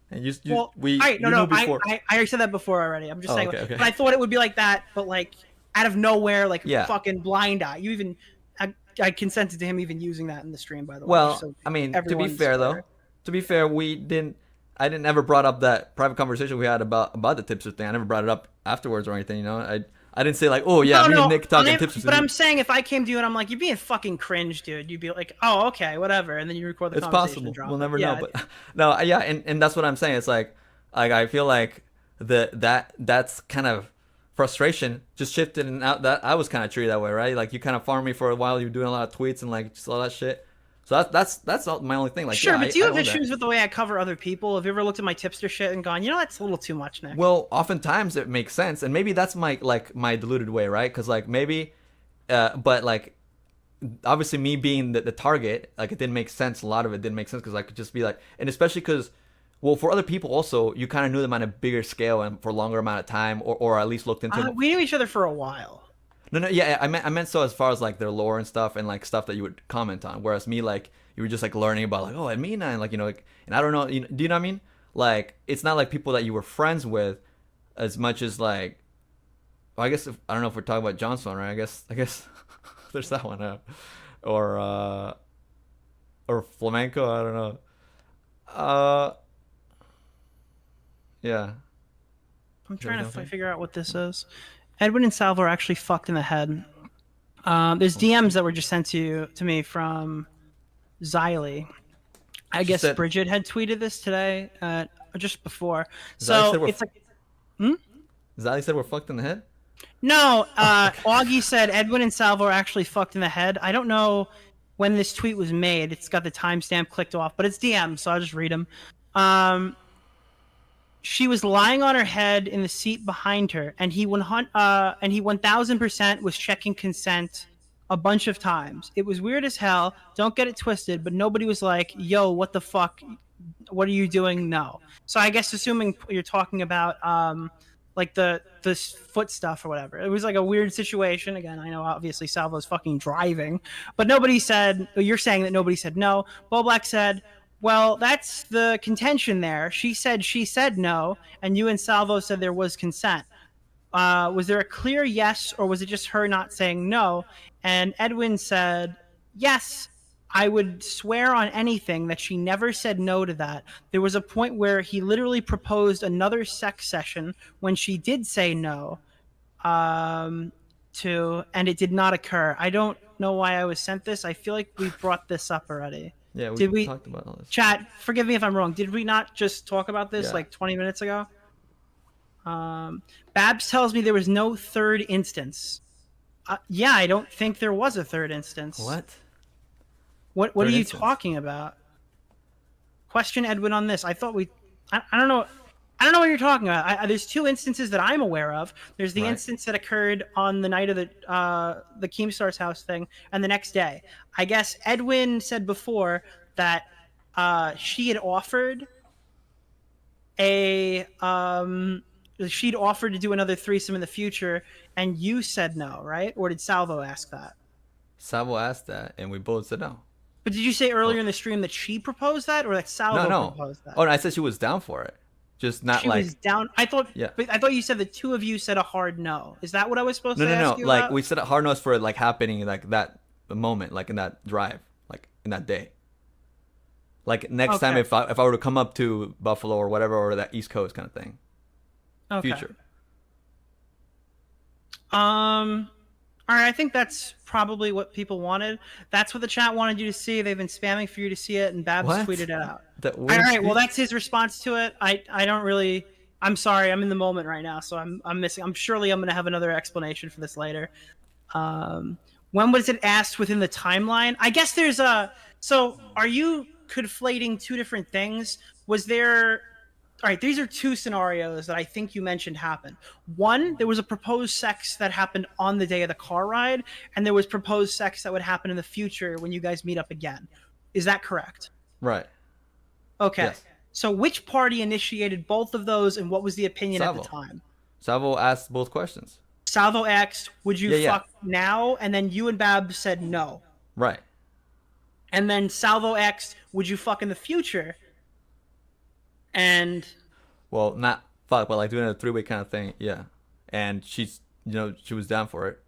And you I already said that before already. I'm just saying. Okay. But I thought it would be like that, but like out of nowhere, like fucking blind eye. I consented to him even using that in the stream, by the way. Well, so I mean, to be fair though, I didn't ever brought up that private conversation we had about the Tipster thing. I never brought it up afterwards or anything, you know. I didn't say like, oh yeah, me and Nick talking Tipster. But I'm saying if I came to you and I'm like, you're being fucking cringe, dude, you'd be like, oh, okay, whatever, and then you record the conversation. It's possible. We'll never know, but no, yeah, and that's what I'm saying. It's like I feel like that's kind of frustration just shifted, and out that I was kind of treated that way, right? Like you kind of farmed me for a while. You were doing a lot of tweets and like just all that shit. So that's my only thing. Like, sure, but do you have issues with the way I cover other people? Have you ever looked at my Tipster shit and gone, you know, that's a little too much, Nick? Well, oftentimes it makes sense, and maybe that's my deluded way, right? Because like maybe, but like obviously me being the target, like it didn't make sense. A lot of it didn't make sense because I could just be like, and especially because, well, for other people also, you kind of knew them on a bigger scale and for a longer amount of time, or at least looked into them. We knew each other for a while. No, yeah, I meant so as far as like their lore and stuff, and like stuff that you would comment on. Whereas me, like you were just like learning about like, oh, Edmina, and like, you know, like, and I don't know, do you know what I mean? Like it's not like people that you were friends with as much as like, well, I guess I don't know if we're talking about Johnson, right? I guess there's that one, or flamenco. I don't know. Yeah. I'm trying to figure out what this is. Edwin and Salvo are actually fucked in the head. There's DMs that were just sent to me from Xylie. I guess Bridget had tweeted this today, just before. So it's like, Xylie said we're fucked in the head? No, Augie said Edwin and Salvo are actually fucked in the head. I don't know when this tweet was made. It's got the timestamp clicked off, but it's DM, so I'll just read them. She was lying on her head in the seat behind her, and he 1000% was checking consent a bunch of times. It was weird as hell. Don't get it twisted, but nobody was like, yo, what the fuck? What are you doing? No. So I guess assuming you're talking about like the foot stuff or whatever. It was like a weird situation. Again, I know obviously Salvo's fucking driving, but nobody said, you're saying that nobody said no. Bowblax said, well, that's the contention there. She said no, and you and Salvo said there was consent. Was there a clear yes, or was it just her not saying no? And Edwin said, yes, I would swear on anything that she never said no to that. There was a point where he literally proposed another sex session when she did say no, and it did not occur. I don't know why I was sent this. I feel like we brought this up already. Yeah, did we talked about all this. Chat, forgive me if I'm wrong. Did we not just talk about this like 20 minutes ago? Babs tells me there was no third instance. Yeah, I don't think there was a third instance. What are you talking about? Question Edwin on this. I thought I don't know. I don't know what you're talking about. There's 2 instances that I'm aware of. There's the instance that occurred on the night of the Keemstar's house thing, and the next day. I guess Edwin said before that she had offered she'd offered to do another threesome in the future, and you said no, right? Or did Salvo ask that? Salvo asked that, and we both said no. But did you say earlier in the stream that she proposed that, or that Salvo proposed that? Oh, no, I said she was down for it. Just not she was down. I thought. Yeah. But I thought you said the 2 of you said a hard no. Is that what I was supposed to ask you like about? we said a hard no for it, like happening like that moment, like in that drive, like in that day. Like next time, if I were to come up to Buffalo or whatever, or that East Coast kind of thing. Okay. Future. All right, I think that's probably what people wanted. That's what the chat wanted you to see. They've been spamming for you to see it, and Babs tweeted it out. All right, well, that's his response to it. I don't really. I'm sorry, I'm in the moment right now, so I'm missing. I'm going to have another explanation for this later. When was it asked within the timeline? I guess there's a. So, are you conflating 2 different things? Was there? All right, these are 2 scenarios that I think you mentioned happened. One, there was a proposed sex that happened on the day of the car ride, and there was proposed sex that would happen in the future when you guys meet up again. Is that correct? Right. Okay. Yes. So which party initiated both of those, and what was the opinion at the time? Salvo asked both questions. Salvo asked, would you fuck now? And then you and Babs said no. Right. And then Salvo asked, would you fuck in the future? And well, not fuck, but like doing a 3-way kind of thing, yeah. And she's, she was down for it.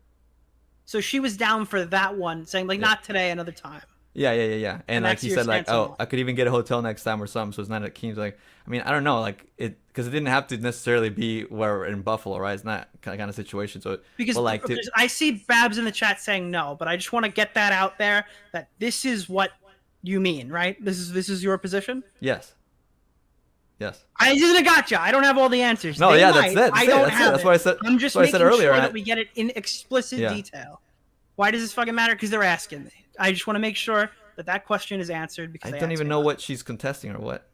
So she was down for that one, saying like not today, another time. Yeah. And like he said, like, oh, I could even get a hotel next time or something. So it's not at Keem's. Like, I mean, I don't know, like because it didn't have to necessarily be where we're in Buffalo, right? It's not kind of situation. So because I see Babs in the chat saying no, but I just want to get that out there that this is what you mean, right? This is your position. Yes. I just gotcha. I don't have all the answers. No, that's it. I don't have it. That's what I said. I'm just making sure that we get it in explicit detail. Why does this fucking matter? Because they're asking me. I just want to make sure that question is answered. Because I don't even know what she's contesting or what.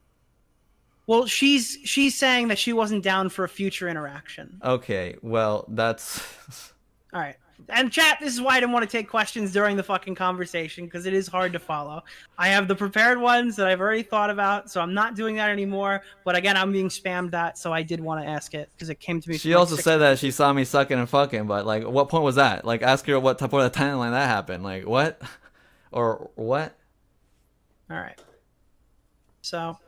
Well, she's saying that she wasn't down for a future interaction. Okay, well, that's... All right. And chat, this is why I didn't want to take questions during the fucking conversation, because it is hard to follow. I have the prepared ones that I've already thought about, so I'm not doing that anymore. But again, I'm being spammed that, so I did want to ask it, because it came to me. She also said that she saw me sucking and fucking, but like, what point was that? Like, ask her what type of the timeline that happened. Like, what? Or what? All right. So,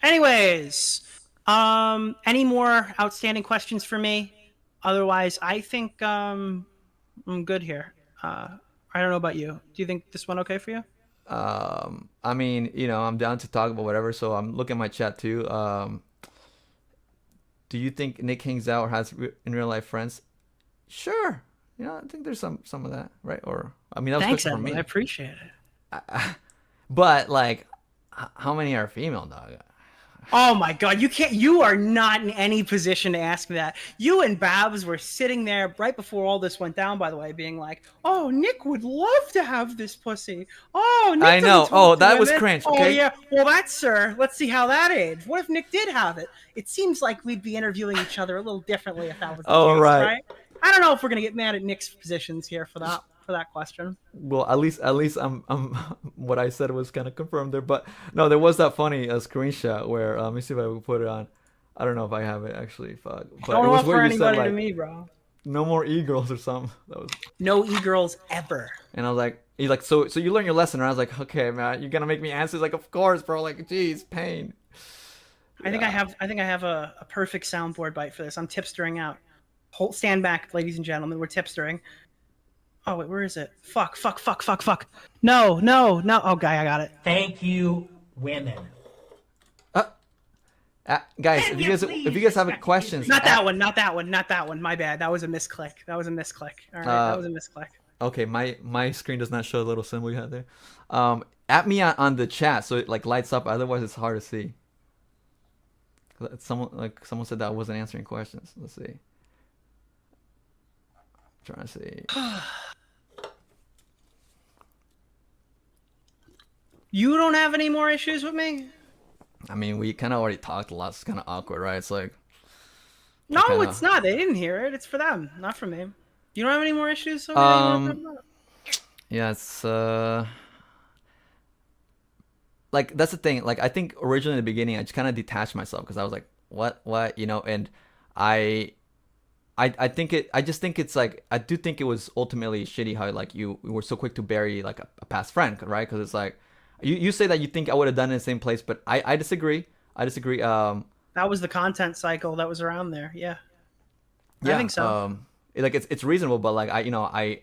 anyways, any more outstanding questions for me? Otherwise, I think I'm good here. I don't know about you. Do you think this one okay for you? I mean, I'm down to talk about whatever, so I'm looking at my chat too. Do you think Nick hangs out or has in real life friends? Sure. I think there's some of that, right? Or I mean, that was thanks, for me. I appreciate it. But like, how many are female, dog? Oh my god, you are not in any position to ask me that. You and Babs were sitting there right before all this went down, by the way, being like, oh, Nick would love to have this pussy. Oh, Nick I know. Oh, that was cringe. Okay. Oh, yeah. Well, let's see how that aged. What if Nick did have it? It seems like we'd be interviewing each other a little differently if that was the case, right? I don't know if we're going to get mad at Nick's positions here for that question. Well, at least I'm what I said was kind of confirmed there, but no, there was that funny screenshot where let me see if I can put it on. I don't know if I have it actually. Fuck. But don't it was offer where you anybody said, like, to me, bro. No more e-girls or something. That was no e-girls ever. And I was like, he's like, so you learned your lesson, and I was like, okay, man, you're gonna make me answer. He's like, of course, bro. Like, geez, pain. I think I have a perfect soundboard bite for this. I'm tipstering out. Stand back, ladies and gentlemen. We're tipstering. Oh wait, where is it? Fuck. No. Oh, guy, I got it. Thank you, women. Guys, if you guys have questions, Not that one. My bad. That was a misclick. All right, that was a misclick. Okay, my screen does not show the little symbol you have there. At me on the chat so it like lights up. Otherwise, it's hard to see. Someone said that I wasn't answering questions. Let's see. I'm trying to see. You don't have any more issues with me? I mean, we kind of already talked a lot. It's kind of awkward, right? It's like. No, it's not. They didn't hear it. It's for them, not for me. You don't have any more issues? Yeah, it's like that's the thing. Like I think originally in the beginning, I just kind of detached myself because I was like, what, and I think I just think it's like I do think it was ultimately shitty how like you were so quick to bury like a past friend, right? Because it's like you say that you think I would have done it in the same place, but I disagree. That was the content cycle that was around there. Yeah, I think so. Like it's reasonable, but like I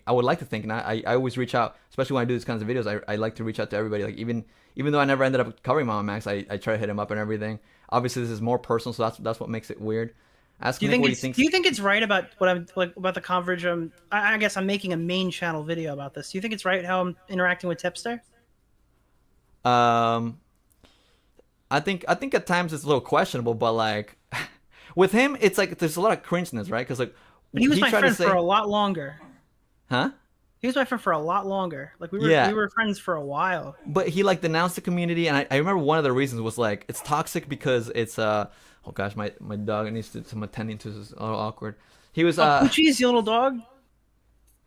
would like to think, and I always reach out, especially when I do these kinds of videos. I like to reach out to everybody. Like even though I never ended up covering Mama Max, I try to hit him up and everything. Obviously, this is more personal, so that's what makes it weird. Ask him what he thinks. Do you think it's right about what I'm like about the coverage? I guess I'm making a main channel video about this. Do you think it's right how I'm interacting with Tipster? I think at times it's a little questionable, but like with him, it's like there's a lot of cringeness, right? Because like. But he was my friend for a lot longer. Huh? He was my friend for a lot longer. Like we were friends for a while. But he like denounced the community, and I remember one of the reasons was like it's toxic because it's oh gosh, my dog needs some attending to. This is awkward. He was Poochie's your little dog.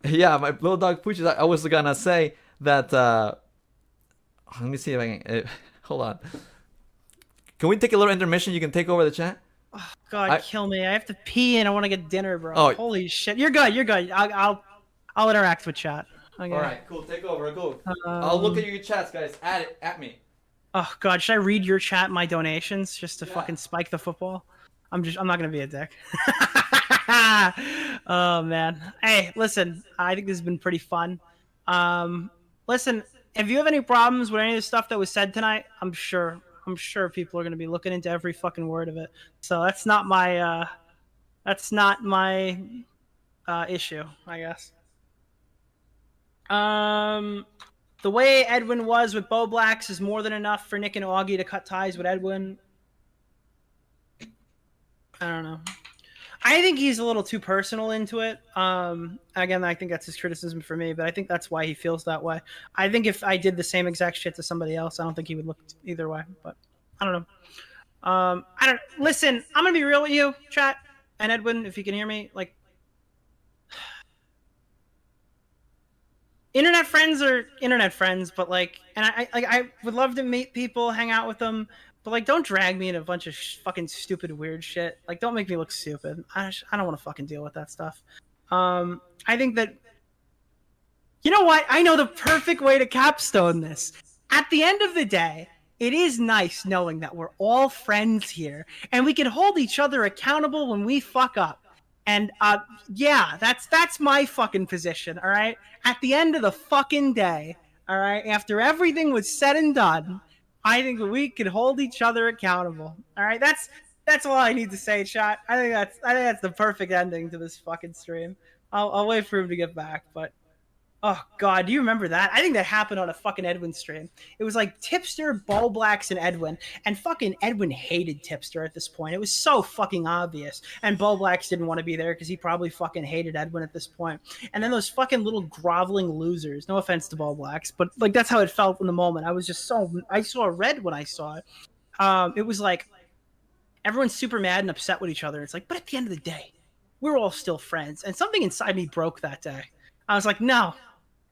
Yeah, my little dog Poochie. I was gonna say that. Let me see if I can. Hold on. Can we take a little intermission? You can take over the chat. Oh, God, kill me! I have to pee and I want to get dinner, bro. Oh. Holy shit! You're good. I'll interact with chat. Okay. All right, cool. Take over. Go. I'll look at your chats, guys. Add it at me. Oh God, should I read your chat, my donations, just to fucking spike the football? I'm not gonna be a dick. Oh man. Hey, listen. I think this has been pretty fun. Listen, if you have any problems with any of the stuff that was said tonight, I'm sure people are going to be looking into every fucking word of it. So that's not my issue, I guess. The way Edwin was with Bowblax is more than enough for Nick and Augie to cut ties with Edwin. I don't know. I think he's a little too personal into it. Again, I think that's his criticism for me, but I think that's why he feels that way. I think if I did the same exact shit to somebody else, I don't think he would look either way, but I don't know. Listen, I'm going to be real with you, chat, and Edwin, if you can hear me, like, internet friends are internet friends, but like, and I would love to meet people, hang out with them, but like, don't drag me in a bunch of fucking stupid weird shit. Like, don't make me look stupid. I don't want to fucking deal with that stuff. I think that, you know what? I know the perfect way to capstone this. At the end of the day, it is nice knowing that we're all friends here and we can hold each other accountable when we fuck up. And yeah, that's my fucking position, all right? At the end of the fucking day, all right, after everything was said and done, I think we could hold each other accountable. All right, that's all I need to say, chat. I think that's the perfect ending to this fucking stream. I'll wait for him to get back, but oh God, do you remember that? I think that happened on a fucking Edwin stream. It was like Tipster, Bowblax, and Edwin, and fucking Edwin hated Tipster at this point. It was so fucking obvious, and Bowblax didn't want to be there because he probably fucking hated Edwin at this point. And then those fucking little groveling losers. No offense to Bowblax, but like that's how it felt in the moment. I saw red when I saw it. It was like everyone's super mad and upset with each other. It's like, but at the end of the day, we're all still friends. And something inside me broke that day. I was like, no.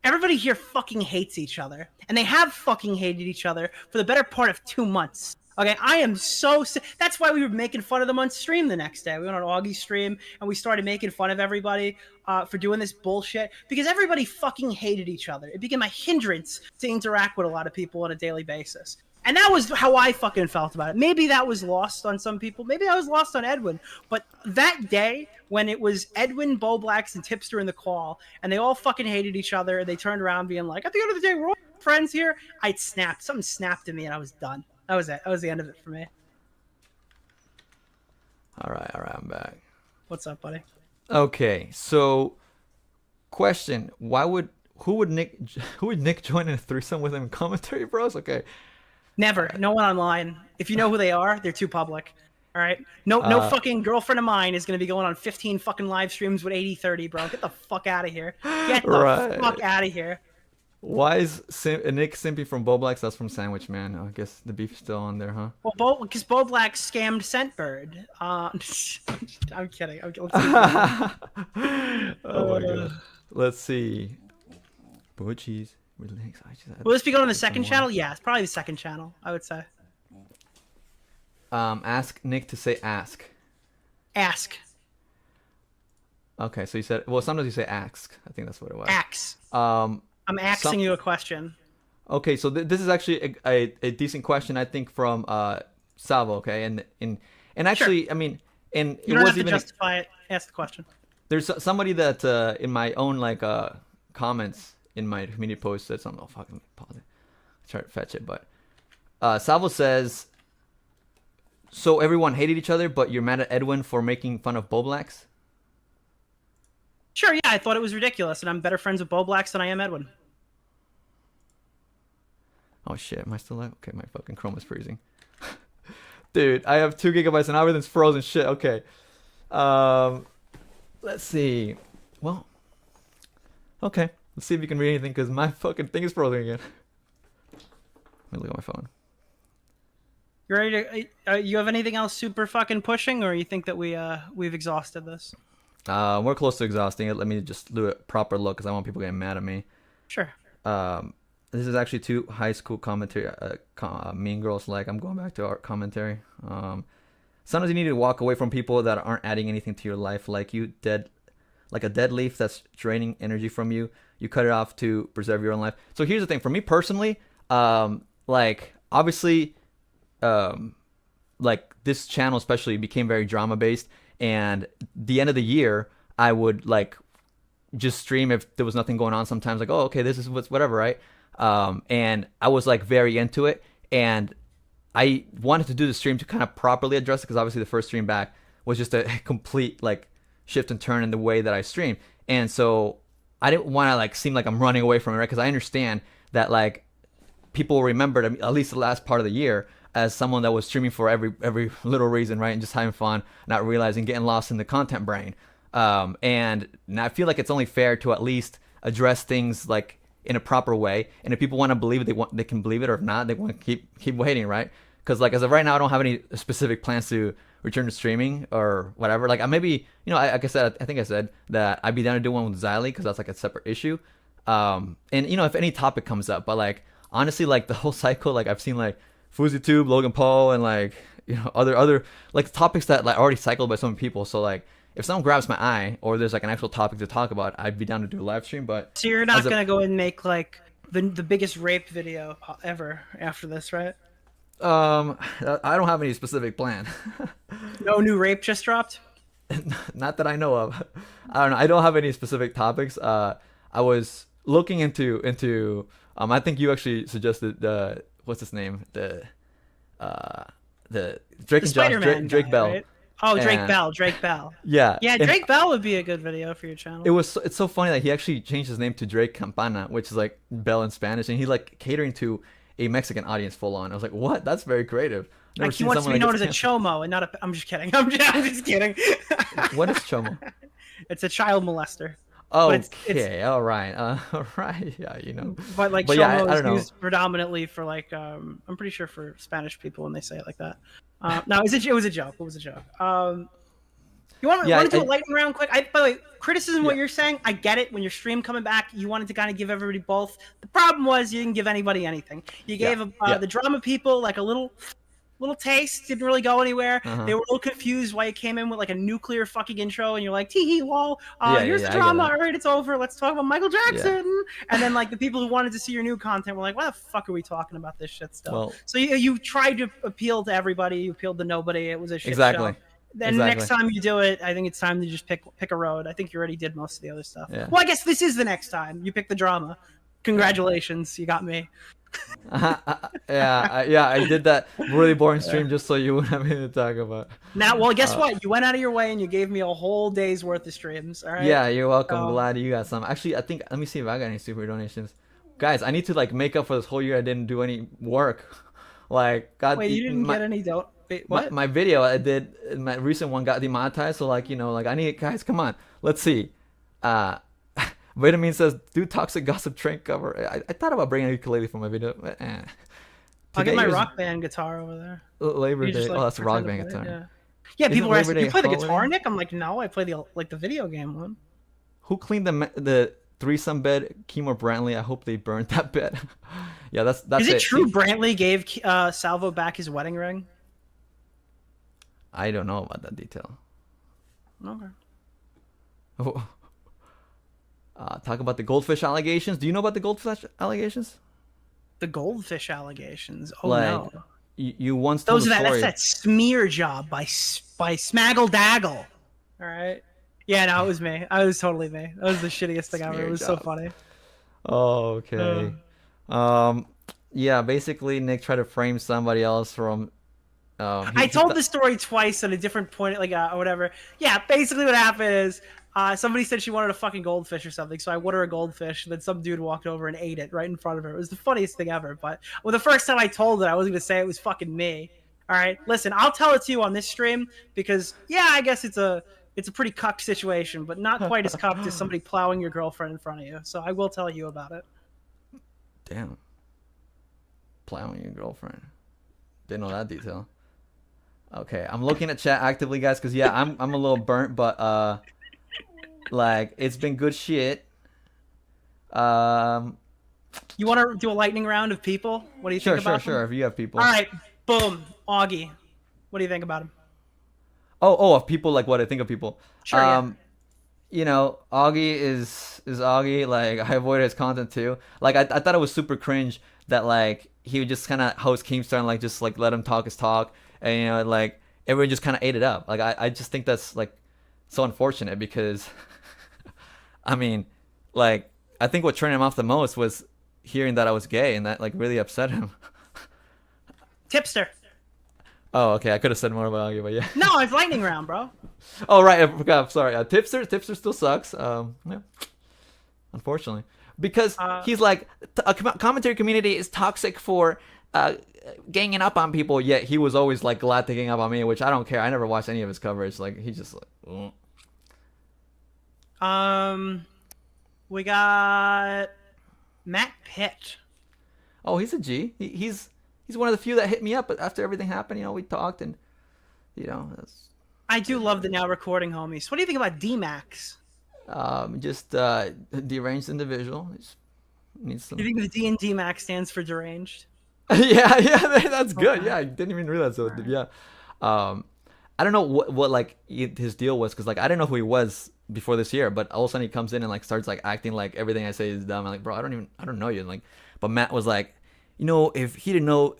Everybody here fucking hates each other. And they have fucking hated each other for the better part of 2 months. Okay, I am so sick. That's why we were making fun of them on stream the next day. We went on Augie's stream and we started making fun of everybody for doing this bullshit. Because everybody fucking hated each other. It became a hindrance to interact with a lot of people on a daily basis. And that was how I fucking felt about it. Maybe that was lost on some people. Maybe that was lost on Edwin. But that day, when it was Edwin, Bowblax, and Tipster in the call, and they all fucking hated each other, and they turned around being like, at the end of the day, we're all friends here, I snapped. Something snapped in me, and I was done. That was it. That was the end of it for me. All right, I'm back. What's up, buddy? Okay, so question: who would Nick join in a threesome with him in commentary, bros? Okay. Never. No one online. If you know who they are, they're too public. All right. No fucking girlfriend of mine is gonna be going on 15 fucking live streams with 80/30, bro. Get the fuck out of here. Get the fuck out of here. Why is Nick simpy from Bowblax? That's from Sandwich Man. I guess the beef's still on there, huh? Well, because Bowblax scammed Scentbird. I'm kidding. Oh my god. Let's see. Butchies. Will this be going on the second channel? Yeah, it's probably the second channel, I would say. Ask Nick to say ask. Ask. Okay, so you said, well, sometimes you say ask. I think that's what it was. Ax. I'm asking you a question. Okay, so this is actually a decent question, I think, from Salvo. Okay, and actually, Sure. I mean, and You it don't was have to even justify it. Ask the question. there's somebody that in my own comments in my community post said something. Oh fuck, let me pause it. Try to fetch it, but Salvo says, so everyone hated each other, but you're mad at Edwin for making fun of Bowblax? Sure, yeah, I thought it was ridiculous, and I'm better friends with Bowblax than I am Edwin. Oh shit, am I still live? Okay, my fucking Chrome is freezing. Dude, I have 2 gigabytes and everything's frozen. Shit, okay. Let's see. Well, okay. Let's see if you can read anything, because my fucking thing is frozen again. Let me look at my phone. You ready to? You have anything else super fucking pushing, or you think that we've exhausted this? We're close to exhausting it. Let me just do a proper look, because I want people getting mad at me. Sure. This is actually 2 high school commentary. Mean Girls like. I'm going back to our commentary. Sometimes you need to walk away from people that aren't adding anything to your life, like a dead leaf that's draining energy from you. You cut it off to preserve your own life. So here's the thing. For me personally, obviously, this channel especially became very drama based, and the end of the year I would just stream if there was nothing going on. Sometimes oh, okay, this is whatever, right? And I was very into it, and I wanted to do the stream to kind of properly address it, because obviously the first stream back was just a complete shift and turn in the way that I stream. And so I didn't want to seem like I'm running away from it, right? Because I understand that people remembered at least the last part of the year as someone that was streaming for every little reason, right? And just having fun, not realizing, getting lost in the content brain. And I feel like it's only fair to at least address things in a proper way. And if people want to believe it, they can believe it, or if not, they want to keep waiting, right? Because as of right now, I don't have any specific plans to return to streaming or whatever. I maybe, like I said, I think I said that I'd be down to do one with Xylie, because that's a separate issue. And if any topic comes up, but honestly, the whole cycle, I've seen FoozyTube, Logan Paul, and other topics that already cycled by so many people. So if someone grabs my eye, or there's an actual topic to talk about, I'd be down to do a live stream. But so you're not gonna go and make the biggest rape video ever after this, right? I don't have any specific plan. No new rape just dropped? Not that I know of. I don't know. I don't have any specific topics. I was looking into I think you actually suggested what's his name? The Drake and Josh, Drake Bell. Right? Oh, Drake Bell. Yeah. Yeah, Drake Bell would be a good video for your channel. It's so funny that he actually changed his name to Drake Campana, which is Bell in Spanish, and he catering to a Mexican audience full on. I was like, what? That's very creative. He wants to be known as a chomo and not a. I'm just kidding. I'm just kidding. What is chomo? It's a child molester. Oh, okay. All right. All right. Yeah, But chomo yeah, is used predominantly for I'm pretty sure for Spanish people when they say it like that. No, it was a joke. It was a joke. You want to do a lightning round quick? By the way, criticism, what you're saying, I get it. When your stream coming back, you wanted to kind of give everybody both. The problem was you didn't give anybody anything. You gave the drama people a little little taste, didn't really go anywhere. Uh-huh. They were a little confused why you came in with like a nuclear fucking intro, and you're like, tee hee, lol. Here's the I get drama. that. All right, it's over. Let's talk about Michael Jackson. And then like the people who wanted to see your new content were like, why the fuck are we talking about this shit still? Well, so you tried to appeal to everybody. You appealed to nobody. It was a shit exactly. show. Then next time you do it, I think it's time to just pick a road. I think you already did most of the other stuff. Yeah. Well, I guess this is the next time. You pick the drama. Congratulations, you got me. I did that really boring stream just so you wouldn't have anything to talk about. Now, well, guess what? You went out of your way and you gave me a whole day's worth of streams. All right. Yeah, you're welcome. Glad you got some. Actually, I think let me see if I got any super donations. Guys, I need to like make up for this whole year I didn't do any work. Like, God. Wait, you didn't get any dough? Wait, what? My video I did, my recent one got demonetized. So like, like I need guys. Come on, let's see. Vitamin says, do toxic gossip train cover. I thought about bringing a ukulele for my video. But, I'll get my rock band guitar over there. Labor Day. Just, like, that's a rock band guitar. Yeah, people were asking, Day you play the holiday? guitar, Nick? I'm like, no, I play the video game one. Who cleaned the threesome bed? Keem or Brantley? I hope they burned that bed. Yeah, that's Is it true Brantley gave Salvo back his wedding ring? I don't know about that detail. Okay. Oh. Talk about the goldfish allegations. Do you know about the goldfish allegations? The goldfish allegations. Oh like, no. You once told Those are story. that's that smear job by Smaggle Daggle. All right. Yeah, no, it was me. I was totally me. That was the shittiest thing ever. It was so funny. Oh, okay. Yeah, basically Nick tried to frame somebody else from. I told the story twice at a different point, like or whatever. Yeah, basically what happened is somebody said she wanted a fucking goldfish or something, so I ordered a goldfish, and then some dude walked over and ate it right in front of her. It was the funniest thing ever. But the first time I told it, I wasn't gonna say it was fucking me. All right, listen, I'll tell it to you on this stream because I guess it's a pretty cucked situation, but not quite as cucked as somebody plowing your girlfriend in front of you. So I will tell you about it. Damn. Plowing your girlfriend. Didn't know that detail. Okay, I'm looking at chat actively, guys, because I'm a little burnt, but like it's been good shit. You want to do a lightning round of people? What do you think about them? Sure. If you have people. All right, boom, Augie. What do you think about him? Oh, of people, like what I think of people. Sure. Augie is Augie. Like I avoided his content too. Like I thought it was super cringe that like he would just kind of host Keemstar and like just like let him talk his talk, and like everyone just kind of ate it up. Like I just think that's like so unfortunate because I mean, like I think what turned him off the most was hearing that I was gay, and that like really upset him. Tipster. Oh, okay. I could have said more about Augie, but yeah. No, it's lightning round, bro. Oh, right. I forgot. Sorry. Tipster still sucks. Yeah. Unfortunately, because he's like a commentary community is toxic for ganging up on people. Yet he was always like glad to gang up on me, which I don't care. I never watched any of his coverage. Like he's just like. We got Matt Pitt. Oh, he's a G. He's one of the few that hit me up after everything happened. We talked and that's. I do love the now recording homies. What do you think about D-Max? Just deranged individual. Needs some. Do you think the D in D-Max stands for deranged? yeah, that's good. Okay. Yeah, I didn't even realize that. Right. Yeah. I don't know what like his deal was because like I didn't know who he was before this year, but all of a sudden he comes in and like starts like acting like everything I say is dumb. I'm like, bro, I don't know you. And, like, but Matt was like, if he didn't know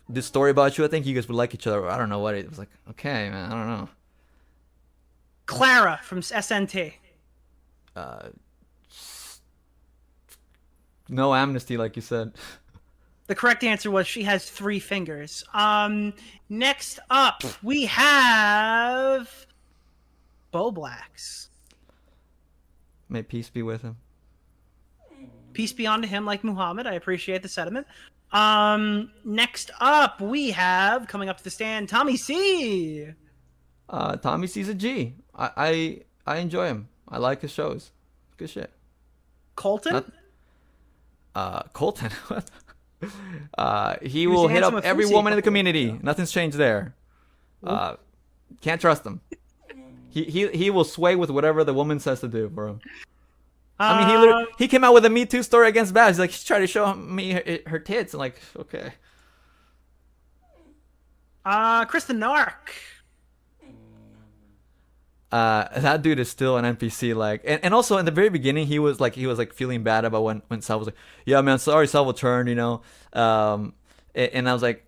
this story about you, I think you guys would like each other. I don't know what it was like. Okay, man, I don't know. Clara from SNT. No amnesty, like you said. The correct answer was she has 3 fingers. Next up, we have Bowblax. May peace be with him. Peace be unto him, like Muhammad. I appreciate the sentiment. Next up, we have coming up to the stand, Tommy C. Tommy C's a G. I enjoy him. I like his shows. Good shit. Colton. Colton. He will hit up every woman in the community. Nothing's changed there. Can't trust him. He will sway with whatever the woman says to do for him. I mean, he came out with a Me Too story against Babs. He's like, she's trying to show me her tits. I'm like, okay. Kristen Nark. That dude is still an NPC. Like, and also in the very beginning, he was like feeling bad about when Sal was like, yeah, man, sorry, Sal will turn, you know. And I was like,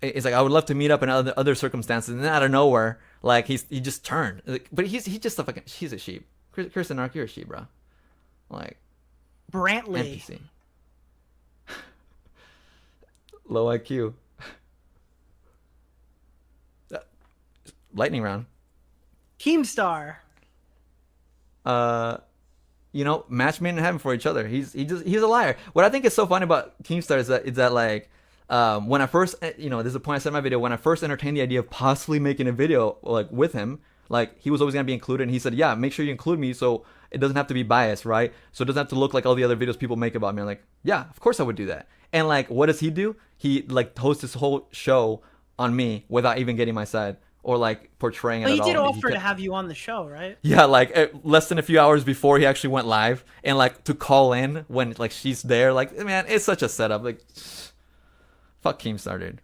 it's like I would love to meet up in other circumstances, and then out of nowhere, like he just turned. Like, but he's just a fucking he's a sheep. Kristen Nark, you're a sheep, bro. Like, Brantley. NPC. Low IQ. Lightning round. Keemstar. You know, match made in heaven for each other. He's a liar. What I think is so funny about Keemstar is that like when I first, you know, this is a point I said in my video, when I first entertained the idea of possibly making a video like with him, like he was always gonna be included, and he said, yeah, make sure you include me so it doesn't have to be biased, right? So it doesn't have to look like all the other videos people make about me. I'm like, yeah, of course I would do that. And like, what does he do? He like hosts this whole show on me without even getting my side or like portraying it Well, at all. he did offer to have you on the show, right? Yeah, like less than a few hours before he actually went live, and like to call in when like she's there. Like, man, it's such a setup. Like, fuck Keemstar, dude.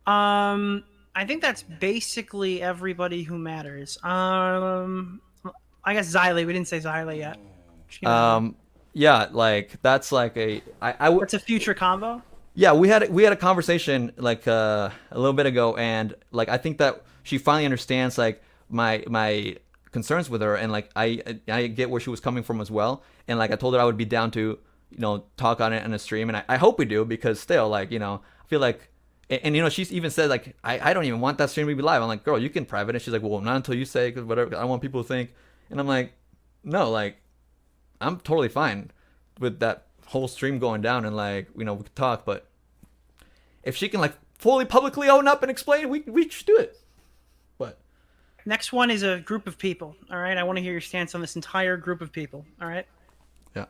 I think that's basically everybody who matters. I guess Xylie. We didn't say Xylie yet. Yeah, like that's like That's a future combo. Yeah, we had a conversation like a little bit ago, and like I think that she finally understands like my concerns with her, and like I get where she was coming from as well, and like I told her I would be down to, you know, talk on it in a stream, and I hope we do, because still, like, you know, I feel like, and you know, she's even said like I don't even want that stream to be live. I'm like, girl, you can private it. She's like, well, not until you say, because whatever, I don't want people to think, and I'm like, no, like I'm totally fine with that whole stream going down, and like, you know, we could talk, but if she can like fully publicly own up and explain, we should do it. But next one is a group of people. All right, I want to hear your stance on this entire group of people. All right. Yeah.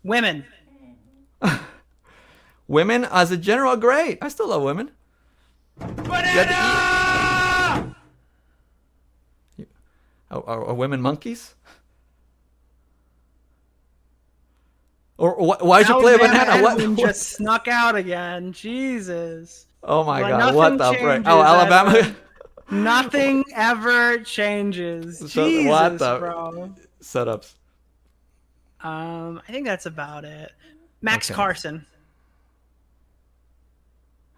Women. Women as a general, great. I still love women. Banana! Are women monkeys? Or why'd you play a banana? Edwin just snuck out again. Jesus. Oh my Like, God! What the frick? Oh, Alabama. Edwin. Nothing ever changes. Jesus, what the bro. Setups. I think that's about it. Max Okay. Carson.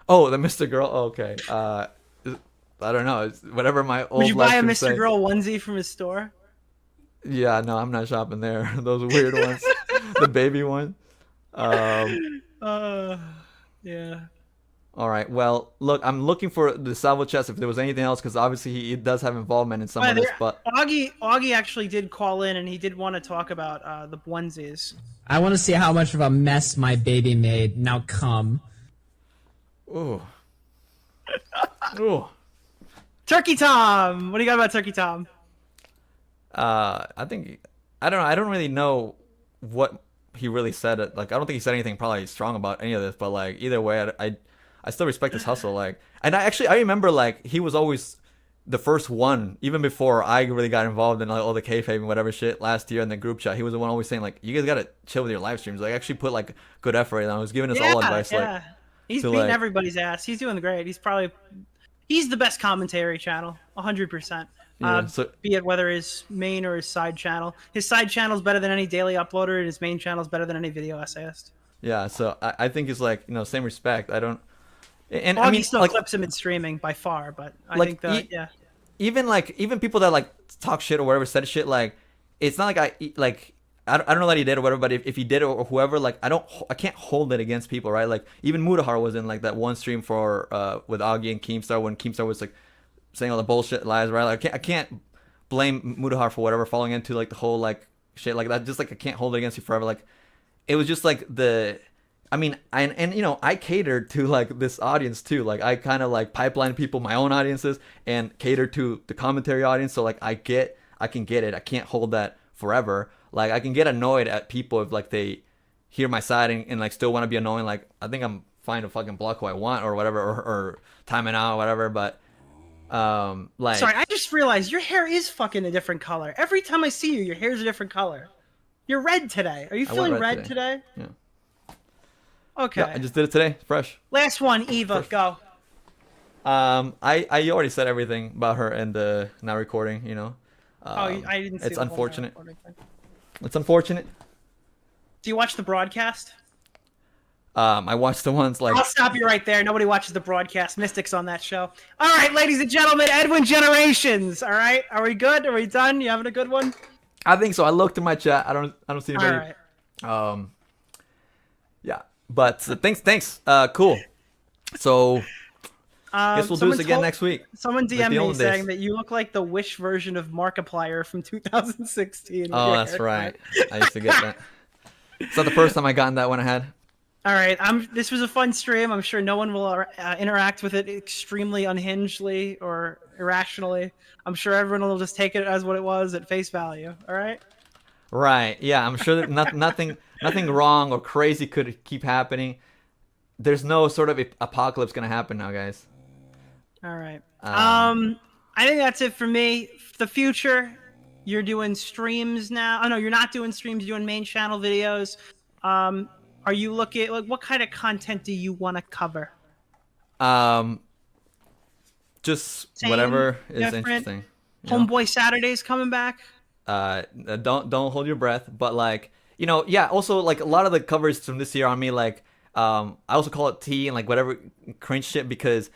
Oh, the Mr. Girl. Oh, okay. I don't know. It's whatever my old. Would you buy a live Mr. stream say. Girl onesie from his store? Yeah, no, I'm not shopping there. Those weird ones. The baby one. Yeah. All right. Well, look, I'm looking for the salvo chest if there was anything else, because obviously he does have involvement in some of this. But Augie actually did call in, and he did want to talk about the onesies. I want to see how much of a mess my baby made. Now come. ooh, ooh. Turkey Tom. What do you got about Turkey Tom? I think I don't know. I don't really know what he really said. Like, I don't think he said anything probably strong about any of this. But like, either way, I still respect his hustle. Like, and I remember like he was always the first one, even before I really got involved in like, all the kayfabe and whatever shit last year in the group chat. He was the one always saying like, you guys gotta chill with your live streams. Like, actually put like good effort. And I was giving us all advice. Like, he's to, beating like- everybody's ass. He's doing great. He's the best commentary channel, 100%. Yeah, so- Be it whether his main or his side channel. His side channel is better than any daily uploader, and his main channel is better than any video essayist. yeah. So I think it's like, you know, same respect. I don't. And Augie I mean, still like, clips him in streaming by far, but I Like, think that, yeah. even people that like talk shit or whatever, said shit, like, it's not like I don't know that he did or whatever, but if he did or whoever, like, I can't hold it against people, right? Like, even Mudahar was in like that one stream for with Augie and Keemstar, when Keemstar was like saying all the bullshit lies, right? Like, I can't blame Mudahar for whatever falling into like the whole like shit like that. Just like, I can't hold it against you forever. Like, it was just like I mean, and you know, I catered to like this audience too. Like, I kind of like pipeline people, my own audiences, and cater to the commentary audience. So like, I can get it. I can't hold that forever. Like, I can get annoyed at people if like they hear my side and like still want to be annoying. Like, I think I'm fine to fucking block who I want or whatever, or time it out or whatever. But like, Sorry, I just realized your hair is fucking a different color. Every time I see you, your hair's a different color. You're red today. Are you I went feeling red red today? Yeah. Okay. Yeah, I just did it today. Fresh. Last one, Eva, go. I already said everything about her in the now recording. You know. I didn't see It's the whole unfortunate. recording thing. It's unfortunate. Do you watch the broadcast? I watched the ones like. I'll stop you right there. Nobody watches the broadcast. Mystics on that show. All right, ladies and gentlemen, Edwin Generations. All right, are we good? Are we done? You having a good one? I think so. I looked in my chat. I don't see All anybody. right. Yeah. But thanks. Cool. So guess we'll do this again next week. Someone Like the DM'd me olden saying days. that you look like the Wish version of Markiplier from 2016. with Oh, your that's haircut. right. I used to get that. It's not the first time I gotten that one ahead. All right, this was a fun stream. I'm sure no one will interact with it extremely unhingedly or irrationally. I'm sure everyone will just take it as what it was at face value. All right. Right. Yeah, I'm sure that nothing wrong or crazy could keep happening. There's no sort of apocalypse gonna happen now, guys. All right. I think that's it for me. The future, you're doing streams now. Oh no, you're not doing streams. You're doing main channel videos. Are you looking like what kind of content do you want to cover? Just Same, whatever is different. interesting. You know? Homeboy Saturday's coming back. Don't hold your breath, but like, you know, yeah, also like a lot of the covers from this year on me, like I also call it tea and like whatever cringe shit because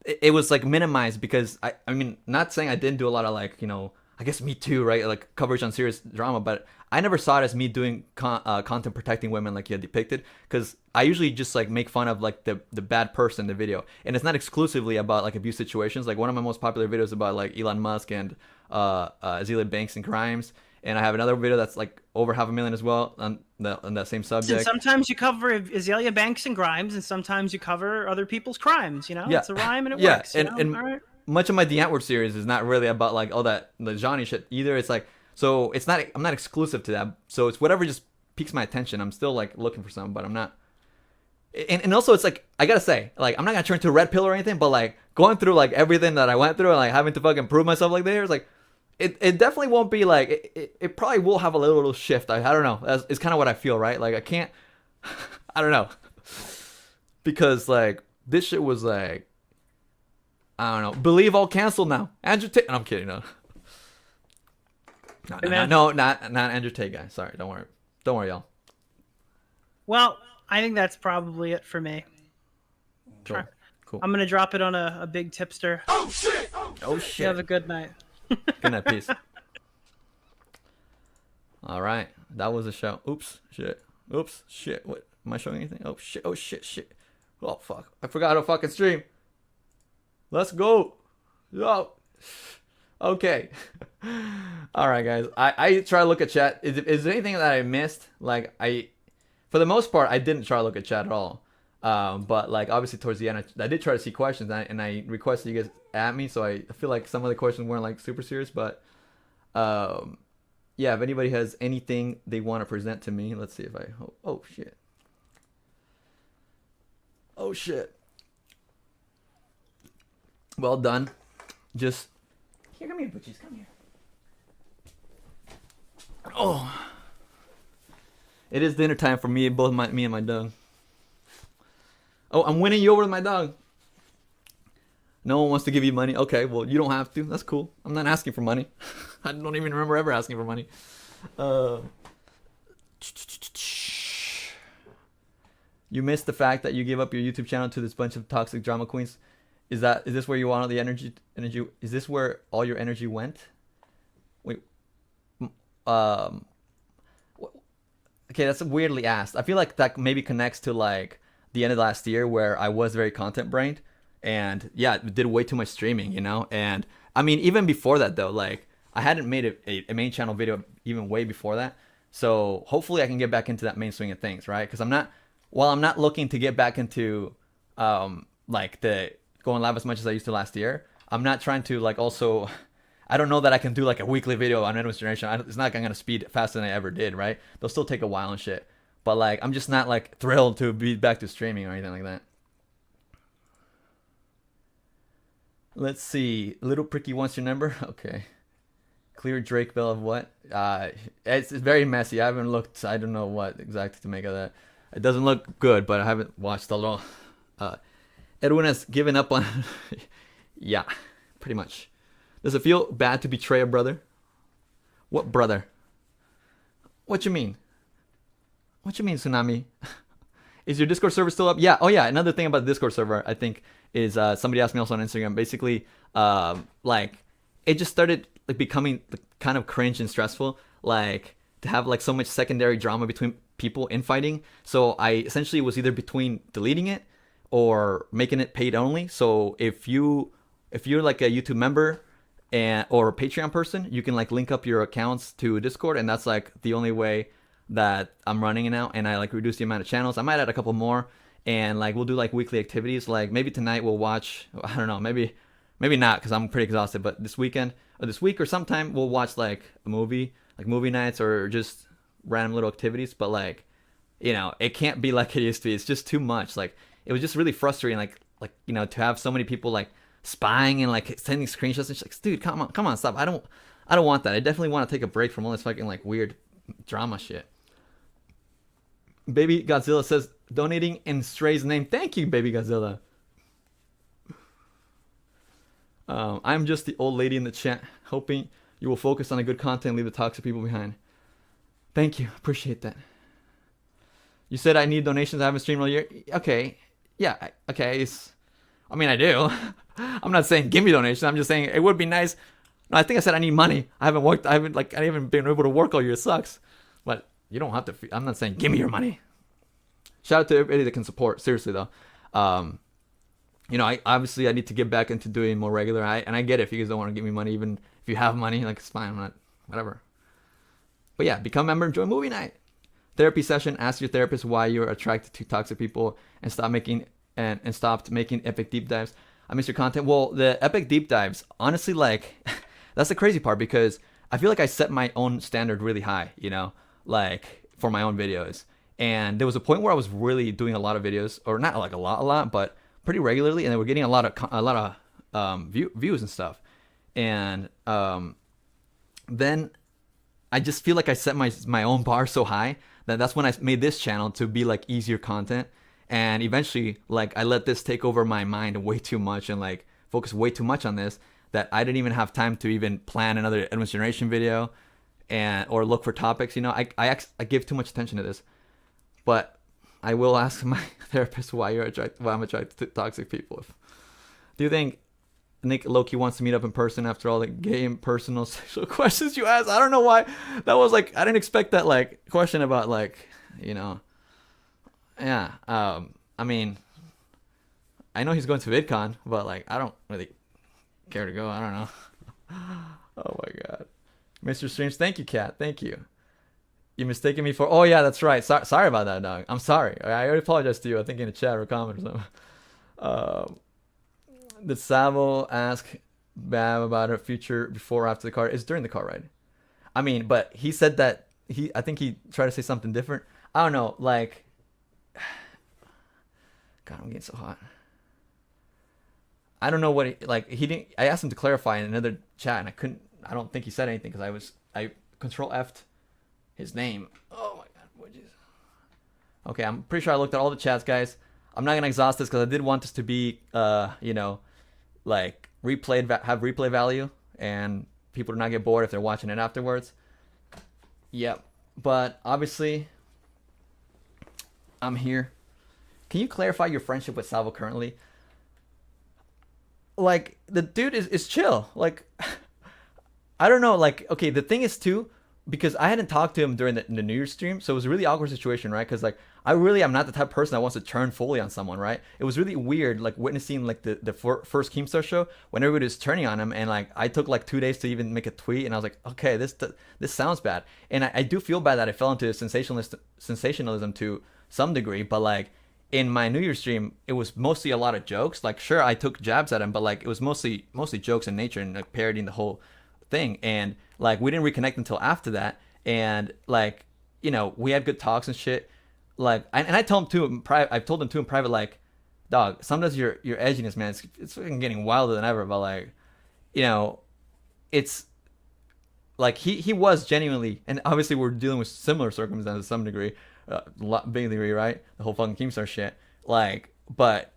it was like minimized because I mean, not saying I didn't do a lot of like, you know, I guess me too, right? Like coverage on serious drama, but I never saw it as me doing content protecting women like you had depicted, because I usually just like make fun of like the bad person in the video, and it's not exclusively about like abuse situations. Like one of my most popular videos about like Elon Musk and Xylie Banks and crimes, and I have another video that's like over 500,000 as well on that same subject. And sometimes you cover Azalea Banks and Grimes, and sometimes you cover other people's crimes. You know, Yeah. it's a rhyme and it Yeah, works. You know? and All right. much of my The Antwoord series is not really about like all that the Johnny shit either. It's like, so it's not, I'm not exclusive to that. So it's whatever just piques my attention. I'm still like looking for something, but I'm not. And also it's like, I gotta say, like, I'm not gonna turn to a red pill or anything, but like going through like everything that I went through and like having to fucking prove myself like there, it's like, it definitely won't be like, it probably will have a little shift. I don't know. It's kind of what I feel, right? Like I can't, I don't know. Because like this shit was like, I don't know. Believe all canceled now. Andrew Tate. No, I'm kidding. No. Not Andrew Tate guy. Sorry. Don't worry, y'all. Well, I think that's probably it for me. Cool. Cool. I'm gonna drop it on a big tipster. Oh You shit. have a good night. Good night. Peace. All right. That was a show. Oops. Shit. What? Am I showing anything? Oh shit. Oh fuck. I forgot how to fucking stream. Let's go. Yo. Okay. All right, guys. I try to look at chat. Is there anything that I missed? Like for the most part, I didn't try to look at chat at all. But like obviously towards the end, I did try to see questions, and I requested you guys at me. So I feel like some of the questions weren't like super serious, but yeah. If anybody has anything they want to present to me, let's see if I. Oh shit. Oh shit. Well done. Just here, come here, butchies, come here. Oh, it is dinner time for me and my dog. Oh, I'm winning you over with my dog. No one wants to give you money. Okay, well you don't have to. That's cool. I'm not asking for money. I don't even remember ever asking for money. You missed the fact that you gave up your YouTube channel to this bunch of toxic drama queens. Is this where you want all the energy? Is this where all your energy went? Wait. Okay, that's weirdly asked. I feel like that maybe connects to like the end of last year where I was very content brained, and yeah, did way too much streaming, you know. And I mean, even before that though, like I hadn't made a main channel video even way before that. So hopefully I can get back into that main swing of things, right? Because I'm not looking to get back into like the going live as much as I used to last year. I'm not trying to like also, I don't know that I can do like a weekly video on Edwin's Generation. It's not like I'm gonna speed faster than I ever did, right? They'll still take a while and shit. But like, I'm just not like thrilled to be back to streaming or anything like that. Let's see. Little Pricky wants your number. Okay. Clear Drake Bell of what? It's very messy. I haven't looked. I don't know what exactly to make of that. It doesn't look good, but I haven't watched it all. Edwin has given up on. Yeah, pretty much. Does it feel bad to betray a brother? What brother? What you mean? What you mean, Tsunami? Is your Discord server still up? Yeah. Oh yeah. Another thing about the Discord server, I think, is somebody asked me also on Instagram. Basically, like it just started like becoming kind of cringe and stressful, like to have like so much secondary drama between people infighting. So I essentially was either between deleting it or making it paid only. So if you're like a YouTube member or a Patreon person, you can like link up your accounts to Discord, and that's like the only way that I'm running it now. And I like reduce the amount of channels. I might add a couple more, and like we'll do like weekly activities. Like maybe tonight we'll watch, I don't know, maybe not, because I'm pretty exhausted, but this weekend or this week or sometime we'll watch like a movie, like movie nights or just random little activities. But like, you know, it can't be like it used to be. It's just too much. Like it was just really frustrating, like you know, to have so many people like spying and like sending screenshots, and she's like, dude, come on, stop. I don't want that. I definitely want to take a break from all this fucking like weird drama shit. Baby Godzilla says, donating in Stray's name. Thank you, Baby Godzilla. I'm just the old lady in the chat, hoping you will focus on the good content and leave the toxic people behind. Thank you. Appreciate that. You said I need donations. I haven't streamed all year. Okay. Yeah. Okay. I mean, I do. I'm not saying give me donations. I'm just saying it would be nice. No, I think I said I need money. I haven't worked. I haven't been able to work all year. It sucks. But you don't have to. I'm not saying give me your money. Shout out to everybody that can support. Seriously though. You know, I need to get back into doing more regular. And I get it if you guys don't want to give me money, even if you have money, like it's fine. I'm not, whatever. But yeah, become a member, enjoy movie night. Therapy session, ask your therapist why you're attracted to toxic people and stopped making epic deep dives. I miss your content. Well, the epic deep dives, honestly, like that's the crazy part, because I feel like I set my own standard really high, you know, like for my own videos. And there was a point where I was really doing a lot of videos, or not like a lot, but pretty regularly, and they were getting a lot of views and stuff. And then I just feel like I set my own bar so high that that's when I made this channel to be like easier content. And eventually, like I let this take over my mind way too much and like focus way too much on this, that I didn't even have time to even plan another Edwin's Generation video or look for topics. You know, I give too much attention to this. But I will ask my therapist why I'm attracted to toxic people. Do you think Nick Loki wants to meet up in person after all the game, personal, sexual questions you asked? I don't know why. That was like, I didn't expect that like question about like, you know. Yeah. I mean, I know he's going to VidCon, but like, I don't really care to go. I don't know. Oh my God. Mr. Strange, thank you, Kat. Thank you. You mistaken me for... Oh, yeah, that's right. Sorry about that, dog. I'm sorry. I already apologized to you, I think, in a chat or a comment or something. Did Savo ask Bab about her future before or after the car? It's during the car ride. I mean, but he said that... I think he tried to say something different. I don't know, like... God, I'm getting so hot. I don't know what... he didn't... I asked him to clarify in another chat, and I couldn't... I don't think he said anything, because I Control F'd his name. Oh my God, what is... Okay, I'm pretty sure I looked at all the chats, guys. I'm not gonna exhaust this because I did want this to be, you know, like have replay value, and people do not get bored if they're watching it afterwards. Yep, but obviously, I'm here. Can you clarify your friendship with Salvo currently? Like the dude is chill. Like I don't know. Like okay, the thing is too. Because I hadn't talked to him during the New Year's stream, so it was a really awkward situation, right? Because like I really am not the type of person that wants to turn fully on someone, right? It was really weird, like witnessing like the first Keemstar show when everybody was turning on him, and like I took like 2 days to even make a tweet, and I was like, okay, this sounds bad, and I do feel bad that I fell into sensationalism to some degree, but like in my New Year's stream, it was mostly a lot of jokes. Like sure, I took jabs at him, but like it was mostly jokes in nature and like parodying the whole thing, and like we didn't reconnect until after that, and like you know we had good talks and shit. Like and I told him too in private. I've told him too in private, like, dog, sometimes your edginess, man, it's fucking getting wilder than ever. But like, you know, it's like he was genuinely, and obviously we're dealing with similar circumstances to some degree, big degree, right? The whole fucking Keemstar shit. Like, but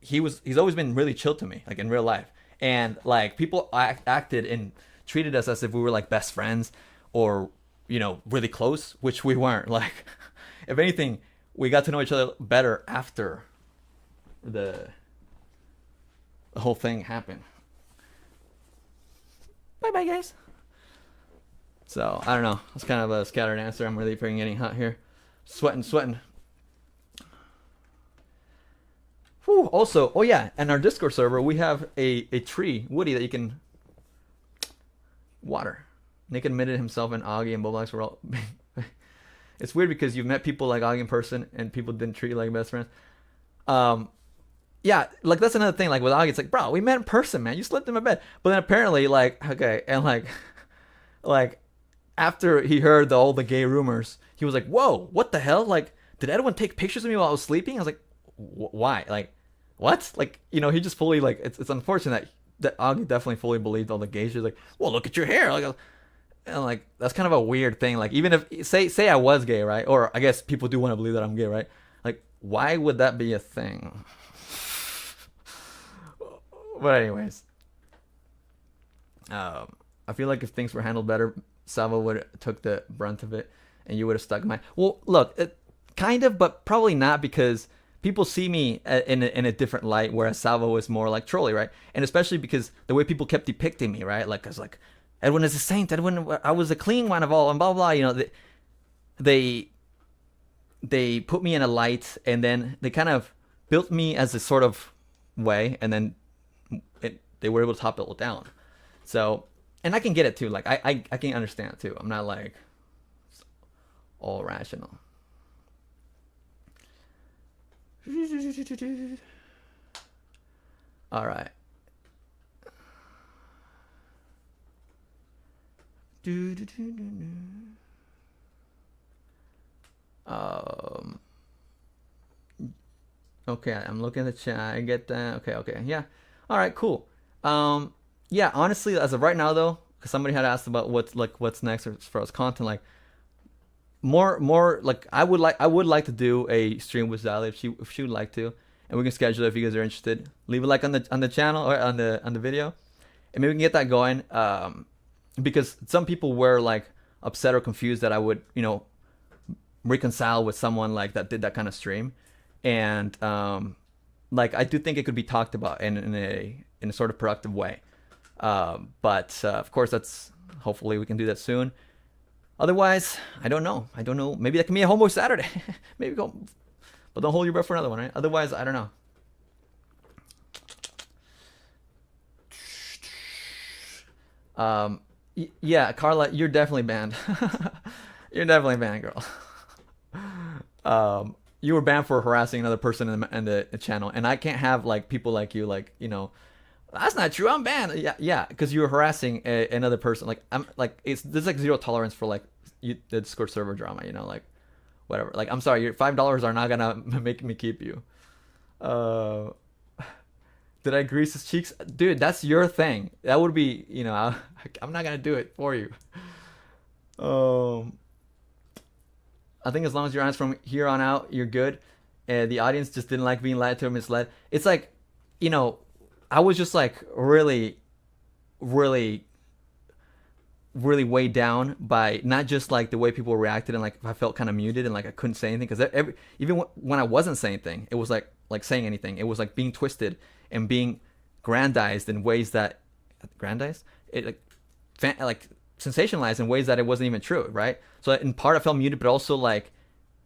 he's always been really chill to me, like in real life, and like people acted and treated us as if we were like best friends or really close, which we weren't. Like, if anything, we got to know each other better after the whole thing happened. Bye bye, guys. So I don't know. It's kind of a scattered answer. I'm really freaking getting hot here. Sweating. Whew. Also, oh yeah, in our Discord server we have a tree, Woody, that you can water. Nick admitted himself and Augie and Bowblax were all. It's weird because you've met people like Augie in person and people didn't treat you like best friends. Yeah, like that's another thing. Like with Augie, it's like, bro, we met in person, man. You slept in my bed. But then apparently, like, okay, and like after he heard all the gay rumors, he was like, whoa, what the hell? Like, did Edwin take pictures of me while I was sleeping? I was like, why? Like, what? Like, he just fully, like, it's unfortunate that Augie definitely fully believed all the gay shit. Like, well, look at your hair. Like, and like, that's kind of a weird thing. Like, even if, say I was gay, right? Or I guess people do want to believe that I'm gay, right? Like, why would that be a thing? But anyways, I feel like if things were handled better, Sava would have took the brunt of it, and you would have stuck my. Well, look, kind of, but probably not, because people see me in a different light, whereas Sava was more like trolly, right? And especially because the way people kept depicting me, right? Like, 'cause like Edwin is a saint. Edwin, I was a clean one of all, and blah blah. They put me in a light, and then they kind of built me as a sort of way, and then they were able to top it down. So, and I can get it too. Like I can understand it too. I'm not like all rational. All right. Okay, I'm looking at the chat. I get that. Okay. Yeah. All right, cool. Yeah, honestly, as of right now though, because somebody had asked about what's next as far as content, like more like I would like to do a stream with Xylie if she would like to, and we can schedule it if you guys are interested. Leave a like on the channel or on the video, and maybe we can get that going. Because some people were like upset or confused that I would reconcile with someone like that did that kind of stream, and like I do think it could be talked about in a sort of productive way. But of course, hopefully we can do that soon. Otherwise, I don't know. Maybe that can be a Homo Saturday. Maybe go, but don't hold your breath for another one, right? Otherwise, I don't know. Yeah, Carla, you're definitely banned. You're definitely banned, girl. You were banned for harassing another person in the channel, and I can't have like people like you, like that's not true. I'm banned. Yeah, because you were harassing another person. Like I'm like there's like zero tolerance for like the Discord server drama. Like whatever. Like I'm sorry, your $5 are not gonna make me keep you. Did I grease his cheeks, dude? That's your thing. That would be I'm not gonna do it for you. I think as long as you're honest from here on out, you're good. The audience just didn't like being lied to or misled. It's like, I was just like really, really, really weighed down by not just like the way people reacted, and like I felt kind of muted and like I couldn't say anything, because even when I wasn't saying anything, it was like saying anything. It was like being twisted and being grandized in ways that sensationalized in ways that it wasn't even true, right? So in part I felt muted, but also like,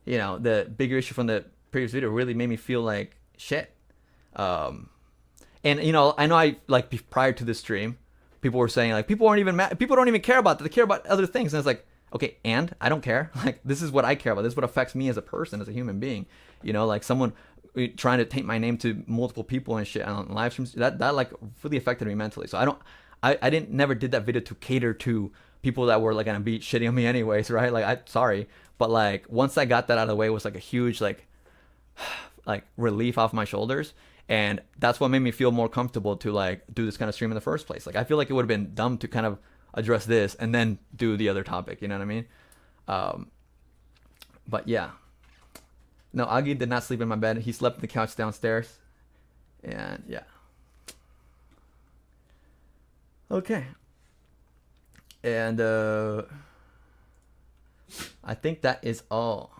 the bigger issue from the previous video really made me feel like shit. And I know I like prior to this stream, people were saying like people aren't even mad, people don't even care about that, they care about other things, and it's like, okay, and I don't care. Like this is what I care about. This is what affects me as a person, as a human being. Like someone trying to taint my name to multiple people and shit on live streams, that like really affected me mentally. So I never did that video to cater to people that were like gonna be shitting on me anyways, right? Like sorry, but like once I got that out of the way, it was like a huge like relief off my shoulders, and that's what made me feel more comfortable to like do this kind of stream in the first place. Like I feel like it would have been dumb to kind of address this and then do the other topic, you know what I mean? But yeah, no, Augie did not sleep in my bed. He slept on the couch downstairs. And yeah. Okay. And I think that is all.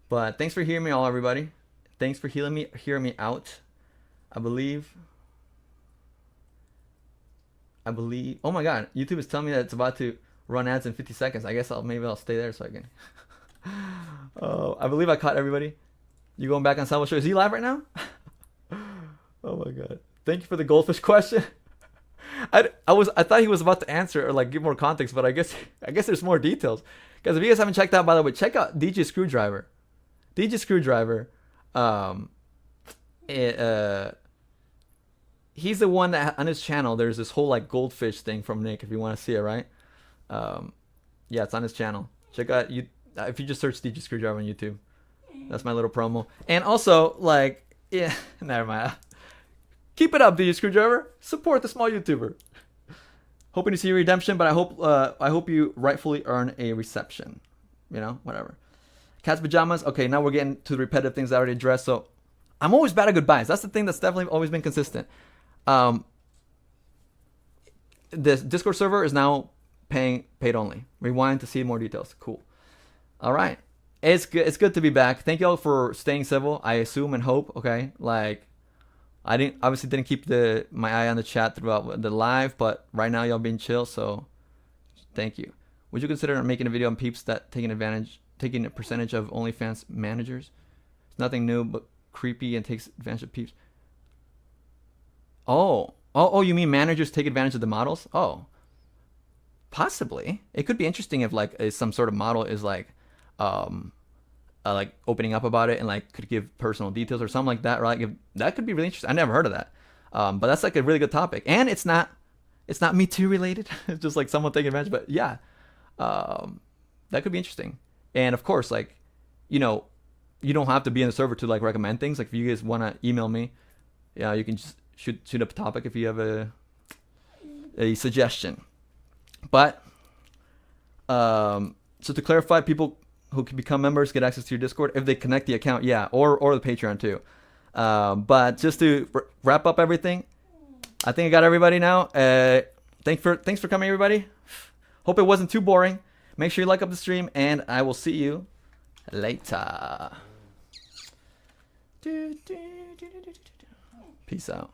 But thanks for hearing me all, everybody. Thanks for hearing me out. I believe. Oh my God, YouTube is telling me that it's about to run ads in 50 seconds. I guess maybe I'll stay there so I can. I believe I caught everybody. You going back on Salvo Show? Is he live right now? Oh my God. Thank you for the goldfish question. I thought he was about to answer or like give more context, but I guess there's more details. Guys, if you guys haven't checked out, by the way, check out DJ Screwdriver. DJ Screwdriver. He's the one that on his channel there's this whole like goldfish thing from Nick. If you want to see it, right? Yeah, it's on his channel. Check out if you just search DJ Screwdriver on YouTube. That's my little promo. And also, like, yeah, never mind. Keep it up, DJ Screwdriver. Support the small YouTuber. Hoping to see your redemption, but I hope you rightfully earn a reception. You know, whatever. Cat's pajamas. Okay, now we're getting to the repetitive things I already addressed. So I'm always bad at goodbyes. That's the thing that's definitely always been consistent. This Discord server is now paid only. Rewind to see more details. Cool. All right. It's good to be back. Thank y'all for staying civil. I assume and hope. Okay, like I obviously didn't keep my eye on the chat throughout the live, but right now y'all being chill, so thank you. Would you consider making a video on peeps that taking a percentage of OnlyFans managers? It's nothing new, but creepy and takes advantage of peeps. Oh, you mean managers take advantage of the models? Oh, possibly. It could be interesting if like some sort of model is like opening up about it and like could give personal details or something like that, right? That could be really interesting. I never heard of that. But that's like a really good topic, and it's not Me Too related. It's just like someone taking advantage. But yeah, that could be interesting. And of course, like, you know, you don't have to be in the server to like recommend things. Like if you guys want to email me, yeah, you can just shoot up a topic if you have a suggestion. But so to clarify, people who can become members get access to your Discord if they connect the account, yeah, or the Patreon too. But just to wrap up everything, I think I got everybody now. Thanks for coming, everybody. Hope it wasn't too boring. Make sure you like up the stream, and I will see you later. Peace out.